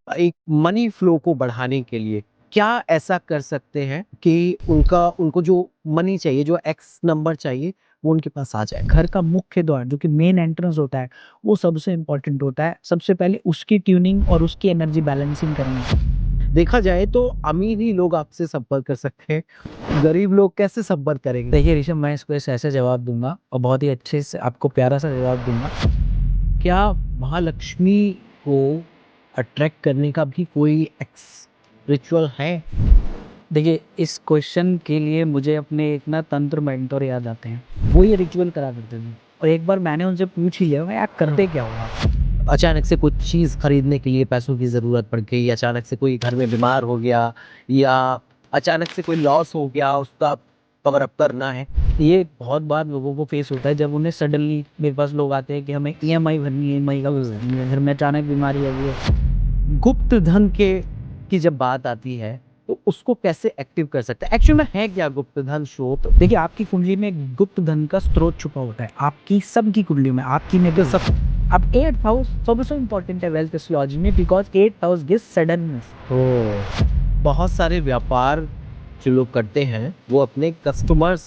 एक money flow को बढ़ाने के लिए क्या ऐसा कर सकते हैं कि उनको जो मनी चाहिए, जो एक्स नंबर चाहिए, वो उनके पास आ जाए? घर का मुख्य द्वार जो कि मेन एंट्रेंस होता है वो सबसे इम्पोर्टेंट होता है। सबसे पहले उसकी ट्यूनिंग और उसकी एनर्जी बैलेंसिंग करना। देखा जाए तो अमीर ही लोग आपसे संपर्क कर सकते हैं, गरीब लोग कैसे संपर्क करेंगे? देखिए ऋषभ, मैं इसको ऐसे जवाब दूंगा और बहुत ही अच्छे से आपको प्यारा सा जवाब दूंगा। क्या महालक्ष्मी को अट्रैक्ट करने का भी कोई एक्स रिचुअल है? देखिए, इस क्वेश्चन के लिए मुझे अपने एक ना तंत्र मेंटर याद आते हैं, वो ये रिचुअल करा करते थे। और एक बार मैंने उनसे पूछ ही लिया, मैं यार करते क्या होगा। अचानक से कुछ चीज खरीदने के लिए पैसों की जरूरत पड़ गई, अचानक से कोई घर में बीमार हो गया, या अचानक से कोई लॉस हो गया, उसका कवर अप करना है। ये बहुत बार लोगों को फेस होता है जब उन्हें सडनली मेरे पास लोग आते हैं कि हमें ईएमआई भरनी है, ईएमआई का भरनी है, घर में अचानक बीमारी आ गई है। गुप्त धन के की जब बात आती है तो उसको कैसे एक्टिव कर सकते हैं? एक्चुअली में है क्या गुप्त धन स्रोत? देखिए, आपकी कुंडली में गुप्त धन का स्रोत छुपा होता है। आपकी सबकी कुंडली में, आपकी में भी तो सब अब 8th हाउस सबसे इम्पोर्टेंट है वेल्थ एस्ट्रोलॉजी में, because 8th house gives suddenness. बहुत सारे व्यापार जो लोग करते हैं वो अपने कस्टमर्स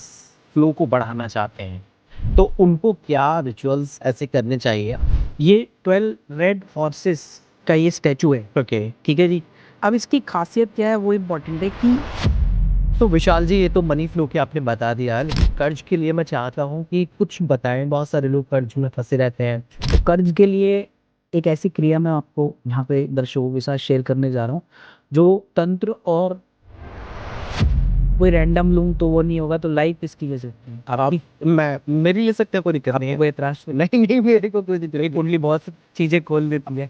फ्लो को बढ़ाना चाहते हैं, तो उनको क्या रिचुअल्स ऐसे करने चाहिए? ये 12 रेड हॉर्सेस का ये स्टैचू है, ओके। ठीक है जी। अब इसकी खासियत क्या है वो इम्पोर्टेंट है कि तो विशाल जी, ये तो मनी फ्लो के आपने बता दिया, लेकिन कर्ज के लिए मैं चाहता हूँ कि कुछ बताएं। बहुत सारे लोग कर्ज में फंसे रहते हैं। तो कर्ज के लिए एक ऐसी क्रिया मैं आपको यहाँ पे दर्शकों के साथ शेयर करने जा रहा हूँ, जो तंत्र और कोई रैंडम लूँ तो वो नहीं होगा, तो लाइफ इसकी ले सकते हैं अब आप मैं मेरी ले सकते हैं, कोई दिक्कत नहीं आपको है। एतराज तो नहीं नहीं, मेरे को कोई दिक्कत नहीं, नहीं। कुंडली बहुत सी चीजें खोल देती है।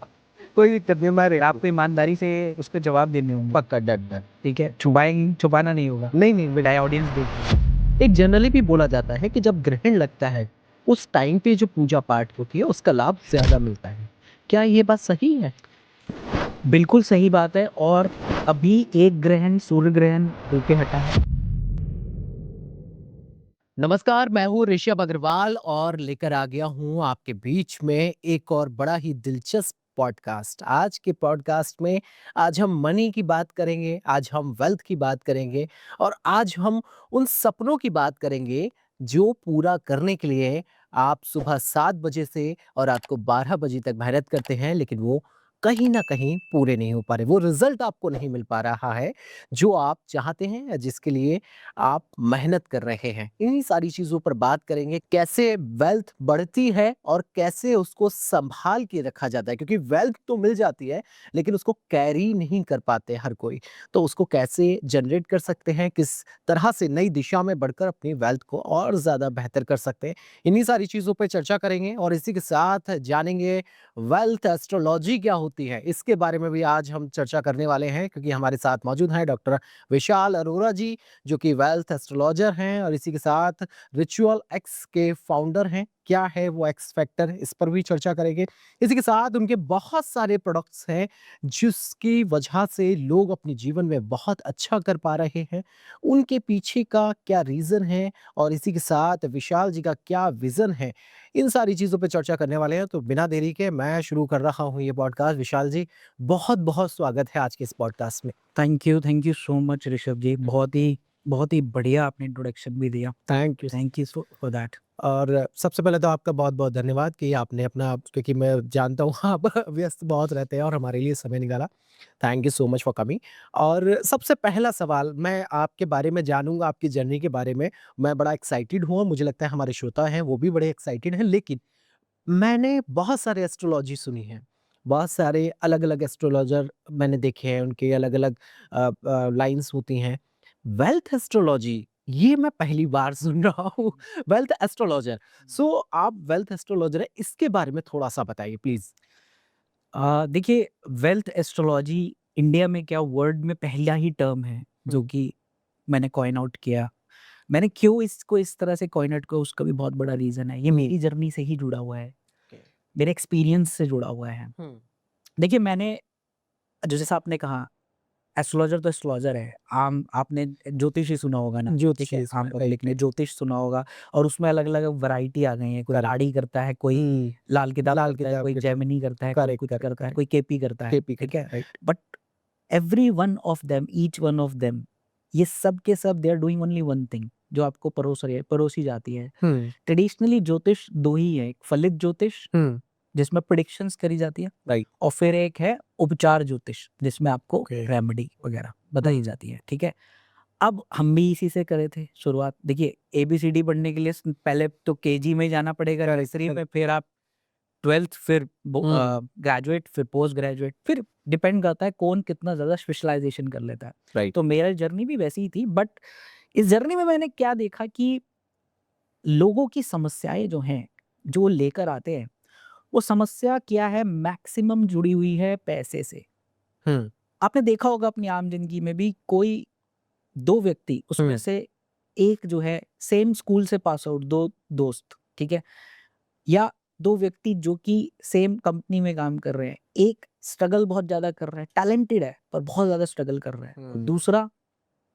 कोई दिक्कत नहीं, मैं आपको ईमानदारी से उसके जवाब देने होंगे, पक्का डन डन। ठीक है। छुपाएंगे, छुपाना नहीं होगा, नहीं नहीं, चाहे ऑडियंस देख ले। एक जनरली भी बोला जाता है कि जब ग्रहण लगता है उस टाइम पे जो पूजा पाठ होती है उसका लाभ ज्यादा मिलता है। क्या ये बात सही है? बिल्कुल सही बात है। और अभी एक ग्रहण, सूर्य ग्रहण होके हटा है। नमस्कार, मैं हूँ ऋषभ अग्रवाल और लेकर आ गया हूँ आपके बीच में एक और बड़ा ही दिलचस्प पॉडकास्ट। आज के पॉडकास्ट में आज हम मनी की बात करेंगे, आज हम वेल्थ की बात करेंगे, और आज हम उन सपनों की बात करेंगे जो पूरा करने के लिए आप सुबह 7 बजे से और रात को 12 बजे तक मेहनत करते हैं, लेकिन वो कहीं ना कहीं पूरे नहीं हो पा रहे, वो रिजल्ट आपको नहीं मिल पा रहा है जो आप चाहते हैं या जिसके लिए आप मेहनत कर रहे हैं। इन्हीं सारी चीजों पर बात करेंगे, कैसे वेल्थ बढ़ती है और कैसे उसको संभाल के रखा जाता है, क्योंकि वेल्थ तो मिल जाती है लेकिन उसको कैरी नहीं कर पाते हर कोई। तो उसको कैसे जनरेट कर सकते हैं, किस तरह से नई दिशा में बढ़कर अपनी वेल्थ को और ज्यादा बेहतर कर सकते हैं, इन्हीं सारी चीजों पर चर्चा करेंगे। और इसी के साथ जानेंगे वेल्थ एस्ट्रोलॉजी क्या होती है, इसके बारे में भी आज हम चर्चा करने वाले हैं, क्योंकि हमारे साथ मौजूद हैं डॉक्टर विशाल अरोरा जी, जो कि वेल्थ एस्ट्रोलॉजर हैं, और इसी के साथ रिचुअल एक्स के फाउंडर हैं। क्या है वो एक्स फैक्टर, इस पर भी चर्चा करेंगे। इसी के साथ उनके बहुत सारे प्रोडक्ट्स हैं जिसकी वजह से लोग अपने जीवन में बहुत अच्छा कर पा रहे हैं, उनके पीछे का क्या रीजन है, और इसी के साथ विशाल जी का क्या विजन है, इन सारी चीजों पे चर्चा करने वाले हैं। तो बिना देरी के मैं शुरू कर रहा हूँ ये पॉडकास्ट। विशाल जी, बहुत बहुत स्वागत है आज के इस पॉडकास्ट में। Thank you so much Rishabh ji, बहुत ही बढ़िया आपने इंट्रोडक्शन भी दिया। Thank you for that. और सबसे पहले तो आपका बहुत-बहुत धन्यवाद कि आपने अपना, क्योंकि मैं जानता हूँ आप व्यस्त बहुत रहते हैं, और हमारे लिए समय निकाला। Thank you so much for coming. और सबसे पहला सवाल मैं आपके बारे में जानूँगा, आपकी जर्नी के बारे में। मैं बड़ा एक्साइटेड हूँ और मुझे लगता है हमारे श्रोता हैं वो भी बड़े एक्साइटेड हैं। लेकिन मैंने बहुत सारे एस्ट्रोलॉजी सुनी है, बहुत सारे अलग-अलग एस्ट्रोलॉजर मैंने देखे हैं, उनके अलग-अलग लाइन्स होती हैं। वेल्थ एस्ट्रोलॉजी, ये मैं पहली बार सुन रहा हूँ। वेल्थ एस्ट्रोलॉजर, सो आप वेल्थ एस्ट्रोलॉजर हैं, इसके बारे में थोड़ा-सा बताइए प्लीज़? देखिए, वेल्थ एस्ट्रोलॉजी इंडिया में क्या वर्ड में पहला ही टर्म है हुँ, जो कि मैंने कॉइन आउट किया। मैंने क्यों इसको इस तरह से कॉइन आउट किया, उसका भी बहुत बड़ा रीज़न है। ये हुँ, मेरी जर्नी से ही जुड़ा हुआ है, ओके। मेरे एक्सपीरियंस से जुड़ा हुआ है। हुँ, देखिए, मैंने जो जैसा आपने कहा, एस्ट्रोलॉजर तो एस्ट्रोलॉजर है। आम आपने ज्योतिष ही सुना होगा ना, ठीक ज्योतिषी है? इसमें आम राइट पब्लिक ने राइट ज्योतिष सुना होगा और उसमें अलग-अलग वैरायटी आ गई है। कोई करेक्ट दाढ़ी करता है, कोई लाल किताब लाल करता है, किताब कोई के जेमिनी करता है, कोई करेक्ट कुछ करेक्ट करता है, करेक्ट कोई केपी करता है, केपी ठीक करता है? है right but every one of them, each one of them, ये सब के सब they are doing only one thing जो आपको परोसी जाती है। हम्म ट्रेडिशनली ज्योतिष 2 ही है, एक फलित ज्योतिष हम्म जिसमें प्रेडिक्शंस करी जाती है राइट और फिर एक है उपचार ज्योतिष जिसमें आपको ओके रेमेडी वगैरह बताई जाती है, ठीक है? अब हम भी इसी से करे थे शुरुआत। देखिए एबीसीडी पढ़ने के लिए पहले तो केजी में जाना पड़ेगा, करेक्ट नर्सरी में, करेक्ट फिर आप 12th, फिर हम्म ग्रेजुएट, फिर पोस्ट ग्रेजुएट, फिर डिपेंड करता है कौन कितना ज़्यादा स्पेशलाइजेशन कर लेता है। राइट तो मेरा जर्नी भी वैसी ही थी, बट इस जर्नी में मैंने क्या देखा कि लोगों की समस्याएँ जो हैं, जो वो लेकर आते हैं, वो समस्या क्या है, मैक्सिमम जुड़ी हुई है पैसे से। हम्म आपने देखा होगा अपनी आम ज़िंदगी में भी कोई 2 व्यक्ति उसमें हम्म से एक जो है सेम स्कूल से पास आउट 2 दोस्त, ठीक है? या 2 व्यक्ति जो कि सेम कंपनी में काम कर रहे हैं। एक स्ट्रगल बहुत ज़्यादा कर रहा है, टैलेंटेड है पर बहुत ज़्यादा स्ट्रगल कर रहा है। और दूसरा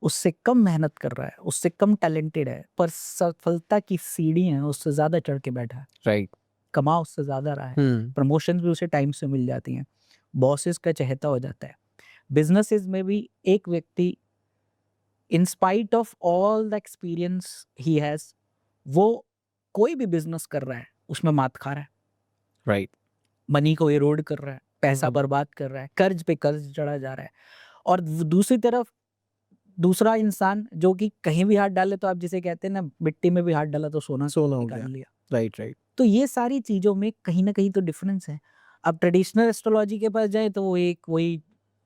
उससे कम मेहनत कर रहा है, उससे कम टैलेंटेड है पर सफलता की सीढ़ियाँ उससे ज़्यादा चढ़ के बैठा है। राइट कमा उससे ज़्यादा रहा है, हम्म प्रमोशंस भी उसे टाइम से मिल जाती हैं, बॉसेस का चहेता हो जाता है। बिज़नेसेस में भी एक व्यक्ति in spite of all the experience he has, वो कोई भी बिज़नेस कर रहा है, उसमें मात खा रहा है। राइट मनी को इरोड कर रहा है, पैसा बर्बाद कर रहा है, कर्ज पे कर्ज चढ़ा जा रहा है। और दूसरी तरफ दूसरा इंसान जो कि कहीं भी हाथ डाले तो आप जिसे कहते हैं ना, मिट्टी में भी हाथ डाला तो सोना सोना हो निकाल गया लिया। राइट राइट तो ये सारी चीज़ों में कहीं न कहीं तो डिफरेंस है। अब ट्रेडिशनल एस्ट्रोलॉजी के पास जाएँ तो वो एक वही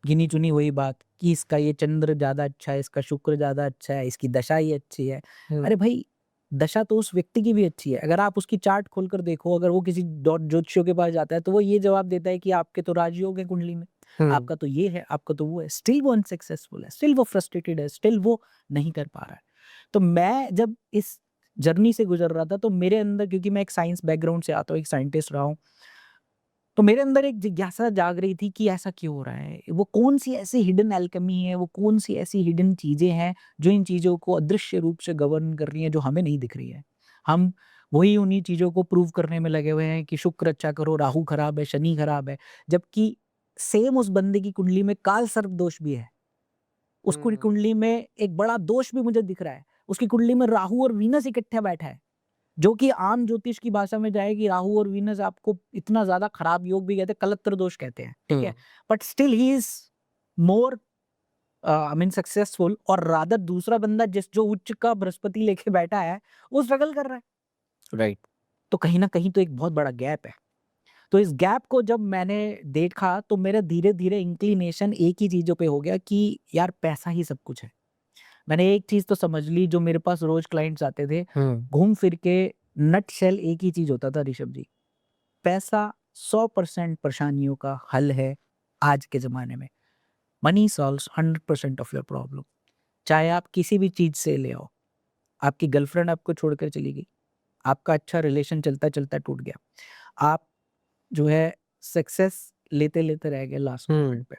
गिनी-चुनी वही बात कि इसका ये चंद्र ज़्यादा अच्छा है, इसका शुक्र ज़्यादा अच्छा है, इसकी दशा ही अच्छी है। अरे भाई, दशा तो उस व्यक्ति की भी अच्छी है। अगर आप उसकी चार्ट खोलकर देखो, अगर वो किसी ज्योतिषियों के पास जाता है तो वो ये जवाब देता है कि आपके तो राजयोग है कुंडली में, आपका तो ये है, आपका तो वो है। स्टिल वो अनसक्सेसफुल है, स्टिल वो फ्रस्ट्रेटेड है, स्टिल वो नहीं कर पा रहा है। तो मैं जब इस जर्नी से गुज़र रहा था तो मेरे अंदर, क्योंकि मैं एक साइंस बैकग्राउंड से आता हूँ, एक साइंटिस्ट रहा हूँ, तो मेरे अंदर एक जिज्ञासा जाग रही थी कि ऐसा क्यों हो रहा है? वो कौन-सी ऐसी हिडन अल्केमी है, वो कौन-सी ऐसी हिडन चीज़ें हैं जो इन चीज़ों को अदृश्य रूप से गवर्न कर रही हैं, जो हमें नहीं दिख रही है। हम वही उन्हीं चीज़ों को प्रूव करने में लगे हुए हैं कि शुक्र अच्छा करो, राहु खराब है, शनि खराब है, जबकि सेम उस बंदे की कुंडली में काल सर्प दोष भी है। उसकी कुंडली में एक बड़ा दोष भी मुझे दिख रहा है। उसकी कुंडली में राहु और वीनस इकट्ठे बैठा है, जो कि आम ज्योतिष की भाषा में जाएगी, राहु और वीनस आपको इतना ज़्यादा खराब योग भी कहते हैं, कलत्र दोष कहते हैं, ठीक है? But still he is more I mean successful, और रादर दूसरा बंदा जो उच्च का बृहस्पति लेके बैठा है, वो स्ट्रगल कर रहा है। राइट तो कहीं न कहीं तो एक बहुत बड़ा गैप है। तो इस गैप को जब मैंने देखा तो मेरा धीरे-धीरे इंक्लिनेशन एक ही चीज़ों पे हो गया कि यार पैसा ही सब कुछ है। मैंने एक चीज़ तो समझ ली, जो मेरे पास रोज़ क्लाइंट्स आते थे, घूम फिर के नटशेल एक ही चीज़ होता था ऋषभ जी, पैसा 100% परेशानियों का हल है आज के ज़माने में। Money solves 100% of your problem. चाहे आप किसी भी चीज़ से ले आओ, आपकी गर्लफ्रेंड आपको छोड़कर चली गई, आपका अच्छा रिलेशन चलता-चलता टूट गया, आप जो है सक्सेस लेते-लेते रह गए लास्ट मोमेंट पे।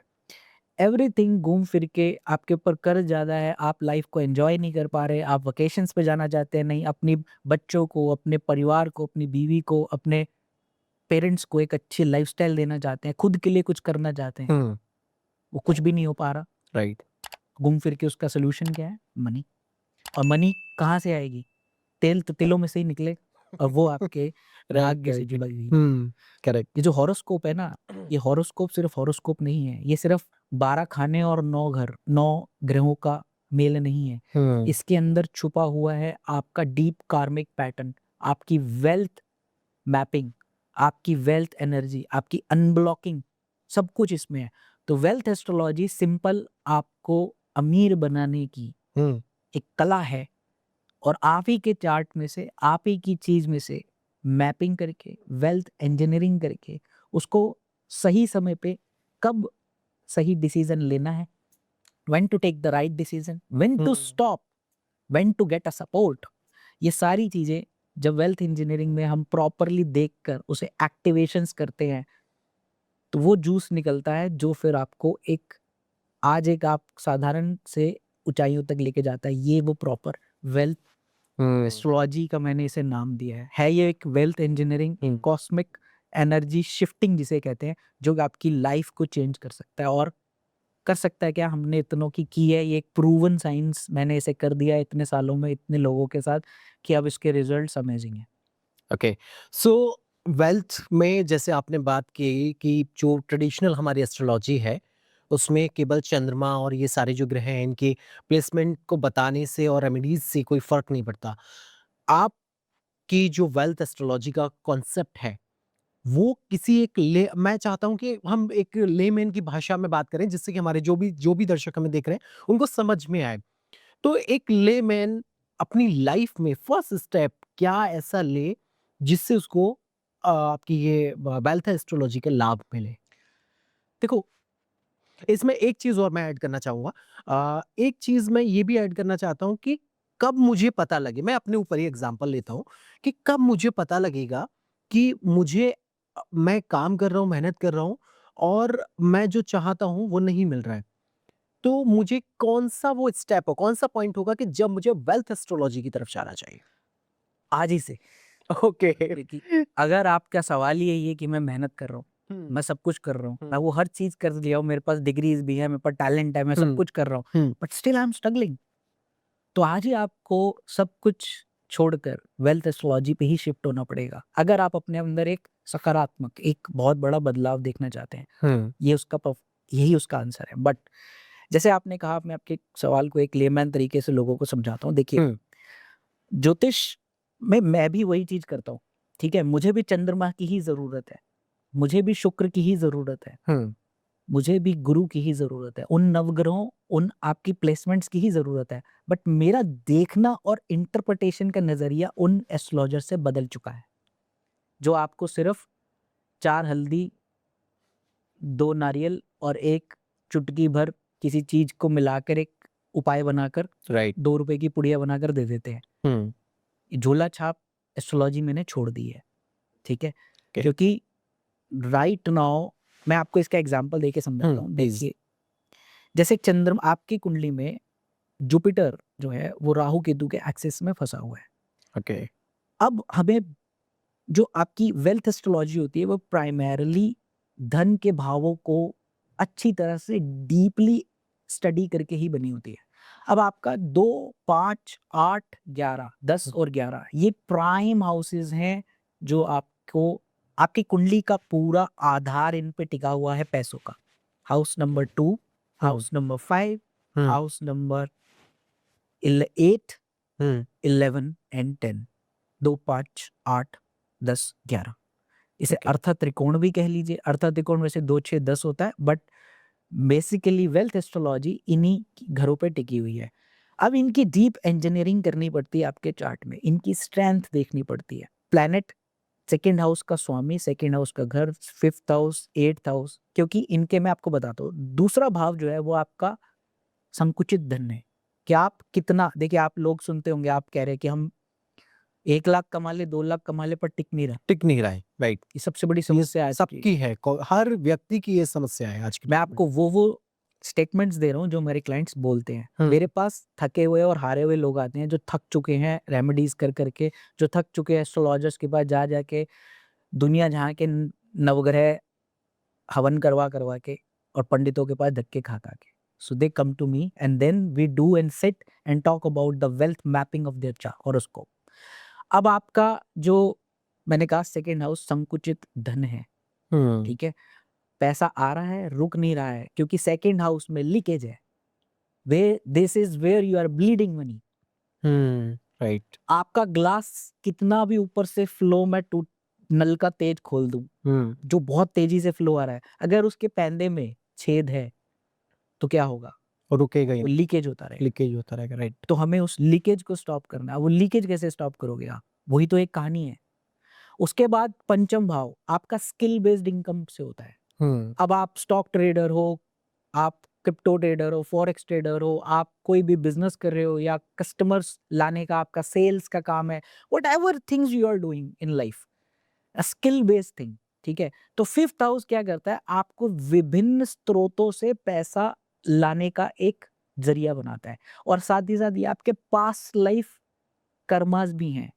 एवरीथिंग घूम फिर के आपके ऊपर कर्ज ज़्यादा है, आप लाइफ को एन्जॉय नहीं कर पा रहे, आप वेकेशंस पे जाना चाहते हैं नहीं, अपनी बच्चों को, अपने परिवार को, अपनी बीवी को, अपने पेरेंट्स को एक अच्छी लाइफ़स्टाइल देना चाहते हैं, खुद के लिए कुछ करना चाहते हैं, वो कुछ भी नहीं हो पा रहा। राइट घूम फिर के उसका सॉल्यूशन क्या है? मनी। और मनी कहाँ से आएगी? तेल तो तिलों में से ही निकले, और वो आपके राइट भाग्य से राइट जुड़ी हुई है। करेक्ट ये जो हॉरोस्कोप है ना, ये हॉरोस्कोप सिर्फ हॉरोस्कोप नहीं है। ये सिर्फ 12 खाने और 9 घर, 9 ग्रहों का मेल नहीं है। इसके अंदर छुपा हुआ है आपका डीप कार्मिक पैटर्न, आपकी वेल्थ मैपिंग, आपकी वेल्थ एनर्जी, आपकी अनब्लॉकिंग, सब कुछ इसमें है। तो वेल्थ एस्ट्रोलॉजी सिंपल आपको अमीर बनाने की एक कला है, और आप ही के चार्ट में से, आप ही की चीज़ में से मैपिंग करके, वेल्थ इंजीनियरिंग करके, उसको सही समय पे कब सही डिसीजन लेना है, when to take the right decision, when to stop, when to get a support, ये सारी चीज़ें जब वेल्थ इंजीनियरिंग में हम प्रॉपरली देखकर उसे एक्टिवेशंस करते हैं, तो वो जूस निकलता है जो फिर आपको एक आज एक आप साधारण से ऊंचाइयों तक लेके जाता है, ये वो प्रॉपर वेल्थ एस्ट्रोलॉजी का मैंने इसे नाम दिया है ये एक wealth engineering cosmic energy shifting जिसे कहते हैं, जो कि आपकी लाइफ को चेंज कर सकता है। और कर सकता है क्या, हमने इतनों की है, ये एक प्रूवन साइंस, मैंने इसे कर दिया है इतने सालों में इतने लोगों के साथ कि अब इसके रिजल्ट्स अमेजिंग है। ओके, सो वेल्थ में जैसे आपने बात की कि जो ट्रेडिशनल हमारी एस्ट्रोलॉजी है उसमें केवल चंद्रमा और ये सारे जो ग्रह हैं इनकी प्लेसमेंट को बताने से और रेमेडीज से कोई फर्क नहीं पड़ता। आपकी जो वेल्थ एस्ट्रोलॉजी का कॉन्सेप्ट है वो किसी एक ले मैं चाहता हूँ कि हम एक लेमैन की भाषा में बात करें जिससे कि हमारे जो भी दर्शक हमें देख रहे हैं उनको समझ में आए। तो एक लेमैन अपनी लाइफ में फर्स्ट स्टेप क्या ऐसा ले जिससे उसको आपकी ये वेल्थ एस्ट्रोलॉजी के लाभ मिले? देखो, इसमें एक चीज़ और मैं ऐड करना चाहूँगा। एक चीज़ मैं ये भी ऐड करना चाहता हूँ कि कब मुझे पता लगे, मैं अपने ऊपर ही एग्ज़ाम्पल लेता हूँ कि कब मुझे पता लगेगा कि मुझे मैं काम कर रहा हूँ, मेहनत कर रहा हूँ और मैं जो चाहता हूँ वो नहीं मिल रहा है। तो मुझे कौन-सा वो स्टेप हो, कौन-सा पॉइंट होगा कि जब मुझे वेल्थ एस्ट्रोलॉजी की तरफ जाना चाहिए? आज ही से, ओके। क्योंकि अगर आपका सवाल ही यही है कि मैं मेहनत कर रहा हूँ, हुँ, मैं सब कुछ कर रहा हूँ, हुँ, मैं वो हर चीज़ कर लिया हूँ, मेरे पास डिग्रीज़ भी है, मेरे पास टैलेंट है, मैं सब हुँ, कुछ कर रहा हूँ, हुँ, but still I am struggling. तो आज ही आपको सब कुछ छोड़कर वेल्थ एस्ट्रोलॉजी पे ही शिफ्ट होना पड़ेगा। अगर आप अपने अंदर एक सकारात्मक, एक बहुत बड़ा बदलाव देखना चाहते हैं, हुँ, ये उसका यही उसका आंसर है। बट जैसे आपने कहा, मैं आपके सवाल को एक लेमैन तरीके से लोगों को समझाता हूँ। देखिए, हुँ, ज्योतिष में मैं भी वही चीज़ करता हूँ, ठीक है? मुझे भी चंद्रमा की ही ज़रूरत है, मुझे भी शुक्र की ही ज़रूरत है, हुँ, मुझे भी गुरु की ही ज़रूरत है, उन नवग्रहों, उन आपकी प्लेसमेंट्स की ही ज़रूरत है। बट मेरा देखना और इंटरप्रिटेशन का नज़रिया उन एस्ट्रोलॉजर से बदल चुका है, जो आपको सिर्फ़ 4 हल्दी, 2 नारियल और 1 चुटकी भर किसी चीज़ को मिलाकर एक उपाय बनाकर राइट। ₹2 की पुड़िया बनाकर दे देते हैं। हुँ, ये झोला छाप एस्ट्रोलॉजी मैंने छोड़ दी है, ठीक है? ओके। क्योंकि राइट नाउ मैं आपको इसका एग्ज़ाम्पल देके समझाता हुँ, हूँ। प्लीज़। देखिए, जैसे चंद्रमा आपकी कुंडली में जुपिटर जो है वो राहु केतु के एक्सिस में फँसा हुआ है। ओके। अब हमें जो आपकी वेल्थ एस्ट्रोलॉजी होती है वो प्राइमरीली धन के भावों को अच्छी तरह से डीपली स्टडी करके ही बनी होती है। अब आपका 2, 5, 8, 11, 10 और 11 ये प्राइम हाउसेस हैं, जो आपको आपकी कुंडली का पूरा आधार इन पे टिका हुआ है पैसों का। House number 2, hmm, house number 5, hmm, house number 8, hmm, 11 and 10, 2, 5, 8, 10, 11। इसे ओके। अर्था त्रिकोण भी कह लीजिए। अर्था त्रिकोण वैसे 2, 6, 10 होता है, बट बेसिकली वेल्थ एस्ट्रोलॉजी इन्हीं घरों पे टिकी हुई है। अब इनकी डीप इंजीनियरिंग करनी पड़ती है आपके चार्ट में, इनकी स्ट्रेंथ देखनी पड़ती है। प्लैनेट सेकंड हाउस का स्वामी, सेकंड हाउस का घर, फिफ्थ हाउस, एट्थ हाउस, क्योंकि इनके मैं आपको बताता हूँ, दूसरा भाव जो है वो आपका संकुचित धन है कि आप कितना, देखिए आप लोग सुनते होंगे, आप कह रहे हैं कि हम 1 लाख कमा ले, 2 लाख कमा ले, पर टिक नहीं रहा। टिक नहीं रहा है, राइट। ये सबसे बड़ी ये समस्या है आज की। सबकी है, हर व्यक्ति की ये समस्या है आज की मैं डेट में। आपको वो स्टेटमेंट्स दे रहा हूँ जो मेरे क्लाइंट्स बोलते हैं। हुँ, मेरे पास थके हुए और हारे हुए लोग आते हैं, जो थक चुके हैं रेमेडीज कर करके, जो थक चुके हैं एस्ट्रोलॉजर्स के पास जा जाके, दुनिया जहाँ के नवग्रह हवन करवा करवा के, और पंडितों के पास धक्के खा खा के। So they come to me and then we do and sit and talk about the wealth mapping of their horoscope. अब आपका जो मैंने कहा सेकंड हाउस संकुचित धन है, हुँ, ठीक है? पैसा आ रहा है, रुक नहीं रहा है, क्योंकि सेकंड हाउस में लीकेज है। Way this is where you are bleeding money. Hmm, right. आपका ग्लास कितना भी ऊपर से फ्लो में टूट, नल का तेज खोल दूँ, हुँ, जो बहुत तेज़ी से फ्लो आ रहा है, अगर उसके पैंदे में छेद है, तो क्या होगा? और रुकेगा ही वो नहीं, लीकेज होता रहेगा। लीकेज होता रहेगा, राइट। तो हमें उस लीकेज को स्टॉप करना है। वो लीकेज कैसे स्टॉप करोगे आप? वही तो एक कहानी है। उसके बाद पंचम भाव आपका स्किल बेस्ड इनकम से होता है। हुँ, अब आप स्टॉक ट्रेडर हो, आप क्रिप्टो ट्रेडर हो, फॉरेक्स ट्रेडर हो, आप कोई भी बिज़नेस कर रहे हो, या कस्टमर्स लाने का आपका सेल्स का काम है, whatever things you are doing in life, a skill based thing, ठीक है? तो फिफ्थ हाउस क्या करता है? आपको विभिन्न स्रोतों से पैसा लाने का एक ज़रिया बनाता है और साथ ही साथ ये आपके पास्ट लाइफ कर्मास भी हैं,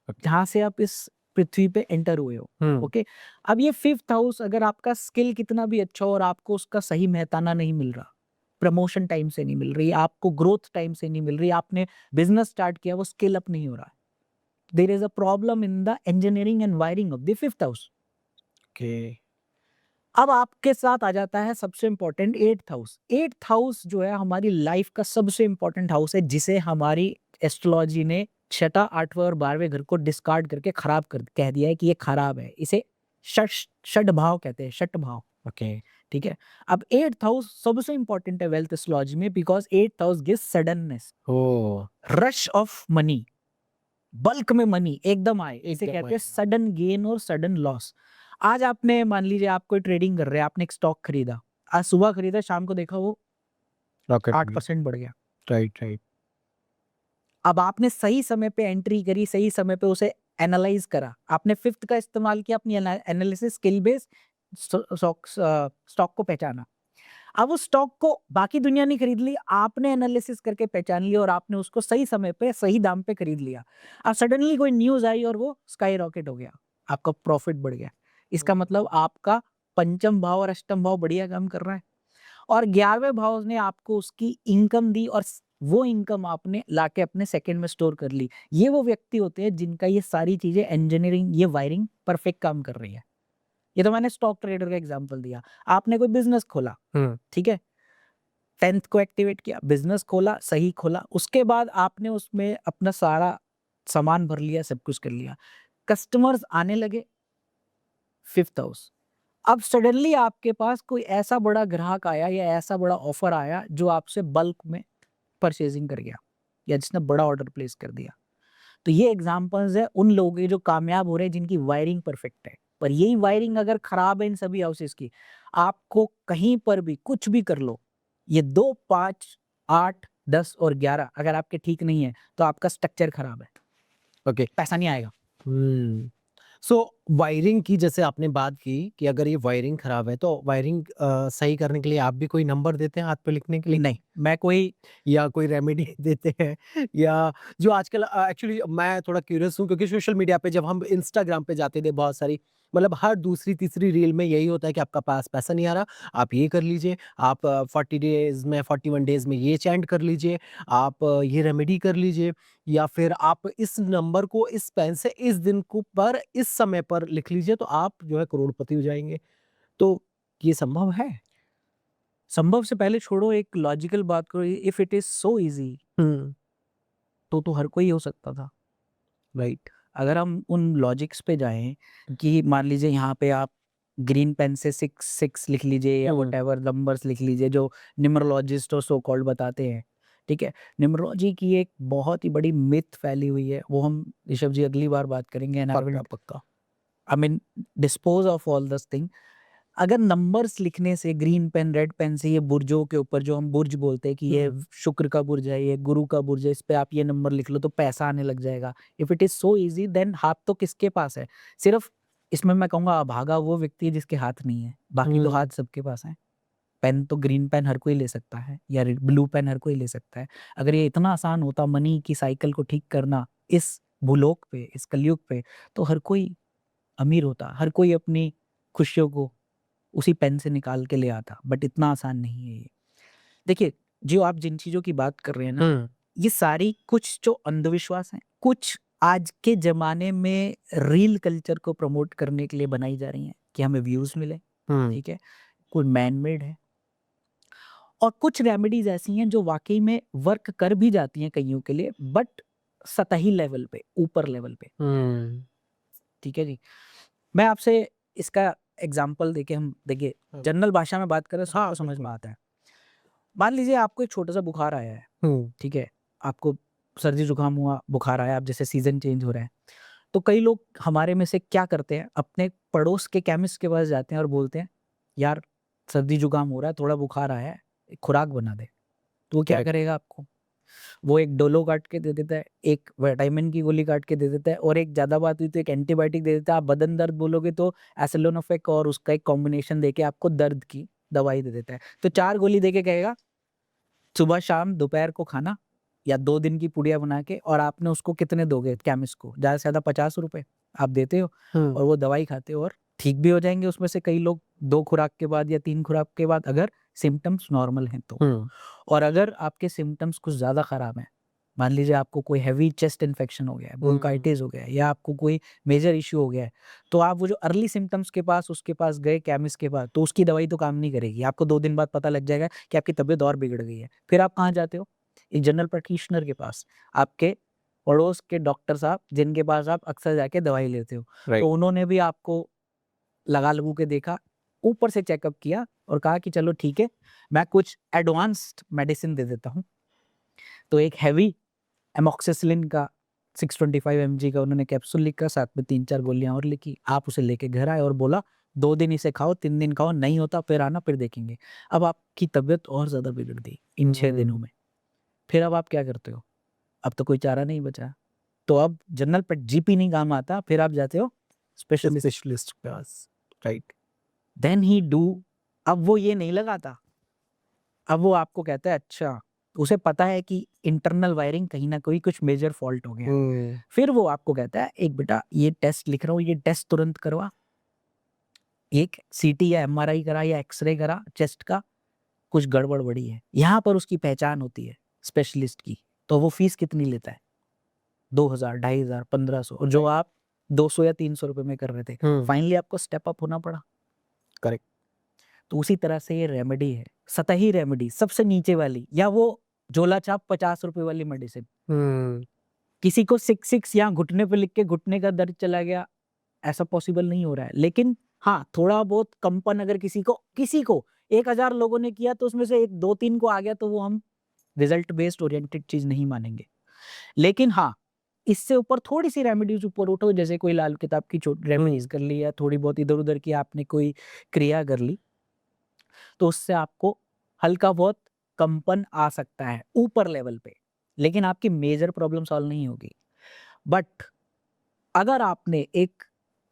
ओके। जहाँ से आप इस पृथ्वी पे एंटर हुए हो। हुँ, ओके? अब ये 5th हाउस अगर आपका स्किल कितना भी अच्छा हो और आपको उसका सही मेहताना नहीं मिल रहा, प्रमोशन टाइम से नहीं मिल रही, आपको ग्रोथ टाइम से नहीं मिल रही, आपने बिज़नेस स्टार्ट किया वो स्केल अप नहीं हो रहा। There is a problem in the engineering and wiring of the 5th house. Okay. अब आपके साथ आ जाता है सबसे important 8th house. 8th house जो है हमारी लाइफ का सबसे इम्पोर्टेंट हाउस है, जिसे हमारी एस्ट्रोलॉजी ने छठा, 8वां और 12वें घर को डिस्कार्ड करके खराब कर कह दिया है कि ये खराब है। इसे षट षट भाव कहते हैं, षट भाव। ओके। ठीक है? अब 8th हाउस सबसे इम्पोर्टेंट है वेल्थ एस्ट्रोलॉजी में, because 8th house gives suddenness, oh! Rush of money, bulk में मनी एकदम आए। इसे एकदम कहते हैं आएगा। सडन गेन और सडन लॉस। आज आपने मान लीजिए आप कोई ट्रेडिंग कर रहे हैं, आपने एक स्टॉक खरीदा। आज सुबह खरीदा, शाम को देखा वो रॉकेट में। 8% बढ़ गया। Right, right. अब आपने सही समय पे एंट्री करी, सही समय पे उसे एनालाइज़ करा। आपने 5th का इस्तेमाल किया अपनी एनालिसिस स्किल बेस्ड स्टॉक को पहचाना। अब उस स्टॉक को बाकी दुनिया ने खरीद ली, आपने एनालिसिस करके पहचान लिया और आपने उसको सही समय पे, सही दाम पे खरीद लिया। अब सडनली कोई न्यूज़ आई और वो स्काई रॉकेट हो गया, आपका प्रॉफिट बढ़ गया। इसका मतलब आपका पंचम भाव और अष्टम भाव बढ़िया काम कर रहा है और 11वें भाव ने आपको उसकी इनकम दी और वो इनकम आपने लाके अपने सेकंड में स्टोर कर ली। ये वो व्यक्ति होते हैं जिनका ये सारी चीज़ें इंजीनियरिंग, ये वायरिंग परफेक्ट काम कर रही है। ये तो मैंने स्टॉक ट्रेडर का एग्ज़ाम्पल दिया। आपने कोई बिज़नेस खोला, हुँ, ठीक है? 10th को एक्टिवेट किया, बिज़नेस खोला, सही खोला, उसके बाद आपने उसमें अपना सारा सामान भर लिया, सब कुछ कर लिया। कस्टमर्स आने लगे, 5th हाउस। अब सडनली आपके पास कोई ऐसा बड़ा ग्राहक आया या ऐसा बड़ा ऑफर आया जो आपसे बल्क में परचेज़िंग कर गया या जिसने बड़ा ऑर्डर प्लेस कर दिया। तो ये एग्ज़ाम्पल्स हैं उन लोगों के जो कामयाब हो रहे हैं जिनकी वायरिंग परफेक्ट है। पर यही वायरिंग अगर खराब है इन सभी हाउसेस की, आपको कहीं पर भी कुछ भी कर लो, ये 2, 5, 8, 10 और 11 अगर आपके ठीक नहीं है, तो आपका स्ट्रक्चर खराब है, ओके। पैसा नहीं आएगा। हुँ। सो वायरिंग की जैसे आपने बात की कि अगर ये वायरिंग खराब है तो वायरिंग सही करने के लिए आप भी कोई नंबर देते हैं हाथ पे लिखने के लिए? नहीं, मैं कोई या कोई रेमेडी देते हैं या जो आजकल एक्चुअली मैं थोड़ा क्यूरियस हूँ क्योंकि सोशल मीडिया पे जब हम इंस्टाग्राम पे जाते थे बहुत सारी मतलब हर दूसरी तीसरी रील में यही होता है कि आपका पास पैसा नहीं आ रहा, आप ये कर लीजिए, आप 40 डेज में 41 डेज में ये चैंट कर लीजिए, आप ये रेमेडी कर लीजिए या फिर आप इस नंबर को इस पेन से इस दिन को पर इस समय पर लिख लीजिए तो आप जो है करोड़पति हो जाएंगे। तो ये संभव है? संभव से पहले छोड़ो, एक लॉजिकल बात करो, if it is so easy hmm. तो हर कोई हो सकता था। राइट। अगर हम उन लॉजिक्स पे जाएँ कि मान लीजिए यहाँ पे आप ग्रीन पेन से 6 लिख लीजिए या हम्म। व्हाटएवर नंबर्स लिख लीजिए जो न्यूमरोलॉजिस्ट और सो कॉल्ड बताते हैं, ठीक है? न्यूमरोलॉजी की एक बहुत ही बड़ी मिथ फैली हुई है, वो हम ऋषभ जी अगली बार बात करेंगे एंड आई विल पक्का पक्का। I mean dispose of all this thing. अगर नंबर्स लिखने से ग्रीन पेन, रेड पेन से ये बुर्जों के ऊपर जो हम बुर्ज बोलते हैं कि ये हम्म। शुक्र का बुर्ज है, ये गुरु का बुर्ज है, इस पे आप ये नंबर लिख लो तो पैसा आने लग जाएगा। If it is so easy then हाथ तो किसके पास है? सिर्फ़ इसमें मैं कहूँगा अभागा वो व्यक्ति है जिसके हाथ नहीं है, बाकी तो हम्म। हाथ सबके पास हैं। पेन तो ग्रीन पेन हर कोई ले सकता है या रेड ब्लू पेन हर कोई ले सकता है। अगर ये इतना आसान होता मनी की साइकिल को ठीक करना इस भूलोक पे, इस कलयुग पे, तो हर कोई अमीर होता, हर कोई अपनी खुशियों को उसी पेन से निकाल के ले आता, बट इतना आसान नहीं है ये। देखिए, जो आप जिन चीज़ों की बात कर रहे हैं ना, हम्म। ये सारी कुछ जो अंधविश्वास हैं, कुछ आज के ज़माने में रील कल्चर को प्रमोट करने के लिए बनाई जा रही हैं कि हमें व्यूज़ मिले, हम्म। ठीक है? कोई मैन मेड है और कुछ रेमेडीज़ ऐसी हैं जो वाक़ई में वर्क कर भी जाती हैं कइयों के लिए, बट सतही लेवल पे, ऊपर लेवल पे, हम्म। ठीक है जी? मैं आपसे इसका एग्ज़ाम्पल देके हम देखिए, हाँ। जनरल भाषा में बात करें हाँ, सबको समझ में बिल्कुल। आता है। मान लीजिए आपको एक छोटा-सा बुखार आया है, हम्म। ठीक है? आपको सर्दी-जुकाम हुआ, बुखार आया, अब जैसे सीज़न चेंज हो रहा है, तो कई लोग हमारे में से क्या करते हैं, अपने पड़ोस के केमिस्ट के पास जाते हैं और बोलते हैं, "यार, सर्दी-जुकाम हो रहा है, थोड़ा बुखार आया है, एक खुराक बना दे।" तो वो क्या करेक्ट। करेगा आपको? वो एक डोलो काट के दे देता है, एक विटामिन की गोली काट के दे देता है और एक ज़्यादा बात हुई तो एक एंटीबायोटिक दे देता है। आप बदन दर्द बोलोगे तो एसिलोनोफेक और उसका एक कॉम्बिनेशन देके आपको दर्द की दवाई दे देता है। तो 4 गोली देके कहेगा सुबह शाम दोपहर को खाना या 2 दिन की पुड़िया बना के, और आपने उसको कितने दोगे केमिस्ट को? ज़्यादा से ज़्यादा 50 रुपए आप देते हो और वो दवाई खाते हो और ठीक भी हो जाएँगे उसमें से कई लोग 2 खुराक के बाद या 3 खुराक के बाद, अगर सिम्पटम्स नॉर्मल हैं तो। और अगर आपके सिम्पटम्स कुछ ज़्यादा ख़राब हैं, मान लीजिए आपको कोई हेवी चेस्ट इन्फेक्शन हो गया है, ब्रोंकाइटिस हो गया है, या आपको कोई मेजर इश्यू हो गया है, तो आप वो जो अर्ली सिम्पटम्स के पास उसके पास गए केमिस्ट के पास, तो उसकी दवाई तो काम नहीं करेगी। आपको 2 दिन बाद पता लग जाएगा कि आपकी तबीयत और बिगड़ गई है। फिर आप कहाँ जाते हो? एक जनरल प्रैक्टिशनर के पास, आपके पड़ोस के डॉक्टर साहब जिनके पास आप अक्सर जाके दवाई लेते हो। तो उन्होंने भी आपको लगा-लगू के देखा, ऊपर से चेकअप किया और कहा कि चलो ठीक है, मैं कुछ एडवांस्ड मेडिसिन दे देता हूँ। तो एक हेवी एमॉक्सिसिलिन का 625 एमजी का उन्होंने कैप्सूल लिखा, साथ में 3-4 गोलियाँ और लिखी। आप उसे लेके घर आए और बोला 2 दिन इसे खाओ, 3 दिन खाओ, नहीं होता फिर आना, फिर देखेंगे। अब आपकी तबीयत और ज़्यादा बिगड़ गई इन 6 दिनों में। फिर अब आप क्या करते हो? अब तो कोई चारा नहीं बचा। तो अब जनरल पे जीपी नहीं काम आता, फिर आप जाते हो स्पेशलिस्ट के पास। राइट। देन ही डू, अब वो ये नहीं लगाता। अब वो आपको कहता है अच्छा, उसे पता है कि इंटरनल वायरिंग कहीं न कहीं कुछ मेजर फॉल्ट हो गया। फिर वो आपको कहता है, एक बेटा ये टेस्ट लिख रहा हूँ, ये टेस्ट तुरंत करवा। एक सीटी या एमआरआई करा या एक्स-रे करा चेस्ट का, कुछ गड़बड़ बड़ी है। यहाँ पर उसकी पहचान होती है स्पेशलिस्ट की। तो वो फीस कितनी लेता है? 2000, 2500, 1500, और जो आप 200 या 300 रुपए में कर रहे थे, फाइनली आपको स्टेप अप होना पड़ा। करेक्ट। तो उसी तरह से ये रेमेडी है, सतही रेमेडी, सबसे नीचे वाली, या वो झोला छाप 50 रुपए वाली मेडिसिन। किसी को 6-6 यहाँ घुटने पे लिख के घुटने का दर्द चला गया, ऐसा पॉसिबल नहीं हो रहा है। लेकिन हाँ, थोड़ा बहुत कंपन अगर किसी को 1000 लोगों ने किया तो उसमें से 1 2-3 को आ गया, तो वो हम रिजल्ट बेस्ड ओरिएंटेड चीज़ नहीं मानेंगे। लेकिन हाँ, इससे ऊपर थोड़ी-सी रेमेडीज़ ऊपर उठो, जैसे कोई लाल किताब की रेमेडीज़ कर ली, या थोड़ी बहुत इधर-उधर की आपने कोई क्रिया कर ली, तो उससे आपको हल्का बहुत कंपन आ सकता है ऊपर लेवल पे, लेकिन आपकी मेजर प्रॉब्लम सॉल्व नहीं होगी। बट अगर आपने एक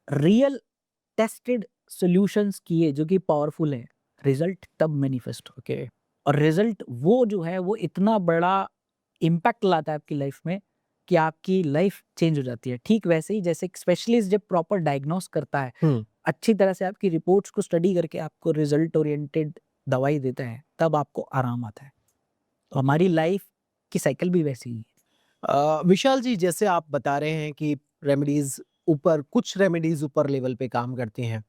रियल टेस्टेड सॉल्यूशंस किए जो कि पावरफुल हैं, रिजल्ट तब मैनिफेस्ट होके, और रिजल्ट वो जो है वो इतना बड़ा इम्पैक्ट लाता है आपकी लाइफ में कि आपकी लाइफ चेंज हो जाती है। ठीक वैसे ही जैसे एक स्पेशलिस्ट जब प्रॉपर डायग्नोस करता है, अच्छी तरह से आपकी रिपोर्ट्स को स्टडी करके आपको रिजल्ट ओरिएंटेड दवाई देता है, तब आपको आराम आता है। तो हमारी लाइफ की साइकिल भी वैसी ही है। विशाल जी, जैसे आप बता रहे हैं कि कुछ रेमेडीज ऊपर लेवल पे काम करती हैं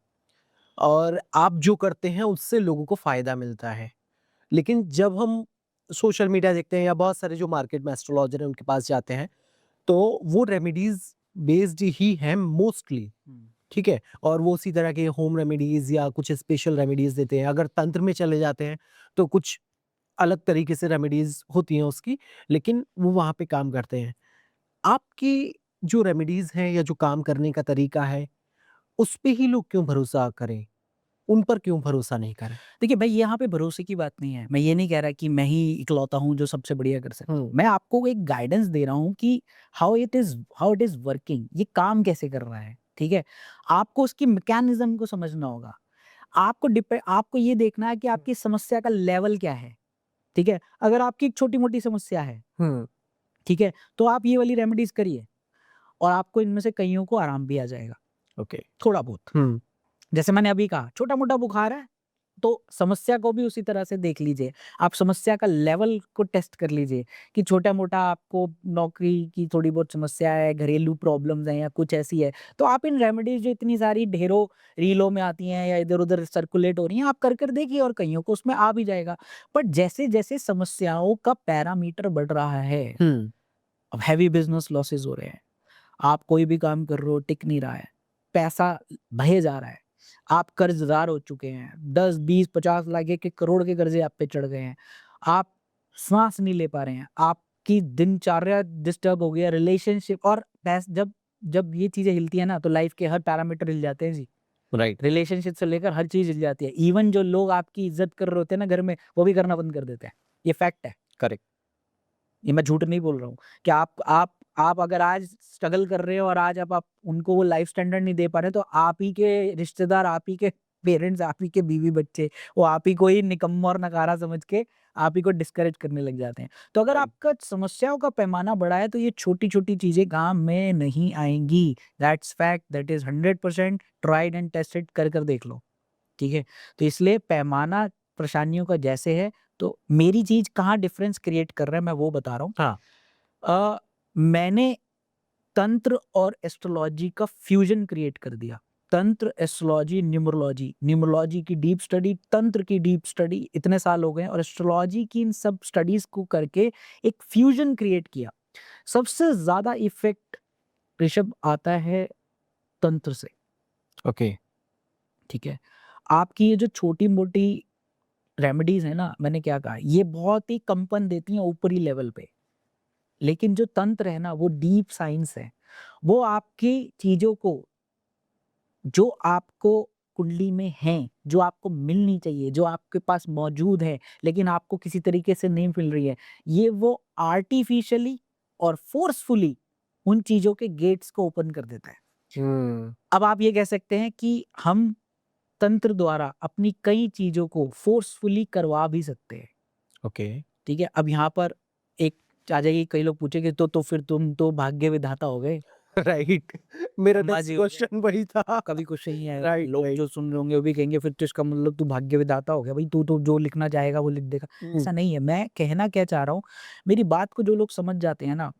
और आप जो करते हैं उससे लोगों को फायदा मिलता है। लेकिन जब हम सोशल मीडिया देखते हैं या बहुत सारे जो मार्केट में एस्ट्रोलॉजर हैं उनके पास जाते हैं, तो वो रेमेडीज बेस्ड ही हैं मोस्टली। ठीक है, और वो उसी तरह के होम रेमेडीज या कुछ स्पेशल रेमेडीज देते हैं। अगर तंत्र में चले जाते हैं तो कुछ अलग तरीके से रेमेडीज होती हैं उसकी, लेकिन वो वहाँ पे काम करते हैं। आपकी जो रेमेडीज हैं या जो काम करने का तरीका है, उस पे ही लोग क्यों भरोसा करें? उन पर क्यों भरोसा नहीं करें? देखिए भाई, यहाँ पे भरोसे की बात नहीं है। मैं ये नहीं कह रहा कि मैं ही इकलौता हूँ जो सबसे बढ़िया कर सकता हूँ। मैं आपको एक गाइडेंस दे रहा हूँ कि हाउ इट इज़ वर्किंग, ये काम कैसे कर रहा है, ठीक है? आपको उसकी मैकेनिज़्म को समझना होगा। आपको ये देखना है कि आपकी समस्या का लेवल क्या है, ठीक है? अगर आपकी एक छोटी-मोटी समस्या है, ठीक है? तो आप ये वाली रेमेडीज़ करिए और आपको इनमें से कइयों को आराम भी आ जाएगा, ओके। थोड़ा बहुत। जैसे मैंने अभी कहा, छोटा-मोटा बुखार है, तो समस्या को भी उसी तरह से देख लीजिए। आप समस्या का लेवल को टेस्ट कर लीजिए कि छोटा-मोटा आपको नौकरी की थोड़ी बहुत समस्या है, घरेलू प्रॉब्लम्स हैं या कुछ ऐसी है, तो आप इन रेमेडीज़ जो इतनी सारी ढेरों रीलों में आती हैं या इधर-उधर सर्कुलेट हो रही हैं, आप कर देखिए और कइयों को उसमें आ भी जाएगा। बट जैसे-जैसे समस्याओं का पैरामीटर बढ़ रहा है, अब हेवी बिज़नेस लॉसेस हो रहे हैं, आप कोई भी काम कर रहे हो, टिक नहीं रहा है, पैसा बहे जा रहा है, आप कर्ज़दार हो चुके हैं, 10, 20, 50 लाख, 1-1 करोड़ के कर्ज़े आप पे चढ़ गए हैं, आप साँस नहीं ले पा रहे हैं, आपकी दिनचर्या डिस्टर्ब हो गई है, रिलेशनशिप और जब जब ये चीज़ें हिलती हैं ना, तो लाइफ़ के हर पैरामीटर हिल जाते हैं जी। राइट। रिलेशनशिप से लेकर हर चीज़ हिल जाती है। इवन जो लोग आपकी इज़्ज़त कर रहे होते हैं ना घर में, वो भी करना बंद कर देते हैं। ये फैक्ट है। करेक्ट। ये मैं झूठ नहीं बोल रहा हूँ कि आप अगर आज स्ट्रगल कर रहे हो और आज आप उनको वो लाइफ स्टैंडर्ड नहीं दे पा रहे, तो आप ही के रिश्तेदार, आप ही के पेरेंट्स, आप ही के बीवी-बच्चे, वो आप ही को ही निकम्मा और नकारा समझ के आप ही को डिस्करेज करने लग जाते हैं। तो अगर राइट। आपका समस्याओं का पैमाना बड़ा है तो ये छोटी-छोटी चीज़ें काम में नहीं आएँगी। That's fact, that is 100% tried and tested कर देख लो, ठीक है? तो इसलिए पैमाना परेशानियों का जैसे है, तो मेरी चीज़ कहाँ डिफरेंस क्रिएट कर रहा है मैं वो बता रहा हूँ। हाँ। मैंने तंत्र और एस्ट्रोलॉजी का फ्यूजन क्रिएट कर दिया। तंत्र, एस्ट्रोलॉजी, न्यूमरोलॉजी, न्यूमरोलॉजी की डीप स्टडी, तंत्र की डीप स्टडी इतने साल हो गए और एस्ट्रोलॉजी की इन सब स्टडीज़ को करके एक फ्यूजन क्रिएट किया। सबसे ज़्यादा इफ़ेक्ट ऋषभ आता है तंत्र से, ओके। ठीक है? आपकी ये जो छोटी-मोटी रेमेडीज़ हैं ना, मैंने क्या कहा, ये बहुत ही कंपन देती हैं ऊपरी लेवल पे। लेकिन जो तंत्र है ना, वो डीप साइंस है। वो आपकी चीज़ों को जो आपको कुंडली में हैं, जो आपको मिलनी चाहिए, जो आपके पास मौजूद है, लेकिन आपको किसी तरीके से नहीं मिल रही है, ये वो आर्टिफ़िशियली और फ़ोर्सफुली उन चीज़ों के गेट्स को ओपन कर देता है। हुँ। अब आप ये कह सकते हैं कि हम तंत्र द्वारा अपनी कई चीज़ों को फ़ोर्सफुली करवा भी सकते हैं, ओके। ठीक है? अब यहाँ पर एक आ जाएगी, कई लोग पूछेंगे तो फिर तुम तो भाग्य विधाता हो गए, राइट। मेरा ब्रह्मा नेक्स्ट जी हो गए। क्वेश्चन वही था। कभी कुछ नहीं है। राइट, लोग राइट। जो सुन रहे होंगे वो भी कहेंगे फिर तो इसका मतलब तू भाग्य विधाता हो गया भाई, तू तो जो लिखना चाहेगा वो लिख देगा। हुँ। ऐसा नहीं है, मैं कहना क्या चाह रहा हूँ, मेरी बात को जो लोग समझ जाते हैं ना,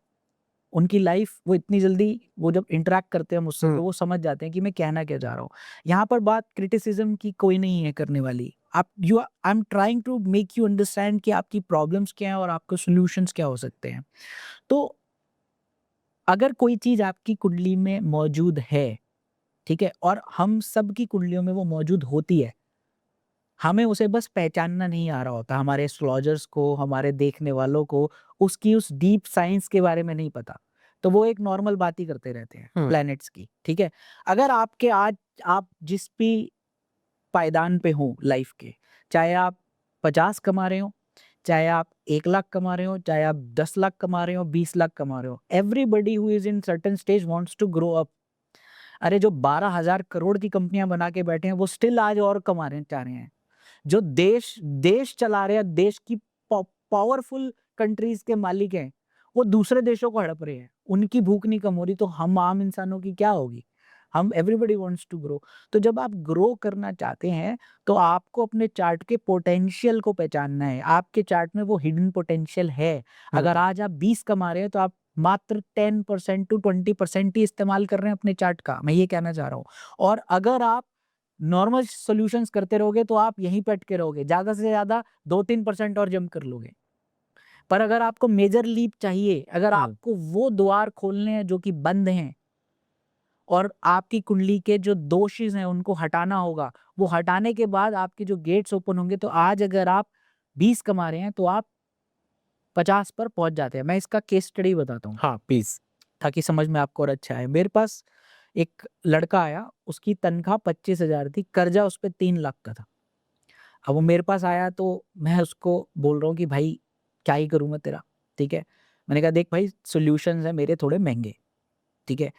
उनकी लाइफ वो इतनी जल्दी वो जब इंटरैक्ट करते हैं मुझसे हुँ। तो वो समझ जाते हैं कि मैं कहना क्या चाह रहा हूँ। यहाँ पर बात क्रिटिसिज्म की कोई नहीं है करने वाली। आप you I am trying to make you understand कि आपकी प्रॉब्लम्स क्या हैं और आपके सॉल्यूशंस क्या हो सकते हैं। तो अगर कोई चीज़ आपकी कुंडली में मौजूद है, ठीक है? और हम सब की कुंडलियों में वो मौजूद होती है। हमें उसे बस पहचानना नहीं आ रहा होता। हमारे एस्ट्रोलॉजर्स को, हमारे देखने वालों को उसकी उस डीप साइंस के बारे में नहीं पता। तो वो एक नॉर्मल बात ही करते रहते हैं हुँ। प्लैनेट्स की, ठीक है? अगर आपके आज आप जिस भी पायदान पे हो लाइफ के, चाहे आप 50 कमा रहे हो, चाहे आप 1 लाख कमा रहे हो, चाहे आप 10 लाख कमा रहे हो, 20 लाख कमा रहे हो, everybody who is in certain stage wants to grow up. अरे जो 12,000 करोड़ की कंपनियाँ बना के बैठे हैं, वो स्टिल आज और कमा रहे चाह रहे हैं। जो देश देश चला रहे हैं, देश की पावरफुल कंट्रीज के मालिक हैं, वो दूसरे देशों को हड़प रहे हैं। उनकी भूख नहीं कम हो रही तो हम आम इंसानों की क्या होगी? हम एवरीबॉडी वांट्स टू ग्रो। तो जब आप ग्रो करना चाहते हैं तो आपको अपने चार्ट के पोटेंशियल को पहचानना है। आपके चार्ट में वो हिडन पोटेंशियल है। हुँ। अगर आज आप 20 कमा रहे हैं तो आप मात्र 10% टू 20% ही इस्तेमाल कर रहे हैं अपने चार्ट का। मैं ये कहना चाह रहा हूँ। और अगर आप नॉर्मल सॉल्यूशंस करते रहोगे तो आप यहीं पे अटके रहोगे। ज़्यादा से ज़्यादा 2-3% और जंप कर लोगे। पर अगर आपको मेजर लीप चाहिए, अगर हुँ। आपको वो द्वार खोलने हैं जो कि बंद हैं और आपकी कुंडली के जो दोषिज़ हैं उनको हटाना होगा, वो हटाने के बाद आपके जो गेट्स ओपन होंगे तो आज अगर आप 20 कमा रहे हैं तो आप 50 पर पहुँच जाते हैं। मैं इसका केस स्टडी बताता हूँ, हाँ, प्लीज़। ताकि समझ में आपको और अच्छा आए। मेरे पास एक लड़का आया, उसकी तनख्वाह 25,000 थी, कर्जा उस पे 3 लाख का था। अब वो मेरे पास आया तो मैं उसको बोल रहा हूँ कि भाई क्या ही करूँ मैं तेरा, ठीक है? मैंने कहा देख भाई सॉल्यूशंस हैं मेरे थोड़े महँगे, ठीक है?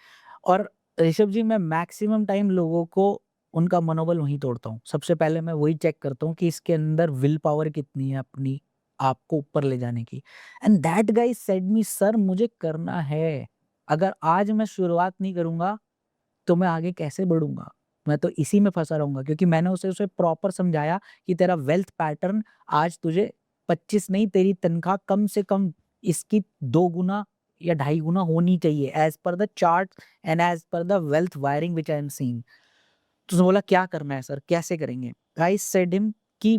और ऋषभ जी मैं मैक्सिमम टाइम लोगों को उनका मनोबल वहीं तोड़ता हूँ। सबसे पहले मैं वही चेक करता हूँ कि इसके अंदर विल पावर कितनी है अपनी आपको ऊपर ले जाने की। And that guy said me sir मुझे करना है। अगर आज मैं शुरुआत नहीं करूँगा तो मैं आगे कैसे बढ़ूँगा? मैं तो इसी में फँसा रहूँगा क्योंकि मैंने उसे प्रॉपर समझाया कि तेरा वेल्थ पैटर्न आज तुझे 25 नहीं तेरी तनख्वाह कम से कम इसकी 2 गुना या ढाई गुना होनी चाहिए as per the chart and as per the wealth wiring which I am seeing. तो उसने बोला क्या करना है सर? कैसे करेंगे? आई सेड हिम कि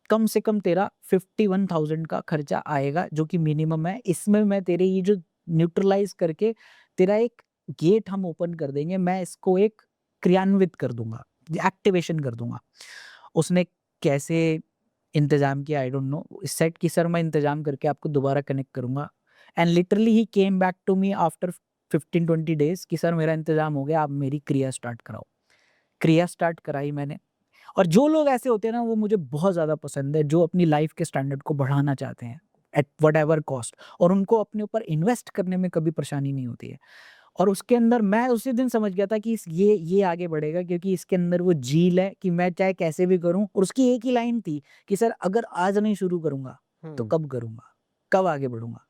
कम से कम तेरा 51,000 का खर्चा आएगा जो कि मिनिमम है। इसमें मैं तेरे ये जो न्यूट्रलाइज़ करके तेरा एक गेट हम ओपन कर देंगे। मैं इसको एक क्रियान्वित कर दूँगा, एक्टिवेशन कर दूँगा। उसने कैसे इंतज़ाम किया आई डोंट नो। सेड कि सर मैं इंतज़ाम करके आपको दोबारा कनेक्ट करूँगा and literally he came back to me after 15-20 days कि सर मेरा इंतज़ाम हो गया, आप मेरी क्रिया स्टार्ट कराओ। क्रिया स्टार्ट कराई मैंने। और जो लोग ऐसे होते हैं ना वो मुझे बहुत ज़्यादा पसंद है जो अपनी लाइफ के स्टैंडर्ड को बढ़ाना चाहते हैं एट व्हाटएवर कॉस्ट और उनको अपने ऊपर इन्वेस्ट करने में कभी परेशानी नहीं होती है। और उसके अंदर मैं उसी दिन समझ गया था कि ये आगे बढ़ेगा क्योंकि इसके अंदर वो झील है कि मैं चाहे कैसे भी करूँ और उसकी एक ही लाइन थी कि सर अगर आज नहीं शुरू करूँगा तो कब करूँगा? कब आगे बढ़ूँगा?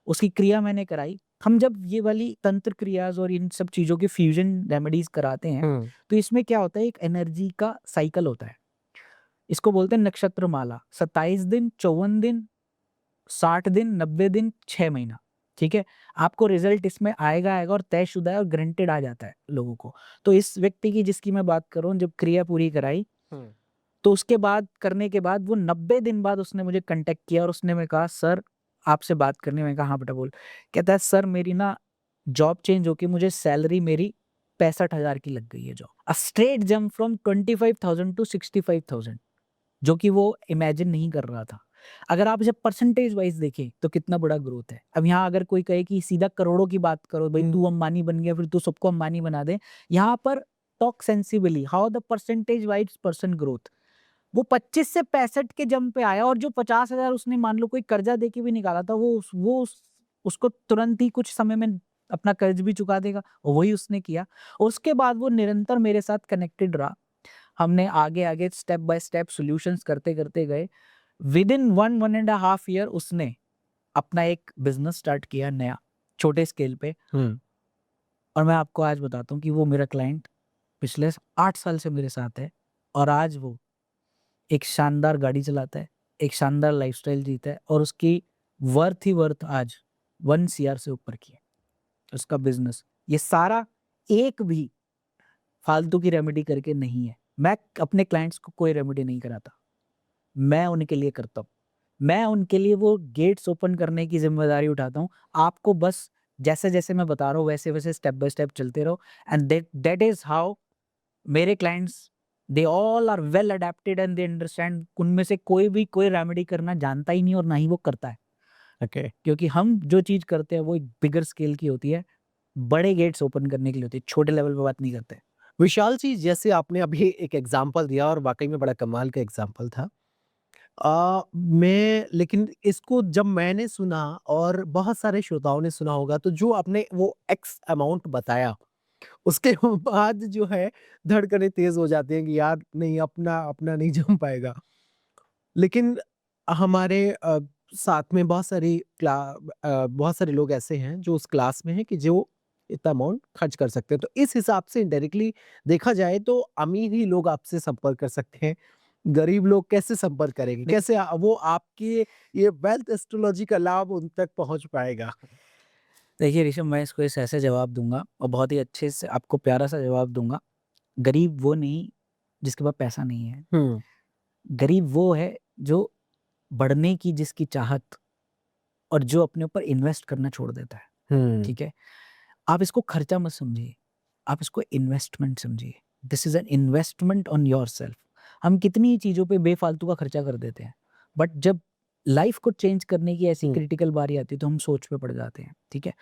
उसकी क्रिया मैंने कराई। हम जब ये वाली तंत्र क्रियाज़ और इन सब चीज़ों के फ्यूज़न रेमेडीज़ कराते हैं, तो इसमें क्या होता है, एक एनर्जी का साइकिल होता है। इसको बोलते हैं नक्षत्र माला। 27 दिन, 54 दिन, 60 दिन, 90 दिन, 6 महीना, ठीक है? आपको रिज़ल्ट इसमें आएगा आएगा और तयशुदा है और गारंटेड आ जाता है लोगों को। तो इस व्यक्ति की जिसकी मैं बात कर रहा हूँ, जब क्रिया पूरी कराई, तो उसके बाद करने के बाद वो 90 दिन बाद उसने मुझे कॉन्टैक्ट किया और उसने मैं कहा, सर आपसे बात करनी है। मैंने कहा हाँ बेटा बोल। कहता है सर मेरी ना जॉब चेंज होके मुझे सैलरी मेरी 65,000 की लग गई है job. A straight jump from 25,000 to 65,000, जो कि वो इमेजिन नहीं कर रहा था। अगर आप जब परसेंटेज वाइज़ देखें तो कितना बड़ा ग्रोथ है। अब यहाँ अगर कोई कहे कि सीधा करोड़ों की बात करो, भई तू अंबानी बन गया फिर तू सबको अंबानी बना दे। यहाँ पर talk sensibly how the percentage wise person growth. वो 25 से 65 के जंप पे आया और जो 50,000 उसने मान लो कोई कर्जा देके भी निकाला था, उसको तुरंत ही कुछ समय में अपना कर्ज भी चुका देगा, और वही उसने किया। और उसके बाद वो निरंतर मेरे साथ कनेक्टेड रहा। हमने आगे-आगे स्टेप बाय स्टेप सॉल्यूशंस करते-करते गए। Within 1 and a half year उसने अपना एक बिज़नेस स्टार्ट किया नया, छोटे स्केल पे। और मैं आपको आज बताता हूँ कि वो मेरा क्लाइंट पिछले 8 साल से मेरे साथ है और आज वो एक शानदार गाड़ी चलाता है, एक शानदार लाइफ़स्टाइल जीता है और उसकी वर्थ ही वर्थ आज 1 सीआर से ऊपर की है, उसका बिज़नेस। ये सारा एक भी फालतू की रेमेडी करके नहीं है। मैं अपने क्लाइंट्स को कोई रेमेडी नहीं कराता। मैं उनके लिए करता हूँ। मैं उनके लिए वो गेट्स ओपन करने की ज़िम्मेदारी उठाता हूँ। आपको बस जैसे-जैसे मैं बता रहा हूँ वैसे-वैसे स्टेप बाय स्टेप चलते रहो, एंड दैट इज़ हाउ मेरे clients they all are well adapted and they understand. उनमें से कोई भी कोई रेमेडी करना जानता ही नहीं और ना ही वो करता है। ओके। क्योंकि हम जो चीज़ करते हैं वो एक बिगर स्केल की होती है, बड़े गेट्स ओपन करने के लिए होती है, छोटे लेवल पे बात नहीं करते। विशाल जी, जैसे आपने अभी एक एग्जाम्पल दिया और वाकई में बड़ा कमाल का एग्जाम्पल था। मैं लेकिन इसको जब मैंने सुना और बहुत सारे श्रोताओं ने सुना होगा, तो जो आपने वो एक्स अमाउंट बताया, उसके बाद जो है धड़कनें तेज हो जाती हैं कि यार नहीं, अपना अपना नहीं जम पाएगा। लेकिन हमारे साथ में बहुत सारे लोग ऐसे हैं जो उस क्लास में हैं कि जो इतना अमाउंट खर्च कर सकते हैं। तो इस हिसाब से इनडायरेक्टली देखा जाए तो अमीर ही लोग आपसे संपर्क कर सकते हैं। गरीब लोग कैसे संपर्क करेंगे? देख कैसे वो आपके ये वेल्थ एस्ट्रोलॉजी का लाभ उन तक पहुँच पाएगा? देखिए ऋषभ, मैं इसको इस ऐसे जवाब दूँगा और बहुत ही अच्छे से आपको प्यारा-सा जवाब दूँगा। गरीब वो नहीं जिसके पास पैसा नहीं है। हुँ, गरीब वो है जो बढ़ने की जिसकी चाहत और जो अपने ऊपर इन्वेस्ट करना छोड़ देता है, हुँ, ठीक है? आप इसको खर्चा मत समझिए, आप इसको इन्वेस्टमेंट समझिए। This is an investment on yourself. हम कितनी ही चीज़ों पे बेफ़ालतू का खर्चा कर देते हैं, बट जब लाइफ़ को चेंज करने की ऐसी हुँ, क्रिटिकल बारी आती है, तो हम सोच पे पड़ जाते हैं, ठीक है?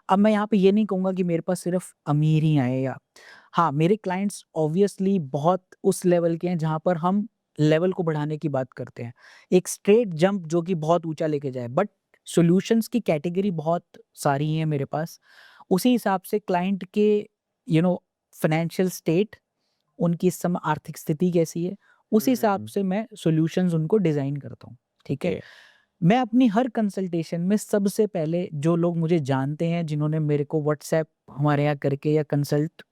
अब मैं यहाँ पे ये नहीं कहूँगा कि मेरे पास सिर्फ़ अमीर ही आए या हाँ, मेरे क्लाइंट्स ऑब्वियसली बहुत उस लेवल के हैं, जहाँ पर हम लेवल को बढ़ाने की बात करते हैं। एक स्ट्रेट जंप जो कि बहुत ऊँचा लेके जाए, बट सॉल्यूशंस की कैटेगरी बहुत सारी हैं मेरे पास। उसी हिसाब से क्लाइंट के फाइनेंशियल स्टेट, उनकी इस समय आर्थिक स्थिति कैसी है, उस हिसाब हुँ, से मैं सॉल्यूशंस उनको डिज़ाइन करता हूँ, ठीक है? ओके। मैं अपनी हर कंसल्टेशन में सबसे पहले जो लोग मुझे जानते हैं, जिन्होंने मेरे को व्हाट्सएप हमारे यहाँ करके या कंसल्ट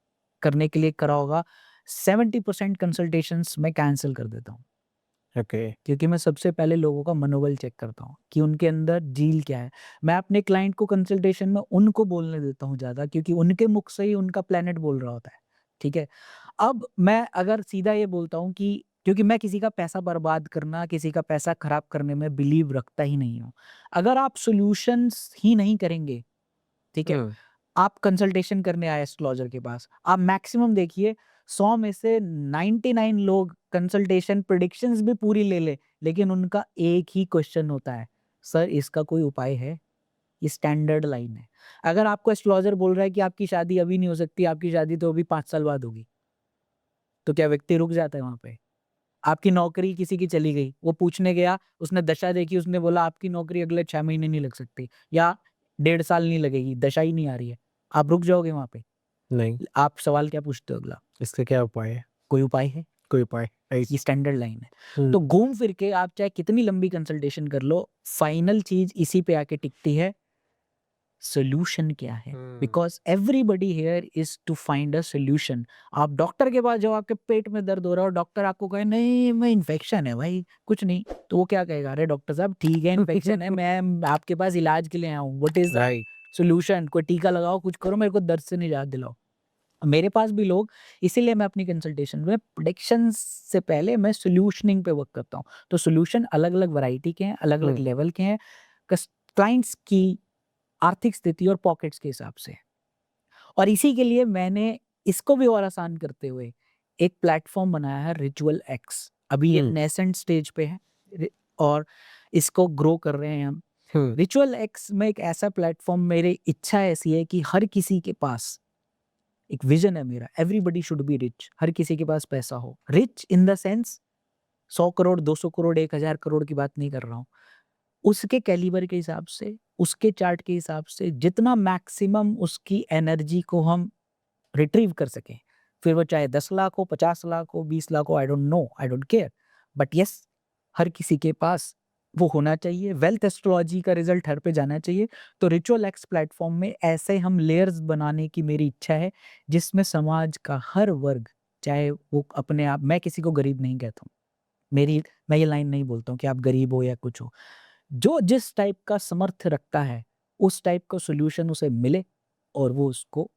करने के लिए करा होगा, 70% कंसल्टेशंस मैं कैंसल कर देता हूँ। ओके। क्योंकि मैं सबसे पहले लोगों का मनोबल चेक करता हूँ कि उनके अंदर ज़ील क्या है। मैं अपने क्लाइंट को कंसल्टेशन में उनको बोलने देता हूँ ज़्यादा, क्योंकि उनके मुख से ही उनका प्लैनेट बोल रहा होता है, ठीक है? अब मैं अगर सीधा ये बोलता हूँ कि क्योंकि मैं किसी का पैसा बर्बाद करना, किसी का पैसा खराब करने में बिलीव रखता ही नहीं हूँ। अगर आप सॉल्यूशंस ही नहीं करेंगे, ठीक है? हुँ, आप कंसल्टेशन करने आए एस्ट्रोलॉजर के पास, आप मैक्सिमम देखिए 100 में से 99 लोग कंसल्टेशन प्रेडिक्शंस भी पूरी ले लें, लेकिन उनका एक ही क्वेश्चन होता है, सर इसका कोई उपाय है? ये स्टैंडर्ड लाइन है। अगर आपको एस्ट्रोलॉजर बोल रहा है कि आपकी शादी अभी नहीं हो सकती, आपकी शादी तो अभी 5 साल बाद होगी, तो क्या व्यक्ति रुक जाता है वहाँ पे? आपकी नौकरी किसी की चली गई, वो पूछने गया, उसने दशा देखी, उसने बोला आपकी नौकरी अगले 6 महीने नहीं लग सकती या 1.5 साल नहीं लगेगी, दशा ही नहीं आ रही है। आप रुक जाओगे वहाँ पे? नहीं, आप सवाल क्या पूछते हो अगला? इसका क्या उपाय है? कोई उपाय है? कोई उपाय? राइट। ये स्टैंडर्ड लाइन है। तो घूम फिर के आप चाहे कितनी लंबी कंसल्टेशन कर लो, फाइनल चीज इसी पे आके टिकती है, सोल्यूशन क्या है। Because everybody here is to find a solution. आप डॉक्टर के पास जाओ, आपके पेट में दर्द हो रहा है और डॉक्टर आपको कहे नहीं मैं इन्फेक्शन है भाई कुछ नहीं, तो वो क्या कहेगा, अरे डॉक्टर साहब ठीक है इन्फेक्शन है, मैं आपके पास इलाज के लिए आया हूँ, व्हाट इज राइट। सोल्यूशन, कोई टीका लगाओ कुछ करो, मेरे को दर्द से निजात दिलाओ। मेरे पास भी लोग, इसीलिए मैं अपनी कंसल्टेशन में प्रेडिक्शन से पहले मैं सोल्यूशनिंग पे वर्क करता हूँ। तो सोल्यूशन अलग अलग वैरायटी के हैं, अलग अलग लेवल के हैं, क्लाइंट्स की आर्थिक स्थिति और पॉकेट्स के हिसाब से। और इसी के लिए मैंने इसको भी और आसान करते हुए एक प्लेटफॉर्म बनाया है, रिचुअल एक्स। अभी ये नेसेंट स्टेज पे है और इसको ग्रो कर रहे हैं हम। रिचुअल एक्स में एक ऐसा प्लेटफॉर्म, मेरी इच्छा ऐसी है कि हर किसी के पास एक विजन है मेरा, एवरीबडी शुड बी रिच, हर किसी के पास पैसा हो, rich in the sense 100 crore 200 crore 1000 crore की बात नहीं कर रहा हूँ, उसके कैलिबर के हिसाब से, उसके चार्ट के हिसाब से जितना मैक्सिमम उसकी एनर्जी को हम रिट्रीव कर सकें, फिर वो चाहे 10 लाख हो, 50 लाख हो, 20 लाख हो, I don't know, I don't care, but yes हर किसी के पास वो होना चाहिए। वेल्थ एस्ट्रोलॉजी का रिजल्ट हर पे जाना चाहिए। तो रिचुअल एक्स प्लेटफॉर्म में ऐसे हम लेयर्स बनाने की मेरी इच्छा है, जिसमें समाज का हर वर्ग, चाहे वो अपने आप, मैं किसी को गरीब नहीं कहता हूँ, मैं ये लाइन नहीं बोलता हूँ कि आप गरीब हो या कुछ हो, जो जिस टाइप का समर्थ रखता है उस टाइप का सोल्यूशन उसे मिले और वो उसको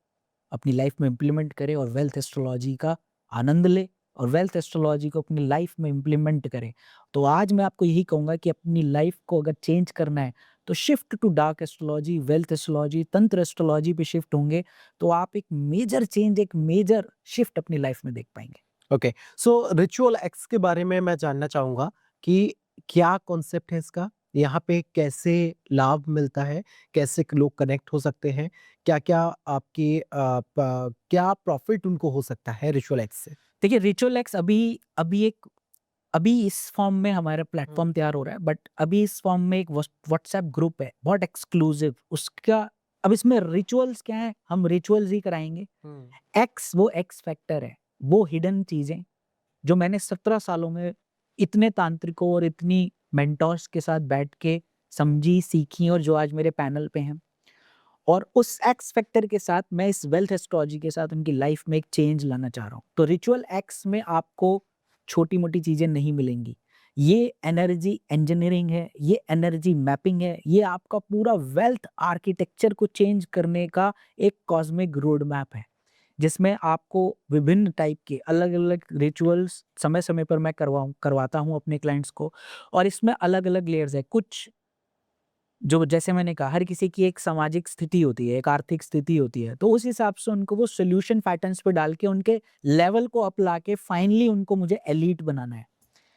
अपनी लाइफ में इम्प्लीमेंट करे और वेल्थ एस्ट्रोलॉजी का आनंद ले और वेल्थ एस्ट्रोलॉजी को अपनी लाइफ में इम्प्लीमेंट करे। तो आज मैं आपको यही कहूँगा कि अपनी लाइफ को अगर चेंज करना है तो shift to dark astrology, wealth astrology, तंत्र एस्ट्रोलॉजी पे शिफ्ट होंगे तो आप एक मेजर चेंज, एक मेजर शिफ्ट अपनी लाइफ में देख पाएंगे। ओके, सो रिचुअल एक्स के बारे में मैं जानना चाहूँगा कि क्या कॉन्सेप्ट है इसका? यहाँ पे कैसे लाभ मिलता है? कैसे लोग कनेक्ट हो सकते हैं? क्या-क्या आपकी क्या प्रॉफ़िट उनको हो सकता है रिचुअल एक्स से? देखिए रिचुअल एक्स अभी इस फॉर्म में हमारा प्लेटफॉर्म तैयार हो रहा है, बट अभी इस फॉर्म में एक व्हाट्सएप ग्रुप है बहुत एक्सक्लूसिव उसका। अब इसमें रिचुअल्स क्या है, हम रिचुअल्स ही कराएंगे। एक्स वो एक्स फैक्टर है, वो हिडन चीजें जो मैंने 17 सालों में इतने तांत्रिकों और इतनी मेंटोर्स के साथ बैठ के समझी, सीखी और जो आज मेरे पैनल पे हैं, और उस एक्स फैक्टर के साथ मैं इस वेल्थ एस्ट्रोलॉजी के साथ उनकी लाइफ में एक चेंज लाना चाह रहा हूँ। तो रिचुअल एक्स में आपको छोटी मोटी चीजें नहीं मिलेंगी, ये एनर्जी इंजीनियरिंग है, ये एनर्जी मैपिंग है, ये आपका पूरा वेल्थ आर्किटेक्चर को चेंज करने का एक कॉस्मिक रोड मैप है, जिसमें आपको विभिन्न टाइप के अलग अलग रिचुअल्स समय समय पर मैं करवाता हूँ अपने क्लाइंट्स को। और इसमें अलग अलग लेयर्स है, कुछ जो जैसे मैंने कहा हर किसी की एक सामाजिक स्थिति होती है, एक आर्थिक स्थिति होती है, तो उस हिसाब से उनको वो सॉल्यूशन पैटर्न्स पे डाल के उनके लेवल को अप ला के फाइनली उनको मुझे एलीट बनाना है।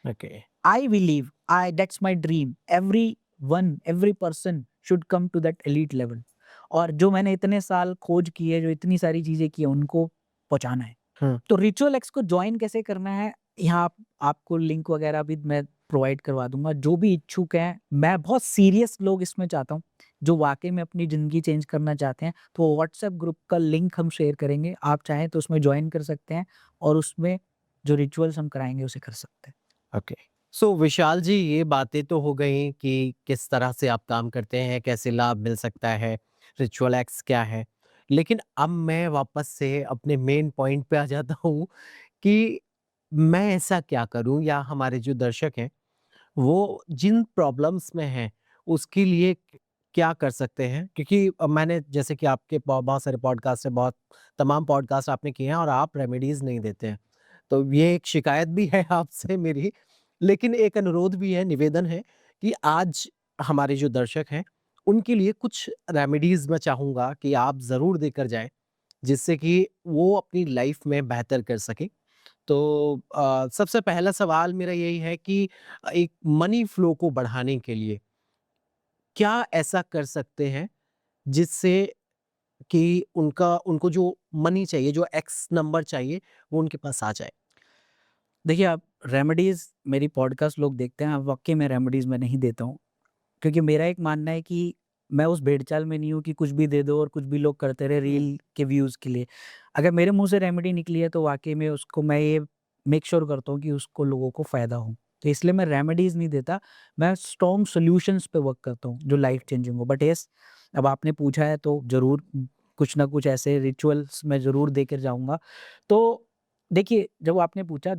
Okay. I believe, I that's my dream, every person should come to that elite level. और जो मैंने इतने साल खोज की है, जो इतनी सारी चीजें की है, उनको पहुंचाना है। हुँ। तो रिचुअल एक्स को ज्वाइन कैसे करना है, यहाँ आपको लिंक वगैरह भी मैं प्रोवाइड करवा दूंगा। जो भी इच्छुक हैं, मैं बहुत सीरियस लोग इसमें चाहता हूँ जो वाकई में अपनी ज़िंदगी चेंज करना चाहते हैं, तो व्हाट्सएप ग्रुप का लिंक हम शेयर करेंगे, आप चाहें तो उसमें ज्वाइन कर सकते हैं और उसमें जो रिचुअल्स हम कराएंगे उसे कर सकते हैं। ओके। सो विशाल जी, ये बातें तो हो गई कि किस तरह से आप काम करते हैं, कैसे लाभ मिल सकता है, रिचुअल एक्स क्या है। लेकिन अब मैं वापस से अपने मेन पॉइंट पे आ जाता हूँ कि मैं ऐसा क्या करूँ या हमारे जो दर्शक हैं, वो जिन प्रॉब्लम्स में हैं, उसके लिए क्या कर सकते हैं? क्योंकि मैंने जैसे कि आपके बहुत सारे पॉडकास्ट हैं, बहुत तमाम पॉडकास्ट आपने किए हैं और आप रेमेडीज़ नहीं देते हैं। तो ये एक शिकायत भी है आपसे मेरी, लेकिन एक अनुरोध भी है, निवेदन है कि आज हमारे जो दर्शक हैं, उनके लिए कुछ रेमेडीज़ मैं चाहूँगा कि आप ज़रूर देकर जाएँ, जिससे कि वो अपनी लाइफ़ में बेहतर कर सकें। तो सबसे पहला सवाल मेरा यही है कि एक मनी फ्लो को बढ़ाने के लिए क्या ऐसा कर सकते हैं, जिससे कि उनको जो मनी चाहिए, जो एक्स नंबर चाहिए, वो उनके पास आ जाए? देखिए, आप रेमेडीज़ मेरी पॉडकास्ट लोग देखते हैं, वाक़ई में रेमेडीज़ मैं नहीं देता हूँ, क्योंकि मेरा एक मानना है कि मैं उस भेड़-चाल में नहीं हूँ कि कुछ भी दे दो और कुछ भी लोग करते रहे रील के व्यूज़ के लिए। अगर मेरे मुँह से रेमेडी निकली है तो वाक़ई में उसको मैं ये मेक श्योर करता हूँ कि उसको लोगों को फ़ायदा हो। तो इसलिए मैं रेमेडीज़ नहीं देता, मैं स्ट्रॉन्ग सॉल्यूशंस पे वर्क करता हूँ जो लाइफ़ चेंजिंग हो। बट येस, अब आपने पूछा है तो ज़रूर कुछ ना कुछ ऐसे रिचुअल्स मैं ज़रूर देकर जाऊँगा। तो देखिए, जब आपने पूछा,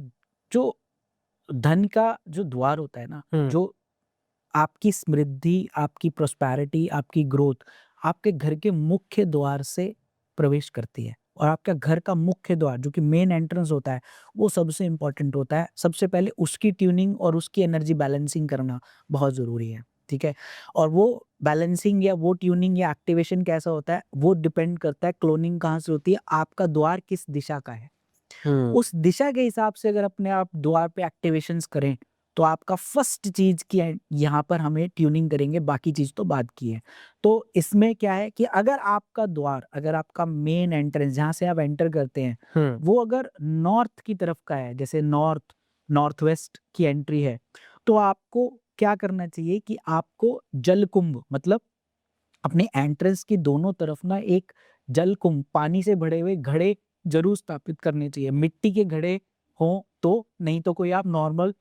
जो धन का जो द्वार होता है ना, हुँ, जो आपकी समृद्धि, आपकी प्रॉस्पेरिटी, आपकी ग्रोथ आपके घर के मुख्य द्वार से प्रवेश करती है। और आपका घर का मुख्य द्वार जो कि मेन एंट्रेंस होता है, वो सबसे इम्पोर्टेंट होता है। सबसे पहले उसकी ट्यूनिंग और उसकी एनर्जी बैलेंसिंग करना बहुत ज़रूरी है, ठीक है? और वो बैलेंसिंग या वो ट्यूनिंग या एक्टिवेशन कैसा होता है, वो डिपेंड करता है क्लोनिंग कहाँ से होती है, आपका द्वार किस दिशा का है। हुँ, उस दिशा के हिसाब से अगर अपने आप द्वार पे एक्टिवेशंस करें, तो आपका फर्स्ट चीज़ की यहाँ पर हमें ट्यूनिंग करेंगे, बाकी चीज़ तो बाद की है। तो इसमें क्या है कि अगर आपका द्वार, अगर आपका मेन एंट्रेंस जहाँ से आप एंटर करते हैं, हुँ, वो अगर नॉर्थ की तरफ का है, जैसे नॉर्थ, नॉर्थ वेस्ट की एंट्री है, तो आपको क्या करना चाहिए कि आपको जलकुंभ मतलब अपने एंट्रेंस की दोनों तरफ ना एक जलकुंभ, पानी से भरे हुए घड़े ज़रूर स्थापित करने चाहिए। मिट्टी के घड़े हों तो, नहीं तो कोई आप नॉर्मल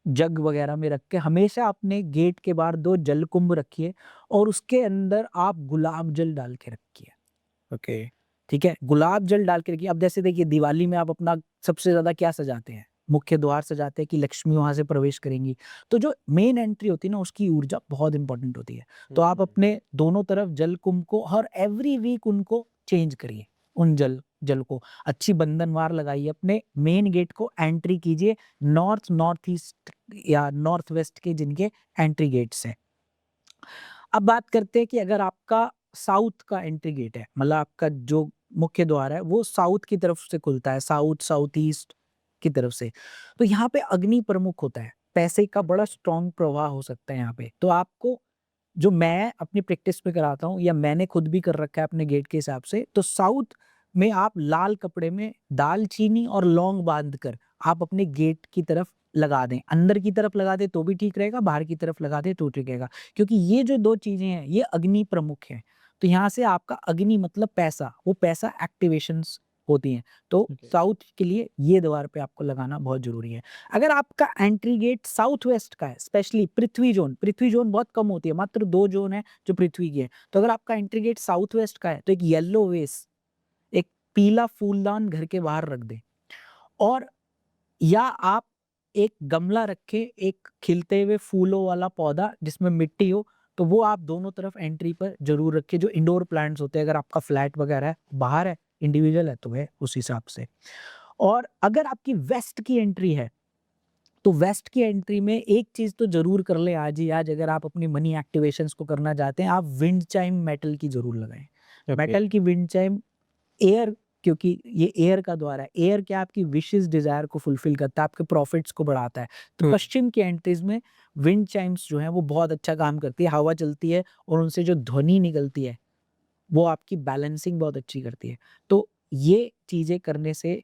जग वगैरह में रख के हमेशा अपने गेट के बाहर 2 जलकुंभ रखिए और उसके अंदर आप गुलाब जल डाल के रखिए। ओके। ठीक है? गुलाब जल डाल के रखिए। अब जैसे देखिए, दिवाली में आप अपना सबसे ज़्यादा क्या सजाते हैं? मुख्य द्वार सजाते हैं कि लक्ष्मी वहाँ से प्रवेश करेंगी। तो जो मेन एंट्री होती है ना, उसकी ऊर्जा बहुत इम्पोर्टेंट होती है। तो आप हुँ, अपने दोनों तरफ जल कुंभ को हर एवरी वीक उनको चेंज करिए। उन जल जल को अच्छी बंधनवार लगाइए, अपने मेन गेट को एंट्री कीजिए, नॉर्थ, नॉर्थ ईस्ट या नॉर्थ वेस्ट के जिनके एंट्री गेट्स हैं। अब बात करते हैं कि अगर आपका साउथ का एंट्री गेट है, मतलब आपका जो मुख्य द्वार है वो साउथ की तरफ से खुलता है, साउथ, साउथ ईस्ट की तरफ से। तो यहाँ पे अग्नि प्रमुख होता है, पैसे का बड़ा स्ट्रॉन्ग प्रवाह हो सकता है यहाँ पे। तो आपको, जो मैं अपनी प्रैक्टिस में कराता हूँ या मैंने खुद भी कर रखा है अपने गेट के हिसाब से, तो साउथ में आप लाल कपड़े में दालचीनी और लौंग बांध कर आप अपने गेट की तरफ लगा दें। अंदर की तरफ लगा दें तो भी ठीक रहेगा, बाहर की तरफ लगा दें तो ठीक रहेगा। क्योंकि ये जो 2 चीज़ें हैं, ये अग्नि प्रमुख हैं। तो यहाँ से आपका अग्नि मतलब पैसा, वो पैसा एक्टिवेशंस होती हैं। तो ओके। साउथ के लिए ये द्वार पे आपको लगाना बहुत ज़रूरी है। अगर आपका एंट्री गेट साउथ वेस्ट का है, स्पेशली पृथ्वी ज़ोन बहुत कम होती है, मात्र 2 ज़ोन है जो पृथ्वी की है। तो अगर आपका एंट्री गेट साउथ वेस्ट का है, तो एक येलो वेस, एक पीला फूलदान घर के बाहर रख दें। और या आप एक गमला रखें, एक खिलते हुए फूलों वाला पौधा जिसमें मिट्टी हो, तो वो आप दोनों तरफ एंट्री पर ज़रूर रखिए। जो इंडोर प्लांट्स होते हैं, अगर आपका फ्लैट वगैरह है, बाहर है, इंडिविजुअल है तो है उस हिसाब से। और अगर आपकी वेस्ट की एंट्री है, तो वेस्ट की एंट्री में एक चीज़ तो ज़रूर कर लें आज ही आज, अगर आप अपनी मनी एक्टिवेशंस को करना चाहते हैं, आप विंड चाइम मेटल की ज़रूर लगाएँ। ओके। मेटल की विंड चाइम, एयर, क्योंकि ये एयर का द्वार है। एयर क्या आपकी विशेज़ डिज़ायर को फुलफ़िल करता है, आपके प्रॉफ़िट्स को बढ़ाता है। तो हुँ, पश्चिम की एंट्रीज़ में विंड चाइम्स जो हैं वो बहुत अच्छा काम करती है। हवा चलती है और उनसे जो ध्वनि निकलती है, वो आपकी बैलेंसिंग बहुत अच्छी करती है। तो ये चीज़ें करने से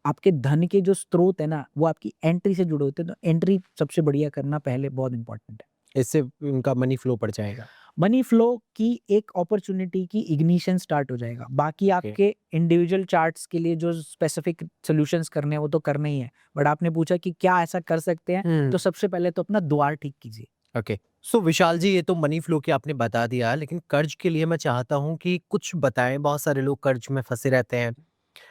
आपके धन के जो स्रोत है ना, वो आपकी एंट्री से जुड़े होते हैं। तो एंट्री सबसे बढ़िया करना पहले बहुत इम्पोर्टेंट है। इससे उनका मनी फ्लो बढ़ जाएगा। मनी फ्लो की एक अपॉर्च्युनिटी की इग्निशन स्टार्ट हो जाएगा। बाकी ओके। आपके इंडिविजुअल चार्ट्स के लिए जो स्पेसिफिक सॉल्यूशंस करने हैं वो तो करने ही है। बट आपने पूछा कि क्या ऐसा कर सकते हैं? हुँ, तो सबसे पहले तो अपना द्वार ठीक कीजिए। ओके। सो विशाल जी, ये तो मनी फ्लो की आपने बता दिया, लेकिन कर्ज के लिए मैं चाहता हूँ कि कुछ बताएँ। बहुत सारे लोग कर्ज में फँसे रहते हैं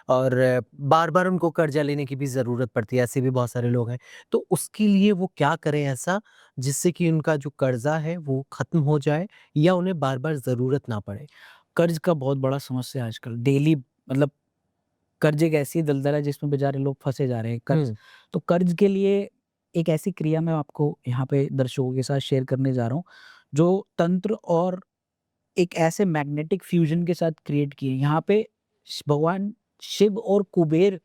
और बार-बार उनको कर्जा लेने की भी ज़रूरत पड़ती है, ऐसे भी बहुत सारे लोग हैं। तो उसके लिए वो क्या करें ऐसा, जिससे कि उनका जो कर्जा है वो ख़त्म हो जाए या उन्हें बार-बार ज़रूरत ना पड़े? कर्ज का बहुत बड़ा समस्या है आजकल। डेली मतलब कर्ज एक ऐसी दलदल है जिसमें बेचारे लोग फँसे जा रहे हैं। कर्ज, हुँ, तो कर्ज के लिए एक ऐसी क्रिया मैं आपको यहाँ पे दर्शकों के साथ शेयर करने जा रहा हूँ, जो तंत्र और एक ऐसे मैग्नेटिक फ्यूजन के साथ क्रिएट किए। यहाँ पे भगवान शिव और कुबेर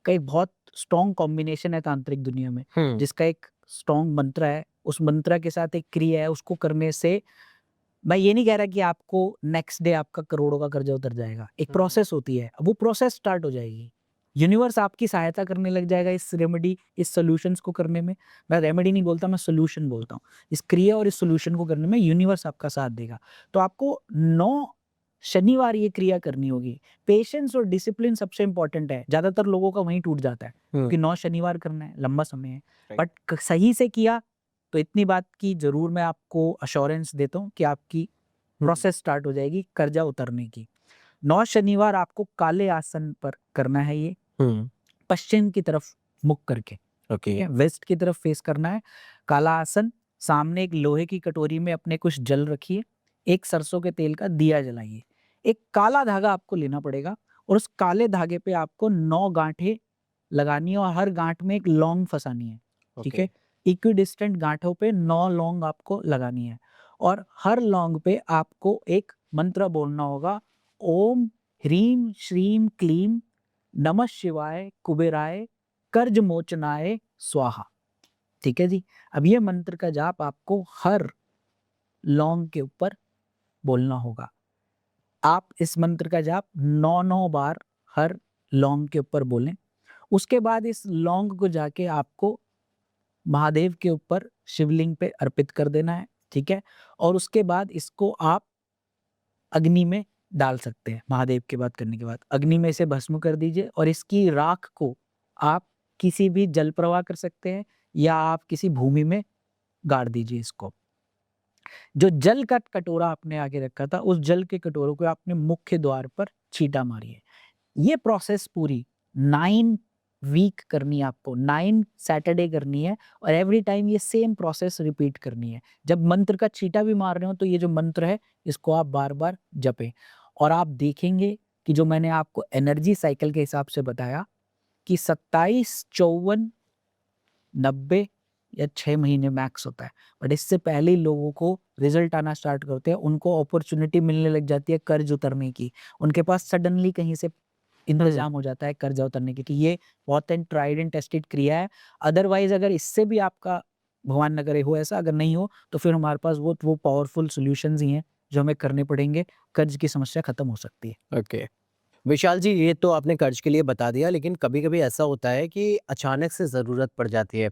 का एक बहुत स्ट्रॉन्ग कॉम्बिनेशन है तांत्रिक दुनिया में, हुँ, जिसका एक स्ट्रॉन्ग मंत्र है। उस मंत्र के साथ एक क्रिया है, उसको करने से मैं ये नहीं कह रहा कि आपको नेक्स्ट डे आपका करोड़ों का कर्जा उतर जाएगा। एक हुँ, प्रोसेस होती है, वो प्रोसेस स्टार्ट हो जाएगी। यूनिवर्स आपकी सहायता करने लग जाएगा इस रेमेडी, इस सॉल्यूशंस को करने में। मैं रेमेडी नहीं बोलता, मैं सॉल्यूशन बोलता हूँ। इस क्रिया और इस सॉल्यूशन को करने में यूनिवर्स आपका साथ देगा। तो आपको 9 शनिवार ये क्रिया करनी होगी। पेशेंस और डिसिप्लिन सबसे इम्पोर्टेंट है। ज़्यादातर लोगों का वहीं टूट जाता है कि 9 शनिवार करना है, लंबा समय है। राइट। बट क सही से किया तो इतनी बात की ज़रूर मैं आपको अश्योरेंस देता हूँ कि आपकी प्रोसेस स्टार्ट हो जाएगी कर्जा उतरने की। 9 शनिवार आपको काले आसन पर करना है ये, पश्चिम की तरफ मुख करके, ठीक ओके। है? वेस्ट की तरफ फेस करना है। काला आसन, सामने एक लोहे की कटोरी में अपने कुछ जल रखिए, एक सरसों के तेल का दिया जलाइए। एक काला धागा आपको लेना पड़ेगा और उस काले धागे पे आपको 9 गाँठें लगानी है और हर गाँठ में एक लौंग फँसानी है, ठीक ओके। है? इक्विडिस्टेंट गाँठों पे 9 लौंग आपको लगानी है और हर लौंग पे आपको एक मंत्र बोलना होगा, ओम ह्रीं श्रीं क्लीं नमः शिवाय कुबेराय कर्ज मोचनाय स्वाहा। ठीक है जी। अब ये मंत्र का जाप आपको हर लौंग के ऊपर बोलना होगा। आप इस मंत्र का जाप 9-9 बार हर लौंग के ऊपर बोलें। उसके बाद इस लौंग को जाके आपको महादेव के ऊपर शिवलिंग पे अर्पित कर देना है, ठीक है? और उसके बाद इसको आप अग्नि में डाल सकते हैं। महादेव की बात करने के बाद अग्नि में इसे भस्म कर दीजिए और इसकी राख को आप किसी भी जल प्रवाह कर सकते हैं या आप किसी भूमि में गाड़ दीजिए इसको। जो जल का कटोरा आपने आगे रखा था, उस जल के कटोरे को आपने मुख्य द्वार पर छींटा मारिए। ये प्रोसेस पूरी 9 वीक करनी है आपको, 9 सैटरडे करनी है और एवरी टाइम ये सेम प्रोसेस रिपीट करनी है। जब मंत्र का छींटा भी मार रहे हो तो ये जो मंत्र है इसको आप बार-बार जपें और आप देखेंगे कि जो मैंने आपको एनर्जी साइकिल के हिसाब से बताया कि 27, 54, 90 या 6 महीने मैक्स होता है। बट इससे पहले ही लोगों को रिजल्ट आना स्टार्ट करते हैं, उनको अपॉर्च्युनिटी मिलने लग जाती है कर्ज उतरने की। उनके पास सडनली कहीं से इंतज़ाम हो जाता है कर्जा उतरने की, कि ये बहुत एंड ट्राइड एंड टेस्टेड क्रिया है। अदरवाइज़ अगर इससे भी आपका भगवान ना करे हो ऐसा, अगर नहीं हो तो फिर हमारे पास वो पावरफुल सॉल्यूशंस ही हैं जो हमें करने पड़ेंगे, कर्ज की समस्या खत्म हो सकती है। ओके। विशाल जी, ये तो आपने कर्ज के लिए बता दिया, लेकिन कभी-कभी ऐसा होता है कि अचानक से ज़रूरत पड़ जाती है।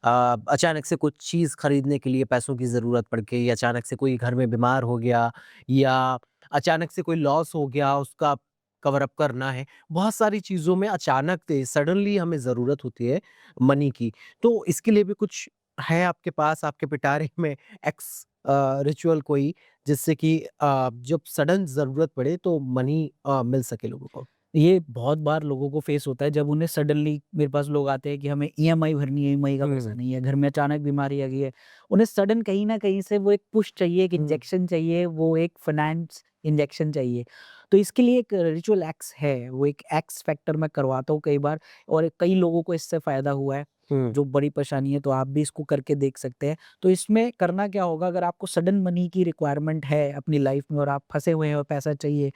अचानक से कुछ चीज़ खरीदने के लिए पैसों की ज़रूरत पड़ गई, अचानक से कोई घर में बीमार हो गया या अचानक से कोई लॉस हो गया, उसका कवर अप करना है। बहुत सारी चीज़ों में अचानक से सडनली हमें ज़रूरत होती है मनी की। तो इसके लिए भी कुछ है आपके पास, आपके पिटारे में रिचुअल कोई, जिससे कि जब सडन ज़रूरत पड़े तो मनी मिल सके लोगों को? ये बहुत बार लोगों को फेस होता है जब उन्हें सडनली मेरे पास लोग आते हैं कि हमें ईएमआई भरनी है, ईएमआई का पैसा नहीं है, घर में अचानक बीमारी आ गई है। उन्हें सडन कहीं न कहीं से वो एक पुश चाहिए, एक इंजेक्शन चाहिए, वो एक फाइनेंस इंजेक्शन चाहिए। तो इसके लिए एक रिचुअल एक्स है, वो एक एक्स फैक्टर मैं करवाता हूँ कई बार और कई लोगों को इससे फ़ायदा हुआ है। जो बड़ी परेशानी है तो आप भी इसको करके देख सकते हैं। तो इसमें करना क्या होगा, अगर आपको सडन मनी की रिक्वायरमेंट है अपनी लाइफ़ में और आप फँसे हुए हैं और पैसा चाहिए,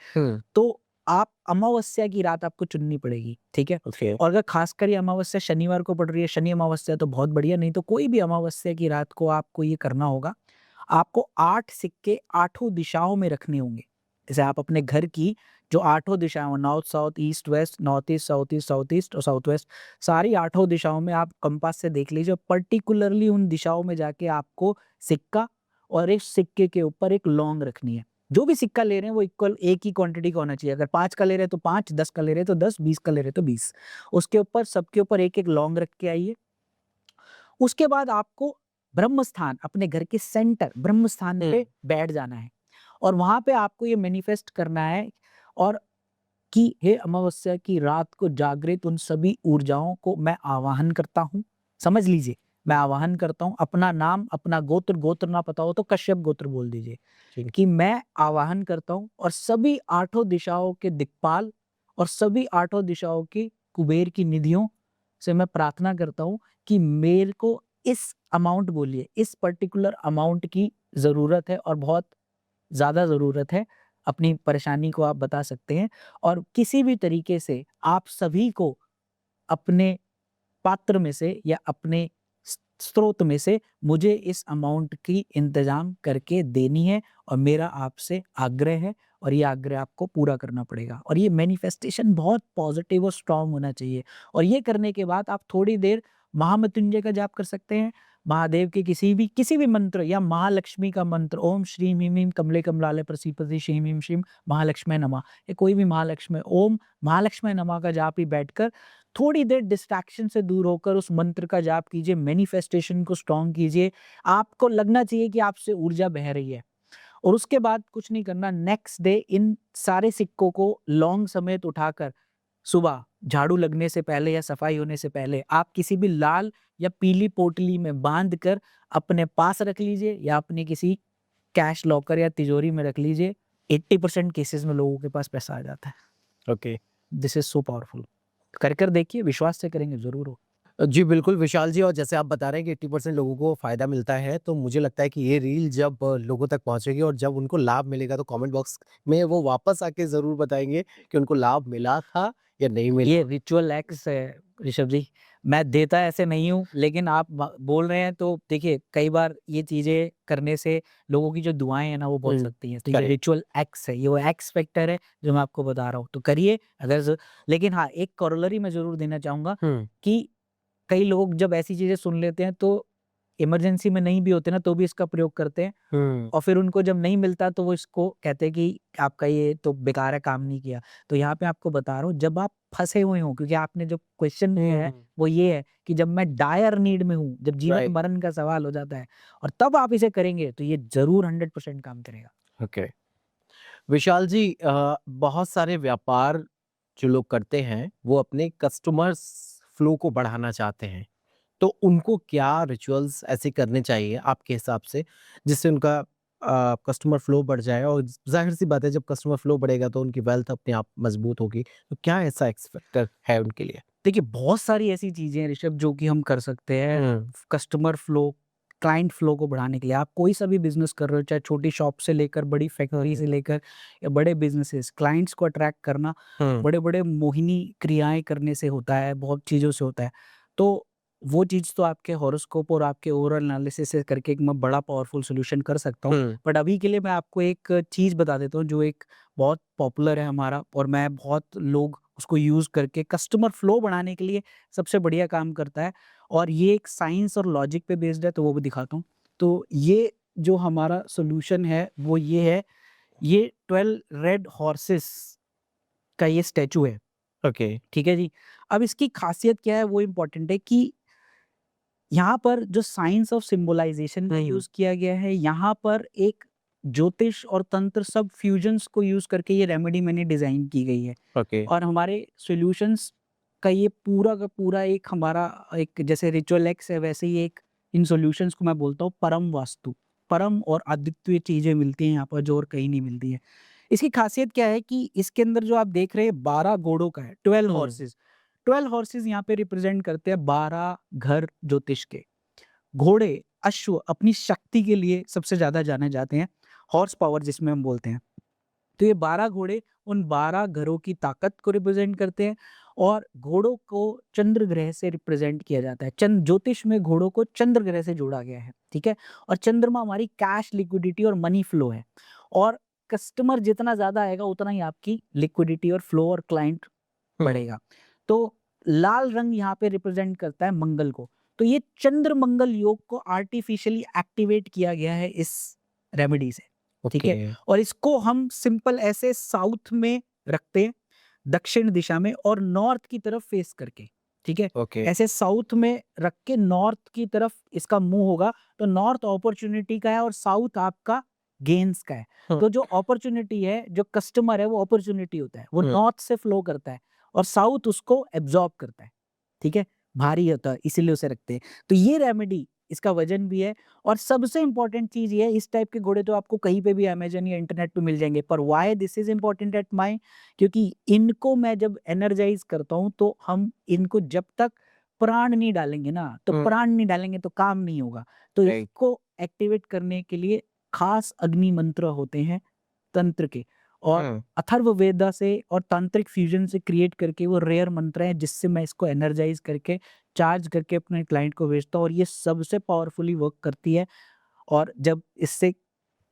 तो आप अमावस्या की रात आपको चुननी पड़ेगी, ठीक है? ओके। और अगर खासकर ये अमावस्या शनिवार को पड़ रही है, शनि अमावस्या तो बहुत बढ़िया, नहीं तो कोई भी अमावस्या की रात को आपको ये करना होगा। आपको 8 सिक्के आठों दिशाओं में रखने होंगे। जैसे आप अपने घर की जो आठों दिशाओं, north, south, east, west, north east, south east और साउथ वेस्ट, सारी आठों दिशाओं में आप कंपास से देख लीजिए। पर्टिकुलरली उन दिशाओं में जाके आपको सिक्का और इस सिक्के के ऊपर एक लौंग रखनी है। जो भी सिक्का ले रहे हैं वो इक्वल एक ही क्वांटिटी का होना चाहिए। अगर 5 का ले रहे हैं तो 5, 10 का ले रहे हैं तो 10, 20 का ले रहे हैं तो 20। उसके ऊपर सबके ऊपर एक-एक लौंग रख के आइए। उसके बाद आपको ब्रह्म स्थान, अपने घर के सेंटर ब्रह्म स्थान पे बैठ जाना है और वहाँ पे आपको ये मैनिफेस्ट करना है और कि हे अमावस्या की रात को जागृत उन सभी ऊर्जाओं को मैं आवाहन करता हूँ। समझ लीजिए, मैं आवाहन करता हूँ। अपना नाम, अपना गोत्र, गोत्र ना पता हो तो कश्यप गोत्र बोल दीजिए। ठीक। कि मैं आवाहन करता हूँ और सभी आठों दिशाओं के दिक्पाल और सभी आठों दिशाओं की कुबेर की निधियों से मैं प्रार्थना करता हूँ कि मेरे को इस अमाउंट बोलिए, इस पर्टिकुलर अमाउंट की ज़रूरत है और बहुत ज़्यादा ज़रूरत है। अपनी परेशानी को आप बता सकते हैं और किसी भी तरीके से आप सभी को अपने पात्र में से या अपने स्रोत में से मुझे इस अमाउंट की इंतजाम करके देनी है और मेरा आपसे आग्रह है और ये आग्रह आपको पूरा करना पड़ेगा और ये मैनिफेस्टेशन बहुत पॉजिटिव और स्ट्रांग होना चाहिए और ये करने के बाद आप थोड़ी देर महामृत्युंजय का जाप कर सकते हैं। महादेव के किसी भी मंत्र या महालक्ष्मी का मंत्र, ओम श्रीम ह्रीं ह्रीं कमले कमलाले प्रसीदपति श्रीं ह्रीं श्रीं महालक्ष्मी नमः, या कोई भी महालक्ष्मी ओम महालक्ष्मी नमः का जाप ही बैठकर थोड़ी देर डिस्ट्रैक्शन से दूर होकर उस मंत्र का जाप कीजिए, मैनिफेस्टेशन को स्ट्रॉन्ग कीजिए। आपको लगना चाहिए कि आपसे ऊर्जा बह रही है, और उसके बाद कुछ नहीं करना। नेक्स्ट डे इन सारे सिक्कों को लौंग समेत उठाकर सुबह झाड़ू लगने से पहले या सफाई होने से पहले आप किसी भी लाल या पीली पोटली में बांध कर अपने पास रख लीजिए, या अपने किसी कैश लॉकर या तिजोरी में रख लीजिए। 80% केसेस में लोगों के पास पैसा आ जाता है। Okay. This is so powerful. कर देखिए, विश्वास से करेंगे जरूर हो। जी, बिल्कुल विशाल जी, और जैसे आप बता रहे हैं कि 80% लोगों को फ़ायदा मिलता है, तो मुझे लगता है कि ये रील जब लोगों तक पहुँचेगी और जब उनको लाभ मिलेगा, तो कमेंट बॉक्स में वो वापस आके ज़रूर बताएँगे कि उनको लाभ मिला था या नहीं मिला। ये रिचुअल एक्ट्स है ऋषभ जी। मैं देता ऐसे नहीं हूँ, लेकिन आप बोल रहे हैं तो देखिए, कई बार ये चीजें करने से लोगों की जो दुआएं हैं ना वो बहुत सकती हैं। तो ये करेक्ट। रिचुअल एक्ट्स है, ये वो एक्स फैक्टर है जो मैं आपको बता रहा हूँ, तो करिए। लेकिन हाँ, एक कॉरोलरी मैं जरूर देना चाहूंगा हुँ, कि कई लोग जब ऐसी चीजें सुन लेते हैं तो इमरजेंसी में नहीं भी होते ना, तो भी इसका प्रयोग करते हैं, हुँ, और फिर उनको जब नहीं मिलता तो वो इसको कहते हैं कि आपका ये तो बेकार है, काम नहीं किया। तो यहाँ पे आपको बता रहा हूँ, जब आप फँसे हुए हों, क्योंकि आपने जो क्वेश्चन किया है हुँ, वो ये है कि जब मैं डायर नीड में हूँ, जब राइट, जीवन-मरण का सवाल हो जाता है और तब आप इसे करेंगे, तो ये ज़रूर 100% काम करेगा। ओके। विशाल जी, बहुत सारे व्यापार जो लोग करते हैं, वो अपने कस्टमर्स फ्लो को बढ़ाना चाहते हैं। तो उनको क्या रिचुअल्स ऐसे करने चाहिए आपके हिसाब से, जिससे उनका कस्टमर फ्लो बढ़ जाए? और ज़ाहिर-सी बात है, जब कस्टमर फ्लो बढ़ेगा तो उनकी वेल्थ अपने आप मजबूत होगी। तो क्या ऐसा एक्स फैक्टर है उनके लिए? देखिए, बहुत सारी ऐसी चीज़ें हैं ऋषभ जो कि हम कर सकते हैं हुँ, कस्टमर फ्लो, क्लाइंट फ्लो को बढ़ाने के लिए। आप कोई सा भी बिज़नेस कर रहे हो, चाहे छोटी शॉप से लेकर बड़ी फैक्ट्री से लेकर या बड़े बिज़नेसेस, क्लाइंट्स को अट्रैक्ट करना हुँ, बड़े-बड़े मोहिनी क्रियाएँ करने से होता है, बहुत चीज़ों से होता है। तो वो चीज़ तो आपके हॉरोस्कोप और आपके ओवरऑल एनालिसिस से करके एक मैं बड़ा पावरफुल सॉल्यूशन कर सकता हूँ। हुँ, बट अभी के लिए मैं आपको एक चीज़ बता देता हूँ जो एक बहुत पॉपुलर है हमारा, और मैं बहुत लोग उसको यूज़ करके कस्टमर फ्लो बढ़ाने के लिए सबसे बढ़िया काम करता है, और ये एक साइंस और लॉजिक पे बेस्ड है, तो वो भी दिखाता हूँ। तो ये जो हमारा सॉल्यूशन है वो ये है, ये 12 रेड हॉर्सेस का ये स्टैचू है, ओके। ठीक है जी? अब इसकी खासियत क्या है वो इम्पोर्टेंट है कि यहाँ पर जो साइंस ऑफ सिंबलाइजेशन का हुँ, यूज़ किया गया है, यहाँ पर एक ज्योतिष और तंत्र सब फ्यूजन्स को यूज़ करके ये रेमेडी मैंने डिज़ाइन की गई है। ओके, और हमारे सॉल्यूशंस का ये पूरा का पूरा एक हमारा एक जैसे रिचुअल एक्स है, वैसे ही एक इन सॉल्यूशंस को मैं बोलता हूँ परम वास्तु। परम और अद्वितीय चीज़ें मिलती हैं यहाँ पर जो और कहीं नहीं मिलती हैं। इसकी खासियत क्या है कि इसके अंदर जो आप देख रहे हैं 12 घोड़ों का है, 12 हुँ, हॉर्सेस। 12 हॉर्सेस यहाँ पे रिप्रेजेंट करते हैं 12 घर ज्योतिष के। घोड़े, अश्व अपनी शक्ति के लिए सबसे ज़्यादा जाने जाते हैं, हॉर्स पावर जिसमें हम बोलते हैं। तो ये 12 घोड़े उन 12 घरों की ताकत को रिप्रेजेंट करते हैं, और घोड़ों को चंद्र ग्रह से रिप्रेजेंट किया जाता है। चंद्र ज्योतिष में घोड़ों को चंद्र ग्रह से जोड़ा गया है, ठीक है? और चंद्रमा हमारी कैश लिक्विडिटी और मनी फ्लो है, और कस्टमर जितना ज़्यादा आएगा उतना ही आपकी लिक्विडिटी और फ्लो और क्लाइंट हुँ, बढ़ेगा। तो लाल रंग यहाँ पे रिप्रेजेंट करता है मंगल को। तो ये चंद्र मंगल योग को आर्टिफिशियली एक्टिवेट किया गया है इस रेमेडी से, ठीक ओके, है? और इसको हम सिंपल ऐसे साउथ में रखते हैं, दक्षिण दिशा में और नॉर्थ की तरफ फेस करके, ठीक है? ओके, ऐसे साउथ में रख के नॉर्थ की तरफ इसका मुँह होगा, तो नॉर्थ अपॉर्च्युनिटी का है और साउथ आपका गेन्स का है। हुँ, तो जो अपॉर्च्युनिटी है, जो कस्टमर है वो अपॉर्च्युनिटी होता है, वो हुँ, नॉर्थ से फ्लो करता है और साउथ उसको एब्ज़ॉर्ब करता है, ठीक है? भारी होता है इसीलिए उसे रखते हैं। तो ये रेमेडी इसका वज़न भी है, और सबसे इम्पोर्टेंट चीज़ ये है, इस टाइप के घोड़े तो आपको कहीं पे भी अमेज़न या इंटरनेट पे मिल जाएँगे। पर why this is important at my, क्योंकि इनको मैं जब एनर्जाइज़ करता हूँ तो हम इनको जब तक प्राण नहीं डालेंगे ना, तो हुँ, प्राण नहीं डालेंगे तो काम नहीं होगा। तो राइट, इसको एक्टिवेट करने के लिए खास अग्नि मंत्र होते हैं तंत्र के, और हुँ, अथर्ववेदा से और तांत्रिक फ्यूजन से क्रिएट करके वो रेयर मंत्र हैं जिससे मैं इसको एनर्जाइज़ करके, चार्ज करके अपने क्लाइंट को भेजता हूँ, और ये सबसे पावरफुली वर्क करती है। और जब इससे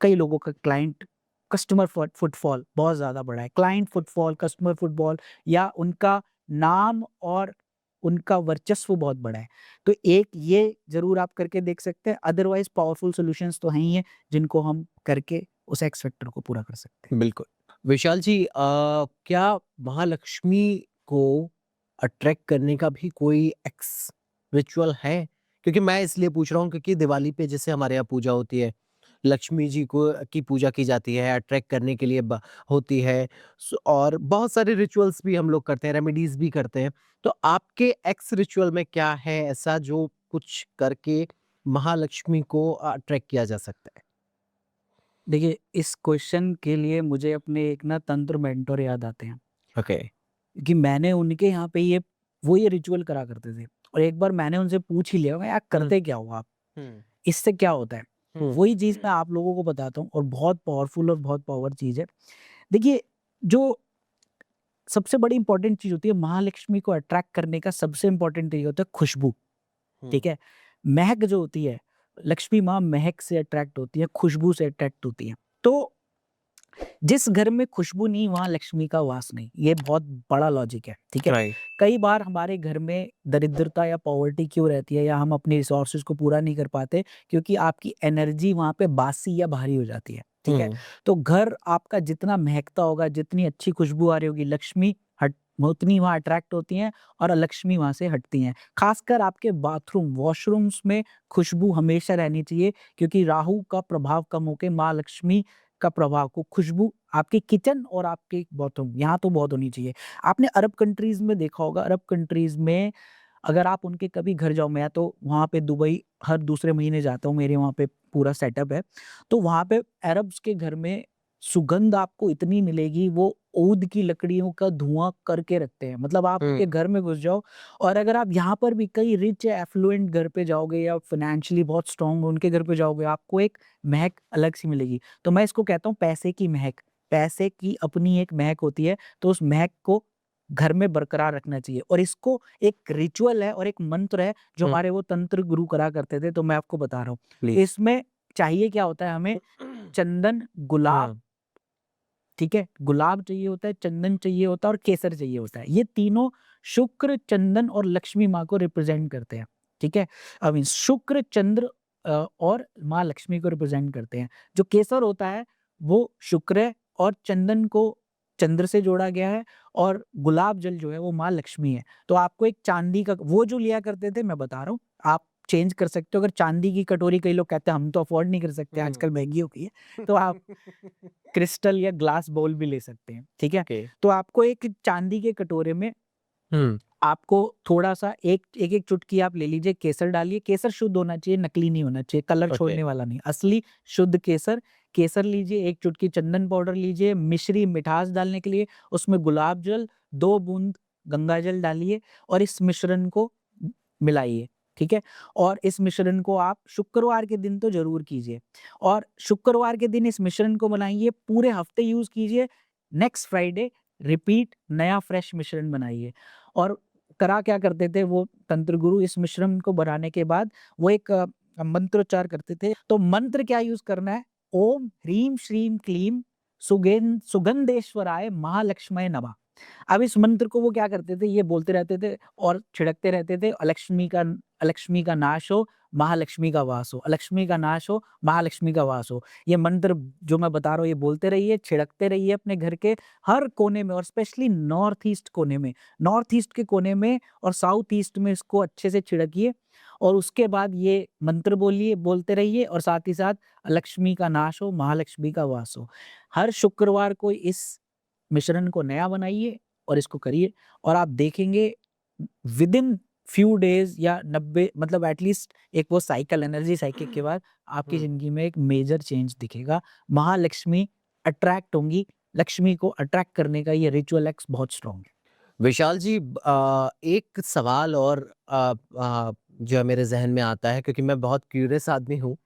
कई लोगों का क्लाइंट कस्टमर फुटफॉल बहुत ज़्यादा बढ़ा है। क्लाइंट फुटफॉल, कस्टमर फुटफॉल, या उनका नाम और उनका वर्चस्व बहुत बड़ा है। तो एक ये ज़रूर आप करके देख सकते हैं, अदरवाइज़ पावरफुल सॉल्यूशंस तो हैं ही हैं, जिनको हम करके उस एक्स फैक्टर को पूरा कर सकते हैं। बिल्कुल। विशाल जी क्या महालक्ष्मी को अट्रैक्ट करने का भी कोई एक्स रिचुअल है? क्योंकि मैं इसलिए पूछ रहा हूँ क्योंकि दिवाली पे जैसे हमारे यहाँ पूजा होती है, लक्ष्मी जी को की पूजा की जाती है, अट्रैक्ट करने के लिए ब होती है और बहुत सारे रिचुअल्स भी हम लोग करते हैं, रेमेडीज़ भी करते हैं। तो आपके एक्स रिचुअल में क्या है ऐसा जो कुछ करके महालक्ष्मी को अट्रैक्ट किया जा सकता है? देखिए, इस क्वेश्चन के लिए मुझे अपने एक ना तंत्र मेंटर याद आते हैं, ओके। कि मैंने उनके यहाँ पे ये रिचुअल करा करते थे और एक बार मैंने उनसे पूछ ही लिया, मैं यार हुँ, करते क्या हो आप? हुँ, इससे क्या होता है? हुँ, वही चीज़ मैं आप लोगों को बताता हूँ और बहुत पावरफुल और बहुत पावर चीज़ है। देखिए, जो सबसे बड़ी इम्पोर्टेंट चीज़ होती है महालक्ष्मी को अट्रैक्ट करने का सबसे इम्पोर्टेंट ये होता है खुशबू, हुँ, ठीक है? महक जो होती है, लक्ष्मी माँ महक से अट्रैक्ट होती है, खुशबू से अट्रैक्ट होती हैं। तो जिस घर में खुशबू नहीं वहाँ लक्ष्मी का वास नहीं, ये बहुत बड़ा लॉजिक है, ठीक है? राइट। कई बार हमारे घर में दरिद्रता या पॉवर्टी क्यों रहती है या हम अपने रिसोर्सेज़ को पूरा नहीं कर पाते क्योंकि आपकी एनर्जी वहाँ पे बासी या भारी हो जाती है, ठीक है? हुँ, तो घर आपका जितना महकता होगा, जितनी अच्छी खुशबू आ रही होगी, लक्ष्मी हट उतनी वहाँ अट्रैक्ट होती हैं और अलक्ष्मी वहाँ से हटती हैं। ख़ासकर आपके बाथरूम, वॉशरूम्स में खुशबू हमेशा रहनी चाहिए क्योंकि राहु का प्रभाव कम होके माँ लक्ष्मी का प्रभाव को खुशबू आपके किचन और आपके बाथरूम यहाँ तो बहुत होनी चाहिए। आपने अरब कंट्रीज़ में देखा होगा, अरब कंट्रीज़ में अगर आप उनके कभी घर जाओ, मैं तो वहाँ पे दुबई हर दूसरे महीने जाता हूँ, मेरे वहाँ पे पूरा सेटअप है। तो वहाँ पे अरब्स के घर में सुगंध आपको इतनी मिलेगी, वो ऊद की लकड़ियों का धुआँ करके रखते हैं। मतलब आप हुँ, उनके घर में घुस जाओ और अगर आप यहाँ पर भी कई रिच या एफ्लुएंट घर पे जाओगे या फाइनेंशियली बहुत स्ट्रॉन्ग उनके घर पे जाओगे, आपको एक महक अलग सी मिलेगी। तो मैं इसको कहता हूँ पैसे की महक। पैसे की अपनी एक महक होती है, तो उस महक को घर में बरकरार रखना चाहिए और इसको एक रिचुअल है और एक मंत्र है जो हुँ, हमारे वो तंत्र गुरु करा करते थे, तो मैं आपको बता रहा हूँ। प्लीज़। इसमें चाहिए क्या होता है हमें चंदन, गुलाब, हाँ, ठीक है? गुलाब चाहिए होता है, चंदन चाहिए होता है और केसर चाहिए होता है। ये तीनों शुक्र, चंदन और लक्ष्मी माँ को रिप्रेज़ेंट करते हैं, ठीक है? अब इन शुक्र, चंद्र और माँ लक्ष्मी को रिप्रेज़ेंट करते हैं। जो केसर होता है वो शुक्र है और चंदन को चंद्र से जोड़ा गया है और गुलाब जल जो है वो माँ लक्ष्मी है। तो आपको एक चांदी का वो जो लिया करते थे मैं बता रहा हूँ, आप चेंज कर सकते हो। अगर चांदी की कटोरी कई लोग कहते हैं हम तो अफ़ोर्ड नहीं कर सकते, हुँ। आजकल महँगी हो गई है, तो आप क्रिस्टल या ग्लास बाउल भी ले सकते हैं, ठीक है? ओके। तो आपको एक चांदी के कटोरे में हुँ, आपको थोड़ा-सा एक-एक चुटकी आप ले लीजिए, केसर डालिए, केसर शुद्ध होना चाहिए, नकली नहीं होना चाहिए, कलर ओके। छोड़ने वाला नहीं, असली शुद्ध केसर। केसर लीजिए, 1 चुटकी चंदन पाउडर लीजिए, मिश्री मिठास डालने के लिए उसमें गुलाब जल, 2 बूंद गंगा जल डालिए और इस मिश्रण को मिलाइए, ठीक है? और इस मिश्रण को आप शुक्रवार के दिन तो ज़रूर कीजिए और शुक्रवार के दिन इस मिश्रण को बनाइए, पूरे हफ्ते यूज़ कीजिए, नेक्स्ट फ्राइडे रिपीट नया फ्रेश मिश्रण बनाइए। और करा क्या करते थे वो तंत्र गुरु इस मिश्रण को बनाने के बाद वो एक मंत्रोच्चार करते थे। तो मंत्र क्या यूज़ करना है? ओम ह्रीं श्रीं क्लीं सुगंधेश्वराय महालक्ष्मये नमः। अब इस मंत्र को वो क्या करते थे, ये बोलते रहते थे और छिड़कते रहते थे, अलक्ष्मी का नाश हो, महालक्ष्मी का वास हो, अलक्ष्मी का नाश हो, महालक्ष्मी का वास हो। ये मंत्र जो मैं बता रहा हूँ ये बोलते रहिए, छिड़कते रहिए अपने घर के हर कोने में और स्पेशली नॉर्थ ईस्ट कोने में। नॉर्थ ईस्ट के कोने में और साउथ ईस्ट में इसको अच्छे से छिड़किए और उसके बाद ये मंत्र बोलिए, बोलते रहिए और साथ ही साथ लक्ष्मी का नाश हो, महालक्ष्मी का वास हो। हर शुक्रवार को इस मिश्रण को नया बनाइए और इसको करिए और आप देखेंगे विदिन फ्यू डेज़ या 90 मतलब एटलीस्ट एक वो साइकिल एनर्जी साइकिल के बाद आपकी हुँ। ज़िंदगी में एक मेजर चेंज दिखेगा। महालक्ष्मी अट्रैक्ट होंगी, लक्ष्मी को अट्रैक्ट करने का ये रिचुअल एक्स बहुत स्ट्रॉन्ग है। विशाल जी एक सवाल और जो है मेरे ज़हन में आता है क्योंकि मैं बहुत क्यूरियस आदमी हूँ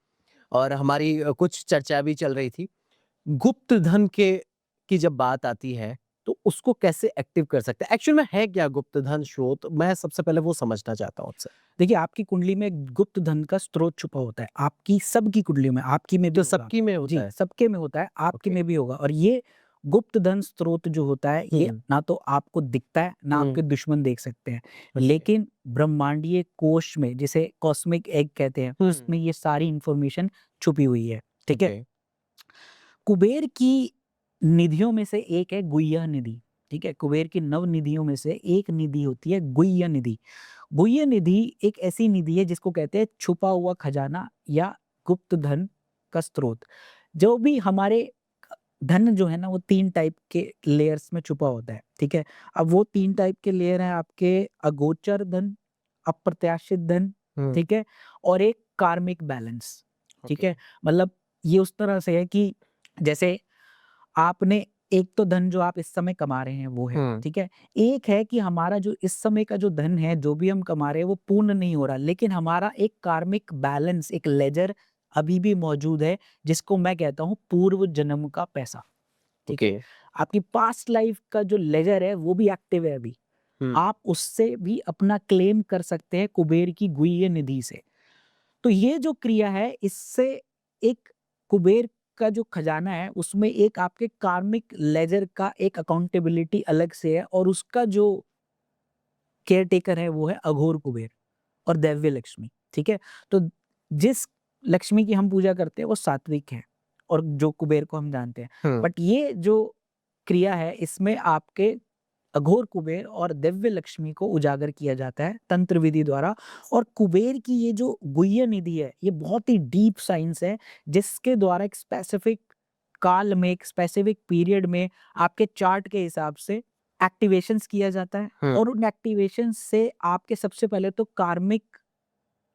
और हमारी कुछ चर्चा भी चल रही थी। गुप्त धन के की जब बात आती है, तो उसको कैसे एक्टिव कर सकते हैं? एक्चुअल में है क्या गुप्त धन स्रोत? मैं सबसे पहले वो समझना चाहता हूँ आपसे। देखिए आपकी कुंडली में एक गुप्त धन का स्रोत छुपा होता है। आपकी सबकी कुंडलियों में, आपकी में भी जो होगा। सबकी में होता जी, है? सबके में होता है, आपकी ओके। में भी होगा और ये गुप्त धन स्रोत जो होता है ये हम्म, ना तो आपको दिखता है ना हम्म, आपके दुश्मन देख सकते हैं, ओके, लेकिन ब्रह्मांडीय कोश में जिसे कॉस्मिक एग कहते हैं उसमें ये सारी इंफॉर्मेशन छुपी हुई है। ठीक है, ओके, कुबेर की निधियों में से एक है गुह्य निधि। ठीक है, कुबेर की नव निधियों में से एक निधि होती है गुह्य निधि। गुह्य निधि एक ऐसी निधि है जिसको कहते हैं छुपा हुआ खजाना या गुप्त धन का स्रोत। जो भी हमारे धन जो है ना वो 3 टाइप के लेयर्स में छुपा होता है, ठीक है? अब वो 3 टाइप के लेयर हैं आपके अगोचर धन, अप्रत्याशित धन, हम्म, ठीक है? और एक कार्मिक बैलेंस, ठीक ओके, है? मतलब ये उस तरह से है कि जैसे आपने एक तो धन जो आप इस समय कमा रहे हैं वो है, हम्म, ठीक है? एक है कि हमारा जो इस समय का जो धन है, जो भी हम कमा रहे हैं वो पूर्ण नहीं हो रहा, लेकिन हमारा एक कार्मिक बैलेंस, एक लेजर अभी भी मौजूद है, जिसको मैं कहता हूँ पूर्व जन्म का पैसा, ठीक ओके, है? आपकी पास्ट लाइफ का जो लेजर है वो भी एक्टिव है अभी। हम्म, आप उससे भी अपना क्लेम कर सकते हैं कुबेर की गुह्य निधि से। तो ये जो क्रिया है इससे एक कुबेर का जो खजाना है उसमें एक आपके कार्मिक लेजर का एक अकाउंटेबिलिटी अलग से है और उसका जो केयर टेकर है वो है अघोर कुबेर और दैव्य लक्ष्मी, ठीक है? तो जिस लक्ष्मी की हम पूजा करते हैं वो सात्विक है और जो कुबेर को हम जानते हैं। हम्म, बट ये जो क्रिया है इसमें आपके अघोर कुबेर और दिव्य लक्ष्मी को उजागर किया जाता है तंत्र विधि द्वारा। और कुबेर की ये जो गुह्य निधि है ये बहुत ही डीप साइंस है जिसके द्वारा एक स्पेसिफिक काल में एक स्पेसिफिक पीरियड में आपके चार्ट के हिसाब से एक्टिवेशंस किया जाता है हम्म, और उन एक्टिवेशन से आपके सबसे पहले तो कार्मिक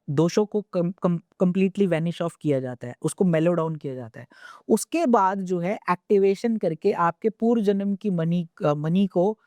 दोषों को कंप्लीटली वैनिश ऑफ किया जाता है, उसको मेलो डाउन किया जाता है। उसके बाद जो है एक्टिवेशन करके आपके पूर्व जन्म की मनी को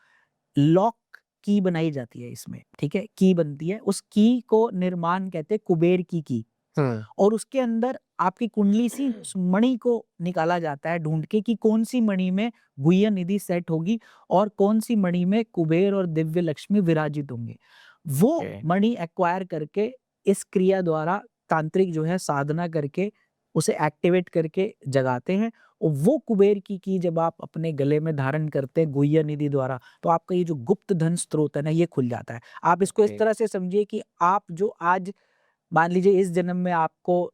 लॉक की बनाई जाती है इसमें, ठीक है? की बनती है, उस की को निर्माण कहते हैं कुबेर की हम्म, और उसके अंदर आपकी कुंडली सी उस मणि को निकाला जाता है ढूँढ के कि कौन-सी मणि में गुह्य निधि सेट होगी और कौन-सी मणि में कुबेर और दिव्य लक्ष्मी विराजित होंगे। वो ओके, मणि एक्वायर करके इस क्रिया द्वारा तांत्रिक जो है साधना करके उसे एक्टिवेट करके जगाते हैं और वो कुबेर की जब आप अपने गले में धारण करते हैं गुह्य निधि द्वारा, तो आपका ये जो गुप्त धन स्रोत है ना, ये खुल जाता है। आप इसको इस ओके, तरह से समझिए कि आप जो आज मान लीजिए इस जन्म में आपको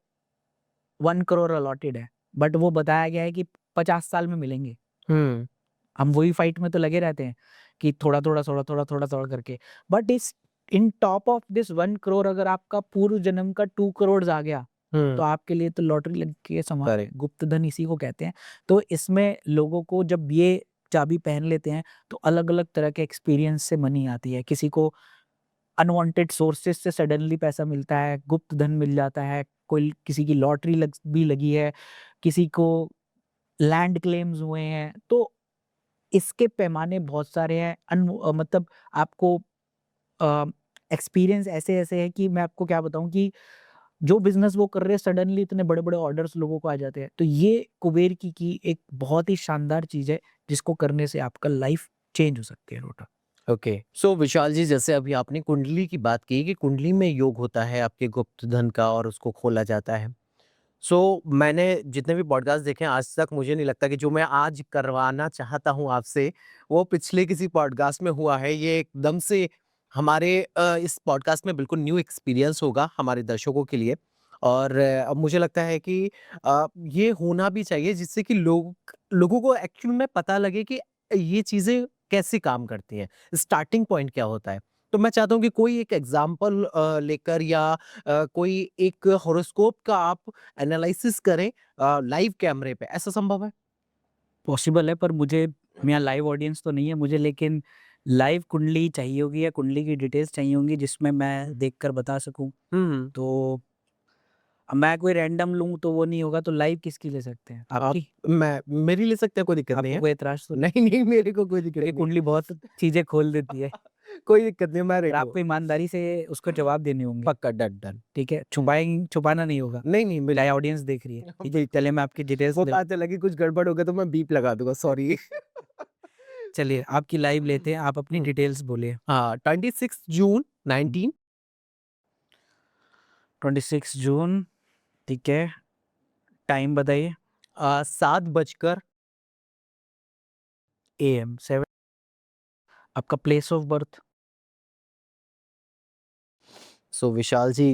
1 करोड़ अलॉटेड है, बट वो बताया गया है कि 50 साल में मिलेंगे। हम्म, हम वही फाइट में तो लगे रहते हैं कि थोड़ा-थोड़ा, थोड़ा-थोड़ा, थोड़ा-थोड़ा करके। बट इस इन टॉप ऑफ दिस 1 करोड़ अगर आपका पूर्व जन्म का 2 करोड़ आ गया, तो हम्म, आपके लिए तो लॉटरी लग के समान है। करेक्ट, गुप्त धन इसी को कहते हैं। तो इसमें लोगों को जब ये चाबी पहन लेते हैं, तो अलग-अलग तरह के एक्सपीरियंस से मनी आती है। किसी को अनवांटेड सोर्सेस से सडनली पैसा मिलता है, गुप्त धन मिल जाता है, कोई किसी की लॉटरी भी लगी है, किसी को लैंड क्लेम्स हुए हैं, तो इसके पैमाने बहुत सारे हैं। मतलब आपको एक्सपीरियंस ऐसे-ऐसे है कि मैं आपको क्या बताऊँ कि जो बिज़नेस वो कर रहे हैं सडनली इतने बड़े-बड़े ऑर्डर्स लोगों को आ जाते हैं। तो ये कुबेर की एक बहुत ही शानदार चीज़ है, जिसको करने से आपका लाइफ चेंज हो सकती है टोटल। ओके। सो विशाल जी, जैसे अभी आपने कुंडली की बात की कि कुंडली में योग होता है आपके गुप्त धन का और उसको खोला जाता है। सो मैंने जितने भी पॉडकास्ट देखे हैं आज तक मुझे नहीं लगता कि जो मैं आज करवाना चाहता हूँ आपसे, वो पिछले किसी पॉडकास्ट में हुआ है। ये एकदम से हमारे इस पॉडकास्ट में बिल्कुल न्यू एक्सपीरियंस होगा हमारे दर्शकों के लिए। और अब मुझे लगता है कि ये होना भी चाहिए जिससे कि लोगों को एक्चुअल में पता लगे कि ये चीज़ें कैसे काम करती हैं, स्टार्टिंग पॉइंट क्या होता है। तो मैं चाहता हूँ कि कोई एक एग्ज़ाम्पल लेकर या कोई एक हॉरोस्कोप का आप एनालिसिस करें लाइव कैमरे पे, ऐसा संभव है? पॉसिबल है पर मुझे यहाँ लाइव ऑडियंस तो नहीं है मुझे लेकिन लाइव कुंडली चाहिए होगी या कुंडली की डिटेल्स चाहिए होंगी जिसमें मैं देखकर बता सकूँ। हुँ, तो अब मैं कोई रैंडम लूँ तो वो नहीं होगा तो लाइव किसकी ले सकते हैं? आप आपकी? मैं मेरी ले सकते हैं, कोई दिक्कत नहीं आपको है। कोई ऐतराज़ तो नहीं? नहीं, नहीं, मेरे को कोई दिक्कत क्योंकि नहीं कुंडली बहुत चीज़ें खोल देती है। है। कोई दिक्कत नहीं है, मैं पर रेडी हूँ। आपको ईमानदारी से उसको जवाब देने होंगे, पक्का, डन, डन। ठीक है? छुपाना नहीं होगा, नहीं, नहीं, चाहे बिल्कुल। ऑडियंस देख रही है, ठीक है? बिल्कुल, चलिए मैं आपकी डिटेल्स वो दे पता चला कि कुछ गड़बड़ हो गया तो मैं बीप लगा दूँगा, सॉरी। चलिए आपकी लाइव लेते हैं, आप अपनी हुँ, डिटेल्स बोलिए। हाँ, 26 जून हुँ, 19 26 जून, ठीक है, टाइम बताइए? 7 बजकर AM 7 आपका place of birth. So Vishal ji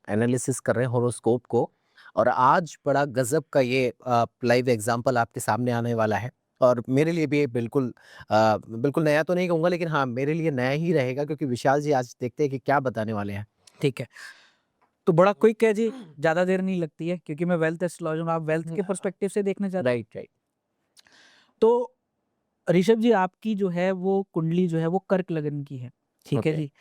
analysis कर रहे हैं हॉरोस्कोप को, और आज बड़ा गजब का ये लाइव एग्जांपल आपके सामने आने वाला है। और मेरे लिए भी ये बिल्कुल नया तो नहीं कहूँगा, लेकिन हाँ, मेरे लिए नया ही रहेगा, क्योंकि विशाल जी आज देखते हैं कि क्या बताने वाले हैं। ठीक है, तो बड़ा क्विक है जी, ज़्यादा देर नहीं लगती है क्योंकि मैं वेल्थ एस्ट्रोलॉजर हूँ, आप वेल्थ के पर्सपेक्टिव से देखना चाहते हैं। Right, right. तो ऋषभ जी, आपकी जो है वो कुंडली जो है वो कर्क लगन की है, ठीक है ओके। जी।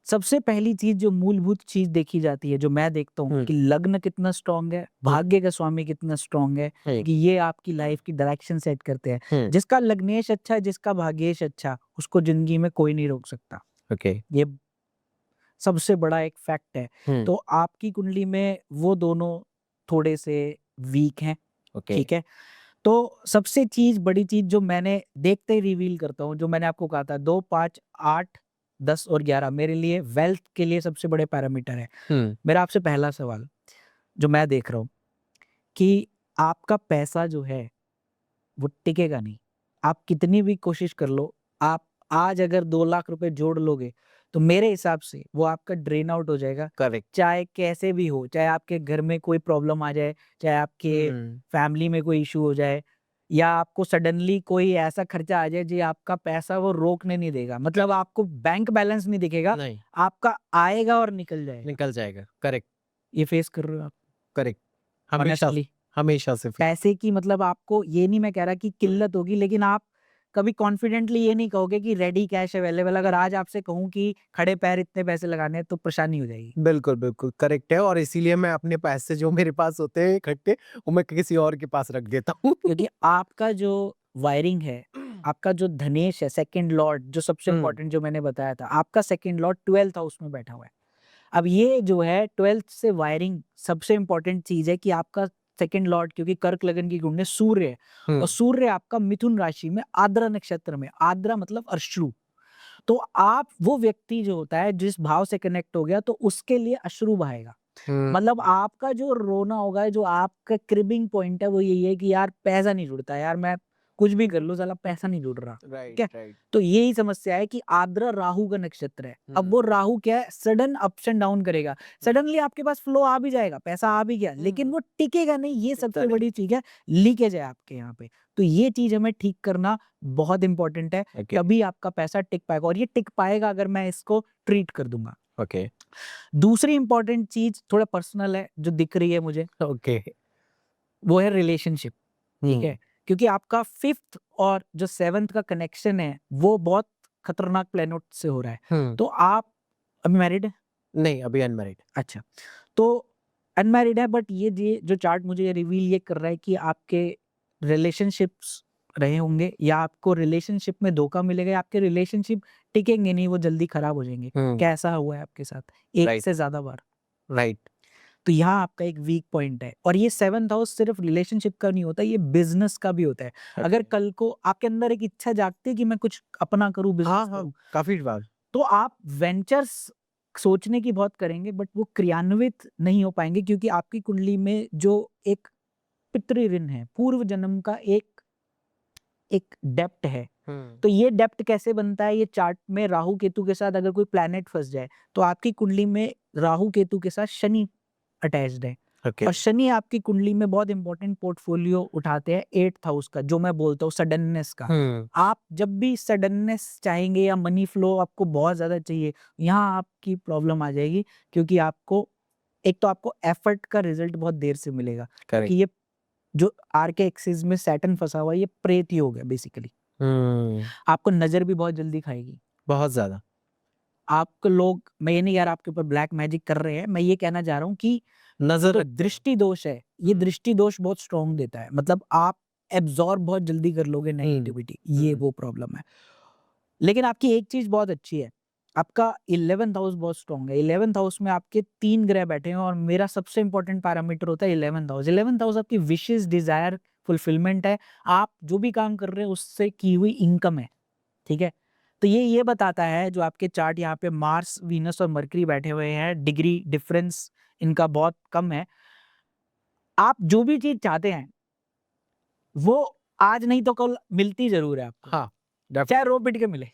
सबसे पहली चीज़ जो मूलभूत चीज़ देखी जाती है, जो मैं देखता हूँ कि लग्न कितना स्ट्रॉन्ग है, भाग्य का स्वामी कितना स्ट्रॉन्ग है, कि ये आपकी लाइफ की डायरेक्शन सेट करते हैं। जिसका लग्नेश अच्छा है, जिसका भाग्येश अच्छा, उसको ज़िंदगी में कोई नहीं रोक सकता। ओके। ये सबसे बड़ा एक फैक्ट है। तो आपकी कुंडली में वो दोनों थोड़े से वीक हैं, ओके। ठीक है? तो सबसे बड़ी चीज़ जो मैंने देखते ही रिवील करता हूँ, जो मैंने आपको कहा था 2, 5, 8, 10 और 11 मेरे लिए वेल्थ के लिए सबसे बड़े पैरामीटर है। मेरा आपसे पहला सवाल जो मैं देख रहा हूँ कि आपका पैसा जो है वो टिकेगा नहीं। आप कितनी भी कोशिश कर लो, आप आज अगर 2 लाख रुपए जोड़ लोगे, तो मेरे हिसाब से वो आपका ड्रेन आउट हो जाएगा। करेक्ट। चाहे कैसे भी हो, चाहे आपके घर में कोई प्रॉब्लम आ जाए, चाहे आपके फैमिली में कोई इश्यू हो जाए, या आपको सडनली कोई ऐसा खर्चा आ जाए जो आपका पैसा वो रोकने नहीं देगा। मतलब आपको बैंक बैलेंस नहीं दिखेगा, नहीं, आपका आएगा और निकल जाएगा। निकल जाएगा। करेक्ट, ये फेस कर रहे हो आप करेक्ट। हमेशा, ऑनेस्टली? हमेशा से पैसे की मतलब आपको ये नहीं मैं कह रहा कि किल्लत होगी, लेकिन आप कभी कॉन्फिडेंटली ये नहीं कहोगे कि रेडी कैश अवेलेबल। अगर आज आपसे कहूँ कि खड़े पैर इतने पैसे लगाने हैं, तो परेशानी हो जाएगी। बिल्कुल, बिल्कुल करेक्ट है, और इसीलिए मैं अपने पैसे जो मेरे पास होते हैं इकट्ठे, वो मैं किसी और के पास रख देता हूँ। क्योंकि आपका जो वायरिंग है, आपका जो धनेश है, सेकंड लॉर्ड जो सबसे इम्पोर्टेंट जो मैंने बताया था, आपका सेकंड लॉर्ड 12th हाउस में बैठा हुआ है। अब ये जो है 12th से वायरिंग सबसे इम्पोर्टेंट चीज़ है कि आपका सेकंड लॉर्ड, क्योंकि कर्क लगन की कुंडली सूर्य है, और सूर्य आपका मिथुन राशि में आद्रा नक्षत्र में, आद्रा मतलब अश्रु। तो आप वो व्यक्ति जो होता है जिस भाव से कनेक्ट हो गया, तो उसके लिए अश्रु बहेगा। मतलब आपका जो रोना होगा, जो आपका क्रिबिंग पॉइंट है, वो यही है कि यार पैसा नहीं जुड़ता, यार मैं कुछ भी कर लूं, साला पैसा नहीं जुड़ रहा। ठीक है, राइट, राइट। तो यही समस्या है कि आद्रा राहु का नक्षत्र है। अब वो राहु क्या है, सडन अप्स एंड डाउन करेगा। सडनली आपके पास फ्लो आ भी जाएगा, पैसा आ भी गया, लेकिन वो टिकेगा नहीं। ये सबसे Correct. बड़ी चीज है, लीकेज है आपके यहाँ पे। तो ये चीज हमें ठीक करना बहुत इंपॉर्टेंट है, Okay. तभी आपका पैसा टिक पाएगा, और ये टिक पाएगा अगर मैं इसको ट्रीट कर दूंगा। ओके, दूसरी इंपॉर्टेंट चीज थोड़ा पर्सनल है जो दिख रही है मुझे, ओके। वो है रिलेशनशिप। ठीक है, क्योंकि आपका 5th और जो 7th का कनेक्शन है वो बहुत खतरनाक प्लेनेट से हो रहा है। तो आप अभी मैरिड है? नहीं, अभी अनमैरिड। अच्छा, तो अनमैरिड है, बट ये जो चार्ट मुझे ये रिवील ये कर रहा है कि आपके रिलेशनशिप्स रहे होंगे, या आपको रिलेशनशिप में धोखा मिलेगा, या आपके रिलेशनशिप टिकेंगे नहीं, वो जल्दी खराब हो जाएंगे। कैसा हुआ है आपके साथ एक राइट, से ज्यादा बार? राइट। तो यहाँ आपका एक वीक पॉइंट है, और ये 7th हाउस सिर्फ रिलेशनशिप का नहीं होता, ये बिजनेस का भी होता है। अगर कल को आपके अंदर एक इच्छा जागती है कि मैं कुछ अपना करूं, हाँ, बिजनेस हाँ, करूं, काफी बार। तो आप वेंचर्स सोचने की बहुत करेंगे, बट वो क्रियान्वित नहीं हो पाएंगे, क्योंकि आपकी कुंडली में जो एक पितृ ऋण है, पूर्व जन्म का एक एक डेप्ट है। तो ये डेप्ट कैसे बनता है? ये चार्ट में राहु केतु के साथ अगर कोई प्लैनेट फंस जाए, तो आपकी कुंडली में राहु केतु के साथ शनि अटैच्ड है, ओके। और शनि आपकी कुंडली में बहुत इंपॉर्टेंट पोर्टफोलियो उठाते हैं 8th हाउस का, जो मैं बोलता हूँ सडननेस का। आप जब भी सडननेस चाहेंगे या मनी फ्लो आपको बहुत ज्यादा चाहिए, यहाँ आपकी प्रॉब्लम आ जाएगी, क्योंकि आपको एक तो आपको एफर्ट का रिजल्ट बहुत देर से मिलेगा, क्योंकि ये जो आर के एक्सिस में सैटर्न फंसा हुआ है, ये प्रेत योग है बेसिकली। आपको नजर भी बहुत जल्दी खाएगी, बहुत ज्यादा। आपको लोग, मैं ये नहीं कह रहा आपके ऊपर ब्लैक मैजिक कर रहे हैं, मैं ये कहना चाह रहा हूँ कि नजर तो रखते हैं। दृष्टि दोष है, ये दृष्टि दोष बहुत स्ट्रॉन्ग देता है, मतलब आप एब्जॉर्ब बहुत जल्दी कर लोगे नेगेटिविटी, ये वो प्रॉब्लम है। लेकिन आपकी एक चीज बहुत अच्छी है, आपका 11th हाउस बहुत स्ट्रॉन्ग है। 11th हाउस में आपके 3 ग्रह बैठे हैं, और मेरा सबसे इंपॉर्टेंट पैरामीटर होता है 11th हाउस। 11th हाउस आपकी विशेष डिजायर फुलफिलमेंट है, आप जो भी काम कर रहे हैं उससे की हुई इनकम है। ठीक है, तो ये बताता है, जो आपके चार्ट यहाँ पे मार्स, वीनस और मरकरी बैठे हुए हैं, डिग्री डिफरेंस इनका बहुत कम है। आप जो भी चीज चाहते हैं वो आज नहीं तो कल मिलती ज़रूर है आपको, हाँ, चाहे डेफिनेटली रो पिट के मिले।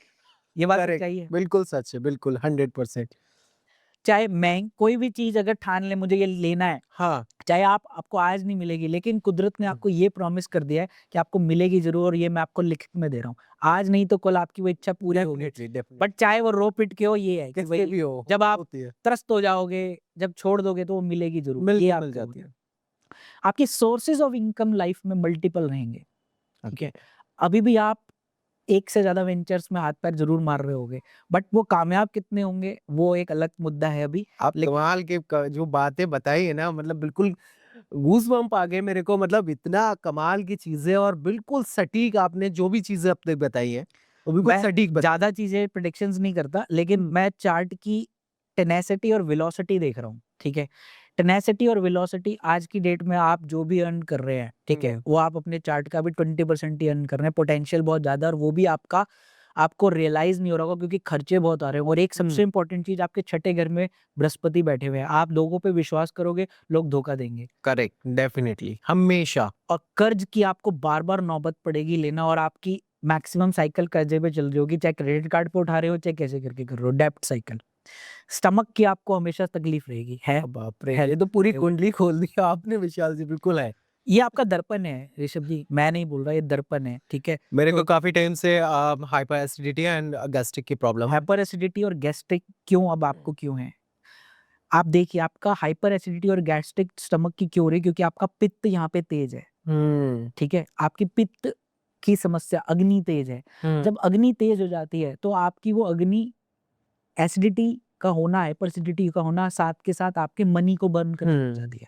ये बात करेक्ट, सच्चाई है। बिल्कुल सच है, बिल्कुल 100%। चाहे कोई भी चीज़ अगर ठान ले मुझे ये लेना है, हाँ, चाहे आपको आज नहीं मिलेगी, लेकिन कुदरत ने हुँ, आपको ये प्रॉमिस कर दिया है कि आपको मिलेगी ज़रूर और ये मैं आपको लिखित में दे रहा हूँ। आज नहीं तो कल आपकी वो इच्छा पूरी होगी। डेफिनेटली, बट डेफिनेटली चाहे वो रो पिट के हो, ये है कि कैसे भई भी हो, जब आप होती है, त्रस्त हो जाओगे, जब छोड़ दोगे तो वो मिलेगी ज़रूर। ये मिल आपको जाती होना है। है। आपके सोर्सेज़ ऑफ इनकम लाइफ़ में मल्टीपल रहेंगे, ठीक ओके, है? अभी भी आप एक से ज़्यादा वेंचर्स में हाथ-पैर ज़रूर मार रहे होगे, बट वो कामयाब कितने होंगे, वो एक अलग मुद्दा है अभी। आप लेकिन कमाल के क जो बातें बताई है ना, मतलब बिल्कुल गूज़बम्प आ गए मेरे को, मतलब इतना कमाल की चीज़ें और बिल्कुल सटीक आपने जो भी चीज़ें अपने बताई हैं, वो बिल्कुल मैं सटीक बताई। ज़्यादा चीज़ें प्रेडिक्शंस नहीं करता, लेकिन हुँ, मैं चार्ट की टेनेसिटी और वेलोसिटी देख रहा हूँ, ठीक है? टेनेसिटी और वेलोसिटी आज की डेट में आप जो भी अर्न कर रहे हैं, ठीक हुँ, है? वो आप अपने चार्ट का भी 20% ही अर्न कर रहे हैं, पोटेंशियल बहुत ज़्यादा है और वो भी आपको रियलाइज़ नहीं हो रहा होगा क्योंकि खर्चे बहुत आ रहे हैं और एक हुँ, सबसे इम्पोर्टेंट चीज़ आपके छठे घर में बृहस्पति बैठे हुए हैं। आप लोगों पे विश्वास करोगे, लोग धोखा देंगे करेक्ट, डेफिनिटली, हमेशा। और कर्ज़ की आपको बार-बार नौबत पड़ेगी लेना और आपकी मैक्सिमम साइकिल कर्ज़े पे चल रही होगी, चाहे क्रेडिट कार्ड पे उठा रहे हो, चाहे कैसे करके कर रहे हो, डेब्ट साइकिल। स्टमक की आपको हमेशा तकलीफ रहेगी, बाप रे! हेल्थ ये तो पूरी पे। कुंडली खोल दी आपने विशाल जी, बिल्कुल है। ये आपका दर्पण है ऋषभ जी, मैं नहीं बोल रहा, ये दर्पण है, ठीक है? मेरे को तो काफ़ी टाइम से हाइपर एसिडिटी एंड गैस्ट्रिक की प्रॉब्लम है। हाइपर एसिडिटी और गैस्ट्रिक क्यों अब आपको क्यों है? आप देखिए आपका हाइपर एसिडिटी और गैस्ट्रिक स्टमक की क्यों हो रही है? क्योंकि आपका पित्त यहाँ पे तेज है, हुँ, ठीक है? आपकी पित्त की समस्या अग्नि तेज है। हुँ, जब अग्नि तेज हो जाती है, तो आपकी वो अग्नि एसिडिटी का होना, हाइपर एसिडिटी का होना, साथ के साथ आपके मनी को बर्न करने लग हुँ, जाती है,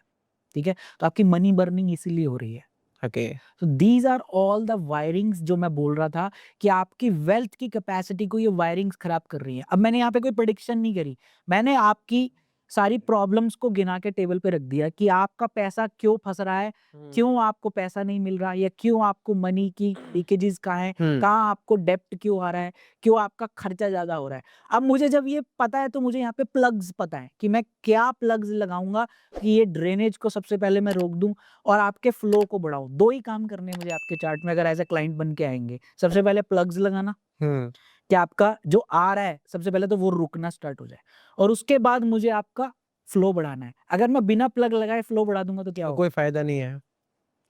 ठीक है? तो आपकी मनी बर्निंग इसीलिए हो रही है। ओके, तो these are all the wirings जो मैं बोल रहा था कि आपकी वेल्थ की कैपेसिटी को ये वायरिंग्स खराब कर रही हैं। अब मैंने यहाँ पे कोई प्रेडिक्शन नहीं करी। मैंने आपकी सारी प्रॉब्लम्स को गिना के टेबल पे रख दिया कि आपका पैसा क्यों फँस रहा है, हुँ, क्यों आपको पैसा नहीं मिल रहा या क्यों आपको मनी की लीकेजेज़ कहाँ हैं, हुँ, कहाँ आपको डेब्ट क्यों आ रहा है, क्यों आपका खर्चा ज़्यादा हो रहा है। अब मुझे जब ये पता है तो मुझे यहाँ पे प्लग्स पता है कि मैं क्या प्लग्स लगाऊँगा कि ये ड्रेनेज को सबसे पहले मैं रोक दूँ और आपके फ्लो को बढ़ाऊँ। 2 ही काम करने हैं मुझे आपके चार्ट में अगर एज़ अ क्लाइंट बन के आएँगे। सबसे पहले प्लग्स लगाना हुँ, कि आपका जो आ रहा है सबसे पहले तो वो रुकना स्टार्ट हो जाए और उसके बाद मुझे आपका फ्लो बढ़ाना है। अगर मैं बिना प्लग लगाए फ्लो बढ़ा दूँगा तो क्या तो होगा? कोई फ़ायदा नहीं है।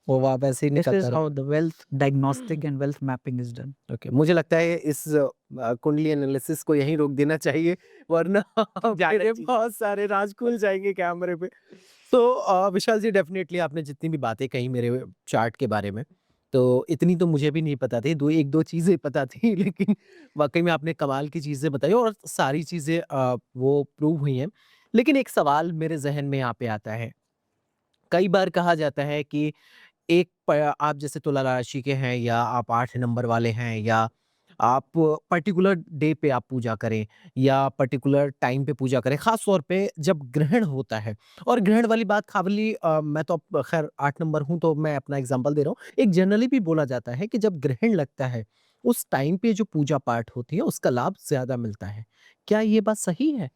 वो आप ऐसे ही दिस निकलता इज़ रहो। How the wealth diagnostic and wealth mapping is done. Okay, मुझे लगता है इस कुंडली एनालिसिस को यहीं रोक देना चाहिए, वरना ज़्यादा मेरे चीज़ बहुत सारे राज खुल जाएँगे कैमरे पे। तो विशाल जी, डेफ़िनेटली आपने जितनी भी बातें कही मेरे चार्ट के बारे में, तो इतनी तो मुझे भी नहीं पता थी। 1-2 चीज़ें पता थी लेकिन वाक़ई में आपने कमाल की चीज़ें बताई और सारी चीज़ें वो प्रूव हुई हैं। लेकिन एक सवाल मेरे ज़हन में यहाँ पे आता है। कई बार कहा जाता है कि एक आप जैसे तुला राशि के हैं या आप 8 नंबर वाले हैं या आप पर्टिकुलर डे पे आप पूजा करें या पर्टिकुलर टाइम पे पूजा करें, खास तौर पे जब ग्रहण होता है। और ग्रहण वाली बात खाली मैं तो अब खैर 8 नंबर हूँ तो मैं अपना एग्जांपल दे रहा हूँ। एक जनरली भी बोला जाता है कि जब ग्रहण लगता है उस टाइम पे जो पूजा पाठ होती है उसका लाभ ज्यादा मिलता है। क्या ये बात सही है?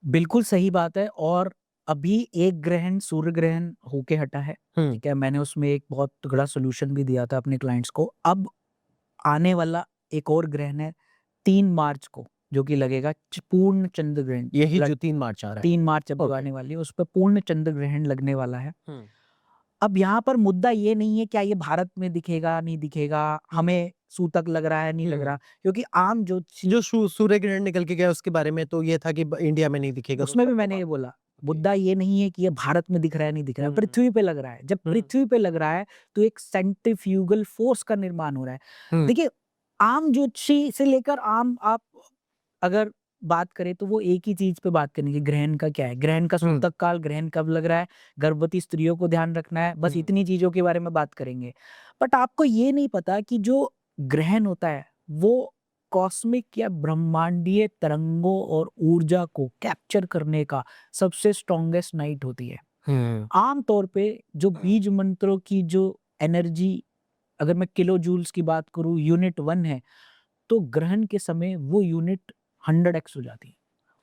बिल्कुल सही बात है और अभी एक ग्रहण सूर्य ग्रहण होके हटा है, हम्म। ठीक है? मैंने उसमें एक बहुत तगड़ा सॉल्यूशन भी दिया था अपने क्लाइंट्स को। अब आने वाला एक और ग्रहण है 3 मार्च को, जो कि लगेगा पूर्ण चंद्र ग्रहण। यही जो 3 मार्च आ रहा है। 3 मार्च अब जो ओके। आने वाली है, उस पे पूर्ण चंद्र ग्रहण लगने वाला है। हम्म। अब यहाँ पर मुद्दा ये नहीं है क्या ये भारत में दिखेगा, नहीं दिखेगा, हमें सूतक लग रहा है, नहीं लग हम्म। रहा, क्योंकि आम ज्योतिषी जो सूर्य ग्रहण निकल के गया उसके बारे में तो ये था कि इंडिया में नहीं दिखेगा तो उसमें भी सबको मैंने ये मालूम। बोला, ओके। मुद्दा ये नहीं है कि ये भारत में दिख रहा है, नहीं दिख रहा है, हम्म। पृथ्वी पे लग रहा है। जब हम्म। पृथ्वी पे लग रहा है, तो एक सेंट्रीफ्यूगल फोर्स का निर्माण हो रहा है। हम्म। देखिए, आम ज्योतिषी से लेकर आम आप अगर बात करें तो वो एक ही चीज़ पे बात करेंगे, ग्रहण का क्या है? ग्रहण का हम्म। सूतक काल, ग्रहण कब लग रहा है, गर्भवती स्त्रियों को ध्यान रखना है, बस हम्म। इतनी चीज़ों के बारे में बात करेंगे। बट आपको ये नहीं पता कि जो ग्रहण होता है, वो कॉस्मिक या ब्रह्मांडीय तरंगों और ऊर्जा को कैप्चर करने का सबसे स्ट्रॉन्गेस्ट नाइट होती है। हम्म। आम तौर पे जो बीज मंत्रों की जो एनर्जी अगर मैं किलो जूल्स की बात करूँ यूनिट 1 है, तो ग्रहण के समय वो यूनिट 100x हो जाती है।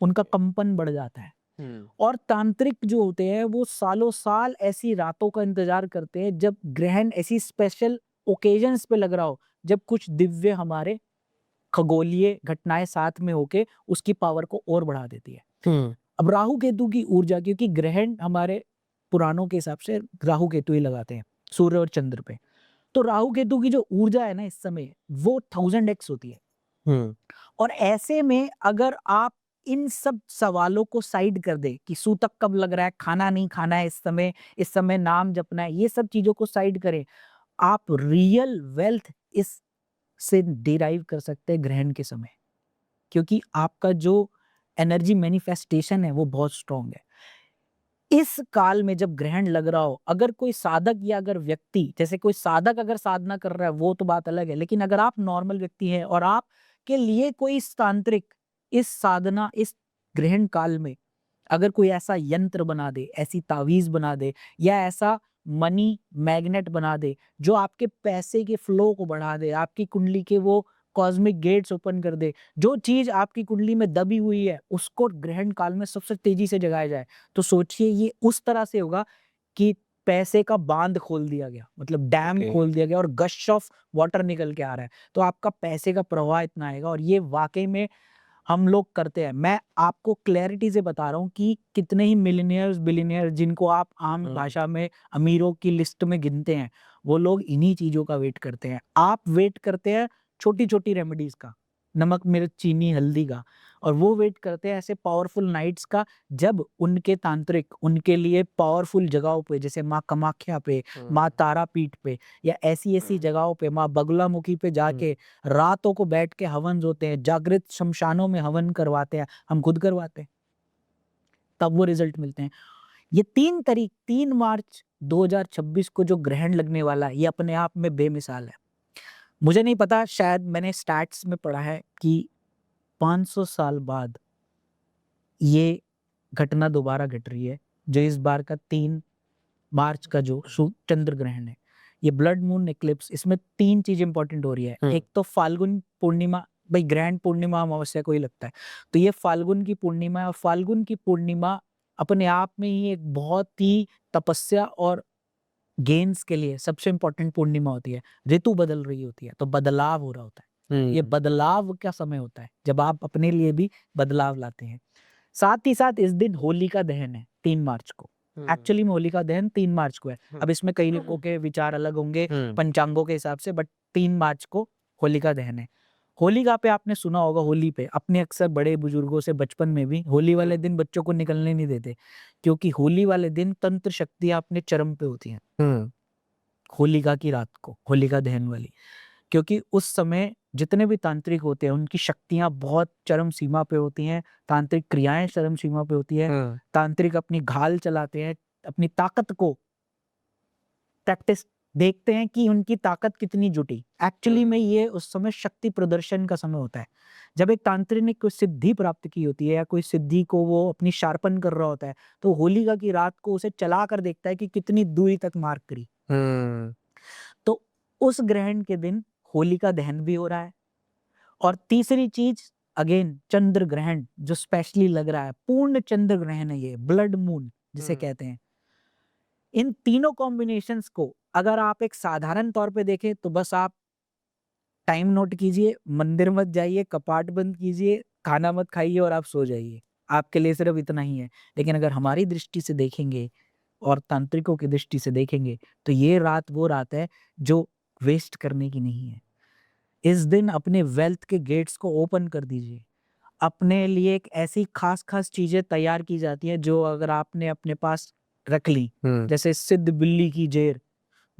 उनका कंपन बढ़ जाता है हम्म। और तांत्रिक जो होते हैं वो सालों साल ऐसी रातों का इंतज़ार करते हैं जब ग्रहण ऐसी स्पेशल ओकेजन्स पे लग रहा हो, जब कुछ दिव्य हमारे खगोलीय घटनाएं साथ में होके उसकी पावर को और बढ़ा देती है। अब राहु केतु की ऊर्जा, क्योंकि ग्रहण हमारे पुराणों के हिसाब से राहु केतु ही लगाते हैं सूर्य और चंद्र पे, तो राहु केतु की जो ऊर्जा है ना इस समय वो 1000x होती है। और ऐसे में अगर आप इन सब सवालों को साइड कर दे कि सूतक कब लग रहा है, खाना नहीं खाना है इस समय नाम जपना है, ये सब चीजों को साइड करें, आप रियल वेल्थ इस से डिराइव कर सकते हैं ग्रहण के समय, क्योंकि आपका जो एनर्जी मैनिफेस्टेशन है वो बहुत स्ट्रांग है। इस काल में जब ग्रहण लग रहा हो, अगर कोई साधक या अगर व्यक्ति, जैसे कोई साधक अगर साधना कर रहा है वो तो बात अलग है, लेकिन अगर आप नॉर्मल व्यक्ति हैं और आप के लिए कोई इस तांत्रिक, इस साधना, इस ग्रहण काल में अगर कोई ऐसा यंत्र बना दे, ऐसी तावीज बना दे या ऐसा मनी मैग्नेट बना दे जो आपके पैसे के फ्लो को बढ़ा दे, आपकी कुंडली के वो कॉस्मिक गेट्स ओपन कर दे, जो चीज आपकी कुंडली में दबी हुई है उसको ग्रहण काल में सबसे तेजी से जगाया जाए, तो सोचिए ये उस तरह से होगा कि पैसे का बांध खोल दिया गया, मतलब डैम ओके। खोल दिया गया और गश ऑफ वाटर निकल के आ रहा है, तो आपका पैसे का प्रवाह इतना आएगा। और ये वाकई में हम लोग करते हैं। मैं आपको क्लैरिटी से बता रहा हूँ कि कितने ही मिलियनियर्स बिलियनियर जिनको आप आम भाषा में अमीरों की लिस्ट में गिनते हैं, वो लोग इन्हीं चीजों का वेट करते हैं। आप वेट करते हैं छोटी छोटी रेमेडीज का, नमक मिर्च चीनी हल्दी का, और वो वेट करते हैं ऐसे पावरफुल नाइट्स का जब उनके तांत्रिक उनके लिए पावरफुल जगहों पे, जैसे माँ कामाख्या पे, माँ तारापीठ पे या ऐसी ऐसी जगहों पे, माँ बगलामुखी पे जाके रातों को बैठ के हवन होते हैं, जागृत शमशानों में हवन करवाते हैं, हम खुद करवाते हैं, तब वो रिजल्ट मिलते हैं। ये 3 मार्च 2026 को जो ग्रहण लगने वाला है ये अपने आप में बेमिसाल है। मुझे नहीं पता, शायद मैंने स्टैट्स में पढ़ा है कि 500 साल बाद ये घटना दोबारा घट रही है, जो इस बार का 3 मार्च का जो चंद्र ग्रहण है, ये ब्लड मून एक्लिप्स, इसमें 3 चीज इंपॉर्टेंट हो रही है। एक तो फाल्गुन पूर्णिमा, भाई ग्रहण पूर्णिमा अमावस्या को ही लगता है, तो ये फाल्गुन की पूर्णिमा है, और फाल्गुन की पूर्णिमा अपने आप में ही एक बहुत ही तपस्या और गेन्स के लिए सबसे इंपॉर्टेंट पूर्णिमा होती है। ऋतु बदल रही होती है, तो बदलाव हो रहा होता है। ये बदलाव का समय होता है जब आप अपने लिए भी बदलाव लाते हैं। साथ ही साथ इस दिन होलिका दहन है 3 मार्च को। एक्चुअली में होलिका दहन 3 मार्च को है। अब इसमें कई लोगों के विचार अलग होंगे पंचांगों के हिसाब से, बट 3 मार्च को होलिका दहन है। होलिका पे आपने सुना होगा, होली पे अपने अक्सर बड़े बुजुर्गों से बचपन में भी होली वाले दिन बच्चों को निकलने नहीं देते, क्योंकि होली वाले दिन तंत्र शक्तियां अपने चरम पे होती हैं। होलिका की रात को, होलिका दहन वाली, क्योंकि उस समय जितने भी तांत्रिक होते हैं उनकी शक्तियां बहुत चरम सीमा पे होती हैं, तांत्रिक क्रियाएं चरम सीमा पे होती है, तांत्रिक अपनी घाल चलाते हैं, अपनी ताकत को प्रैक्टिस देखते हैं कि उनकी ताकत कितनी जुटी। एक्चुअली में ये उस समय शक्ति प्रदर्शन का समय होता है, जब एक तांत्रिक ने कोई सिद्धि प्राप्त की होती है या कोई सिद्धि को वो अपनी शार्पन कर रहा होता है, तो होलिका की रात को उसे चला कर देखता है कि कितनी दूरी तक मार्क करी। तो उस ग्रहण के दिन होलिका दहन भी हो रहा है। और तीसरी चीज, अगेन चंद्र ग्रहण जो स्पेशली लग रहा है, पूर्ण चंद्र ग्रहण है, ये ब्लड मून जिसे कहते हैं। इन तीनों कॉम्बिनेशंस को अगर आप एक साधारण तौर पे देखें तो बस आप टाइम नोट कीजिए, मंदिर मत जाइए, कपाट बंद कीजिए, खाना मत खाइए और आप सो जाइए, आपके लिए सिर्फ इतना ही है। लेकिन अगर हमारी दृष्टि से देखेंगे और तांत्रिकों की दृष्टि से देखेंगे तो ये रात वो रात है जो वेस्ट करने की नहीं है। इस दिन अपने वेल्थ के गेट्स को ओपन कर दीजिए। अपने लिए एक ऐसी खास चीजें तैयार की जाती हैं जो अगर आपने अपने पास रख ली, जैसे सिद्ध बिल्ली की जेर,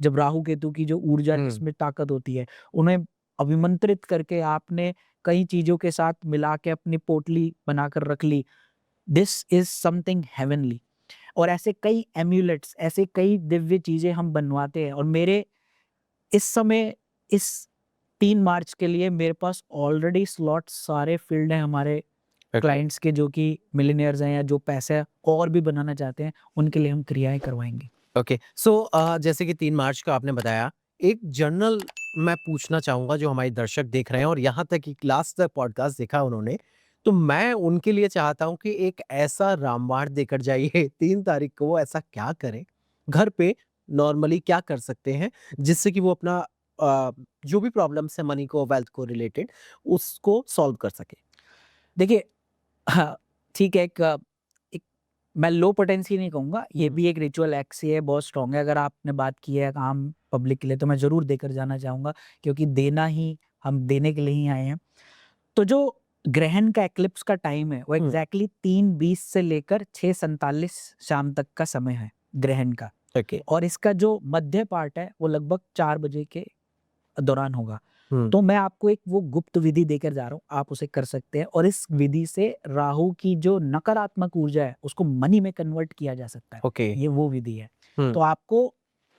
जब राहु केतु की जो ऊर्जा जिसमें ताकत होती है, उन्हें अभिमंत्रित करके आपने कई चीजों के साथ मिला के अपनी पोटली बनाकर रख ली, दिस इज समथिंग हेवनली। और ऐसे कई एम्यूलेट्स, ऐसे कई दिव्य चीजें हम बनवाते हैं। और मेरे इस समय इस 3 मार्च के लिए मेरे पास ऑलरेडी स्लॉट सारे फील्ड हैं हमारे क्लाइंट्स के, जो कि मिलियनियर्स हैं या जो पैसे और भी बनाना चाहते हैं, उनके लिए हम क्रियाएं करवाएंगे। ओके, सो जैसे कि 3 मार्च का आपने बताया, एक जनरल मैं पूछना चाहूंगा जो हमारे दर्शक देख रहे हैं और यहाँ तक कि लास्ट तक पॉडकास्ट देखा उन्होंने, तो मैं उनके लिए चाहता हूँ कि एक ऐसा रामबाण देकर जाइए 3 तारीख को, वो ऐसा क्या करें घर पे, नॉर्मली क्या कर सकते हैं जिससे कि वो अपना जो भी प्रॉब्लम्स है मनी को वेल्थ को रिलेटेड उसको सॉल्व कर सके। देखिए, हाँ, ठीक है, एक मैं लो पोटेंसी नहीं कहूँगा, ये भी एक रिचुअल एक्ट ही है, बहुत स्ट्रॉन्ग है। अगर आपने बात की है आम पब्लिक के लिए, तो मैं ज़रूर देकर जाना चाहूँगा, क्योंकि देना ही हम देने के लिए ही आए हैं। तो जो ग्रहण का एक्लिप्स का टाइम है, वो एग्ज़ैक्टली 3:20 से लेकर 6:47 शाम तक का समय है ग्रहण का। ओके। और इसका जो मध्य पार्ट है, वो लगभग 4 बजे के दौरान होगा। हुँ, तो मैं आपको एक वो गुप्त विधि देकर जा रहा हूँ, आप उसे कर सकते हैं, और इस विधि से राहु की जो नकारात्मक ऊर्जा है, उसको मनी में कन्वर्ट किया जा सकता है। ओके। ये वो विधि है। हुँ, तो आपको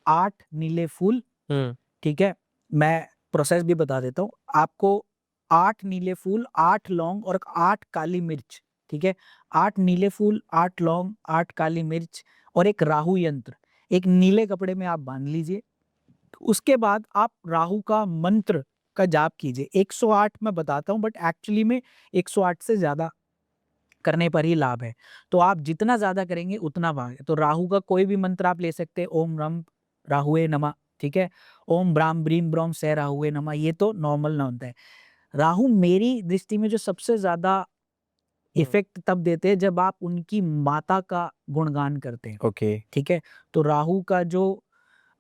8 नीले फूल, हुँ, ठीक है? मैं प्रोसेस भी बता देता हूँ। आपको 8 नीले फूल, 8 लौंग और 8 काली मिर्च, ठीक है? 8 नीले फूल, 8 लौंग, 8 काली मिर्च और एक राहु यंत्र, एक नीले कपड़े में आप बाँध लीजिए। उसके बाद आप राहु का मंत्र का जाप कीजिए। 108 मैं बताता हूँ, बट एक्चुअली में 108 से ज़्यादा करने पर ही लाभ है। तो आप जितना ज़्यादा करेंगे उतना भाग है। तो राहु का कोई भी मंत्र आप ले सकते हैं, ओम रम राहुए नमः, ठीक है? ओम ब्राम ब्रीम ब्रोम से राहुए नमः, ये तो नॉर्मल ना होता है। राहु मेरी दृष्टि में जो सबसे ज़्यादा हुँ, इफ़ेक्ट तब देते हैं जब आप उनकी माता का गुणगान करते हैं, ओके। ठीक है? तो राहु का जो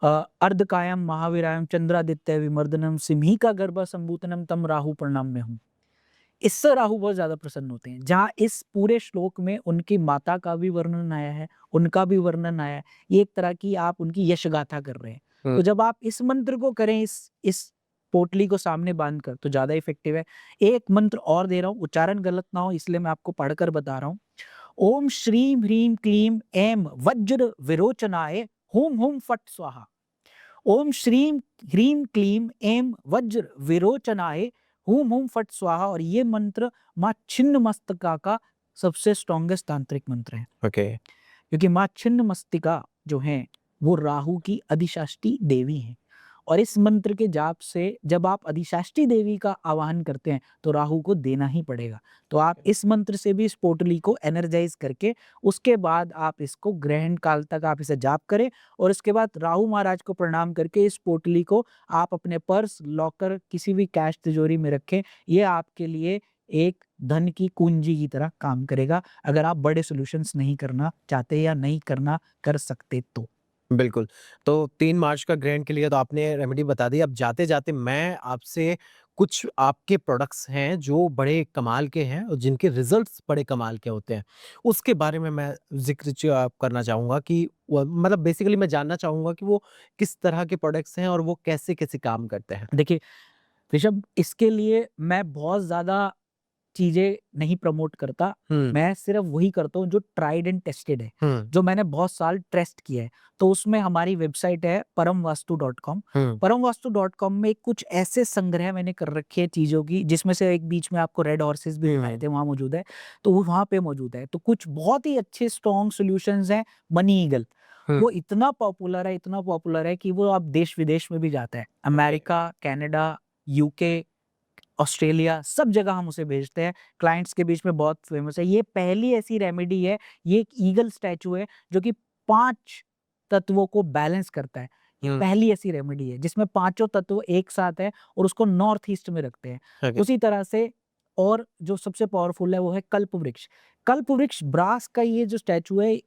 अर्धकायम महावीरायम चंद्रादित्य विमर्दनम सिंहिका गर्भ संभूतनम तम राहु प्रणाम में हूँ। इससे राहु बहुत ज़्यादा प्रसन्न होते हैं। जहाँ इस पूरे श्लोक में उनकी माता का भी वर्णन आया है, उनका भी वर्णन आया है। ये एक तरह की आप उनकी यश गाथा कर रहे हैं। हुँ, तो जब आप इस मंत्र को करें, इस पोटली को सामने बाँधकर, तो ज़्यादा इफ़ेक्टिव है। एक मंत्र और दे रहा हूँ, उच्चारण गलत ना हो इसलिए मैं आपको पढ़कर बता रहा हूँ। ओम श्रीं ह्रीं क्लीं ऐं वज्र विरोचनाय हुँ हुँ फट् स्वाहा। ओम श्रीं ह्रीं क्लीं ऐं वज्र विरोचनाय हुँ हुँ फट् स्वाहा। और ये मंत्र माँ छिन्नमस्तिका का सबसे स्ट्रॉन्गेस्ट तांत्रिक मंत्र है, ओके। क्योंकि माँ छिन्नमस्तिका जो है वो राहु की अधिशाष्टी देवी हैं। और इस मंत्र के जाप से जब आप अधिशाष्टी देवी का आवाहन करते हैं, तो राहु को देना ही पड़ेगा। तो आप इस मंत्र से भी इस पोटली को एनर्जाइज करके उसके बाद आप इसको ग्रहण काल तक आप इसे जाप करें, और उसके बाद राहु महाराज को प्रणाम करके इस पोटली को आप अपने पर्स, लॉकर, किसी भी कैश तिजोरी में रखें। ये आपके लिए एक धन की कुंजी की तरह काम करेगा, अगर आप बड़े सॉल्यूशंस नहीं करना चाहते या नहीं करना कर सकते तो। बिल्कुल। तो 3 मार्च का ग्रहण के लिए तो आपने रेमेडी बता दी। अब जाते-जाते मैं आपसे कुछ आपके प्रोडक्ट्स हैं जो बड़े कमाल के हैं और जिनके रिज़ल्ट्स बड़े कमाल के होते हैं। उसके बारे में मैं ज़िक्र करना चाहूँगा कि व मतलब बेसिकली मैं जानना चाहूँगा कि वो किस तरह के प्रोडक्ट्स हैं और वो कैसे-कैसे काम करते हैं? देखिए ऋषभ, इसके लिए मैं बहुत ज़्यादा चीज़ें नहीं प्रमोट करता। हुँ, मैं सिर्फ़ वही करता हूँ जो ट्राइड एंड टेस्टेड है, हुँ, जो मैंने बहुत साल टेस्ट किया है। तो उसमें हमारी वेबसाइट है परमवास्तु.com। हुँ, परमवास्तु.com में कुछ ऐसे संग्रह मैंने कर रखे हैं चीज़ों की, जिसमें से एक बीच में आपको रेड हॉर्सेस भी बताए हुँ, थे, वहाँ मौजूद है। तो वो वहाँ पे मौजूद है। तो कुछ बहुत ही अच्छे स्ट्रॉन्ग सॉल्यूशंस हैं। मनी ईगल, हुँ, वो इतना पॉपुलर है कि वो अब देश-विदेश में भी जाता है। Okay. America, Canada, UK, Australia, सब जगह हम उसे भेजते हैं। क्लाइंट्स के बीच में बहुत फेमस है। ये पहली ऐसी रेमेडी है, ये एक ईगल स्टैचू है जो कि 5 तत्वों को बैलेंस करता है। ये हुँ, पहली ऐसी रेमेडी है जिसमें पाँचों तत्व एक साथ हैं और उसको नॉर्थ ईस्ट में रखते हैं। ओके। उसी तरह से और जो सबसे पावरफुल है वो है कल्पवृक्ष। कल्पवृक्ष ब्रास का ये जो स्टैचू है,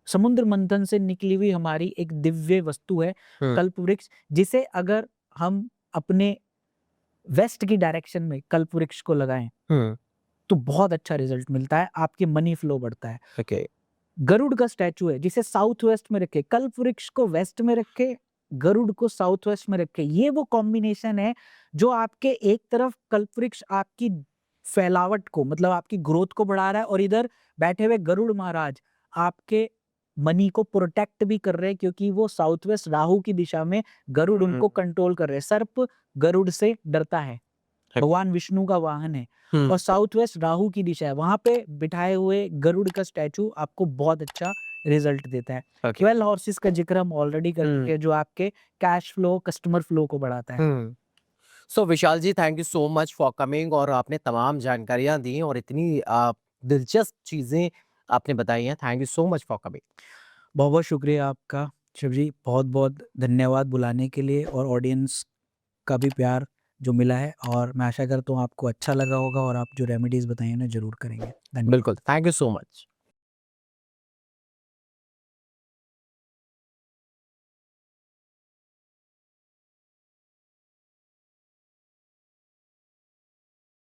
समुद्र मंथन से निकली हुई हमारी एक दिव्य वस्तु है हुँ, कल्पवृक्ष, जिसे अगर हम अपने वेस्ट की डायरेक्शन में कल्पवृक्ष को लगाएँ, हुँ, तो बहुत अच्छा रिज़ल्ट मिलता है, आपकी मनी फ्लो बढ़ता है। ओके। गरुड़ का स्टैचू है, जिसे साउथ वेस्ट में रखें, कल्पवृक्ष को वेस्ट में रखें, गरुड़ को साउथ वेस्ट में रखें। ये वो कॉम्बिनेशन है, जो आपके एक तरफ कल्पवृक्ष आपकी फैलावट को, मतलब आपकी ग्रोथ को बढ़ा रहा है, और इधर बैठे हुए गरुड़ महाराज आपके मनी को प्रोटेक्ट भी कर रहे हैं, क्योंकि वो साउथ वेस्ट राहु की दिशा में गरुड़ हुँ, उनको कंट्रोल कर रहे हैं। सर्प गरुड़ से डरता है। ओके। भगवान विष्णु का वाहन है, हुँ, और साउथ वेस्ट राहु की दिशा है। वहाँ पे बिठाए हुए गरुड़ का स्टैचू आपको बहुत अच्छा रिज़ल्ट देता है। ओके। 12 हॉर्सेस का ज़िक्र हम ऑलरेडी कर हुँ, चुके हैं, जो आपके कैश फ्लो, कस्टमर फ्लो को बढ़ाता है। हुँ। So Vishal ji thank you so much for coming और आपने तमाम जानकारियाँ दी और इतनी दिलचस्प चीज़ें आपने बताई हैं। Thank you so much for coming. बहुत-बहुत शुक्रिया आपका शिव जी, बहुत-बहुत धन्यवाद बुलाने के लिए, और ऑडियंस का भी प्यार जो मिला है, और मैं आशा करता हूँ आपको अच्छा लगा होगा और आप जो रेमेडीज़ बताई हैं ना ज़रूर करेंगे। धन्यवाद। बिल्कुल, थैंक यू सो मच।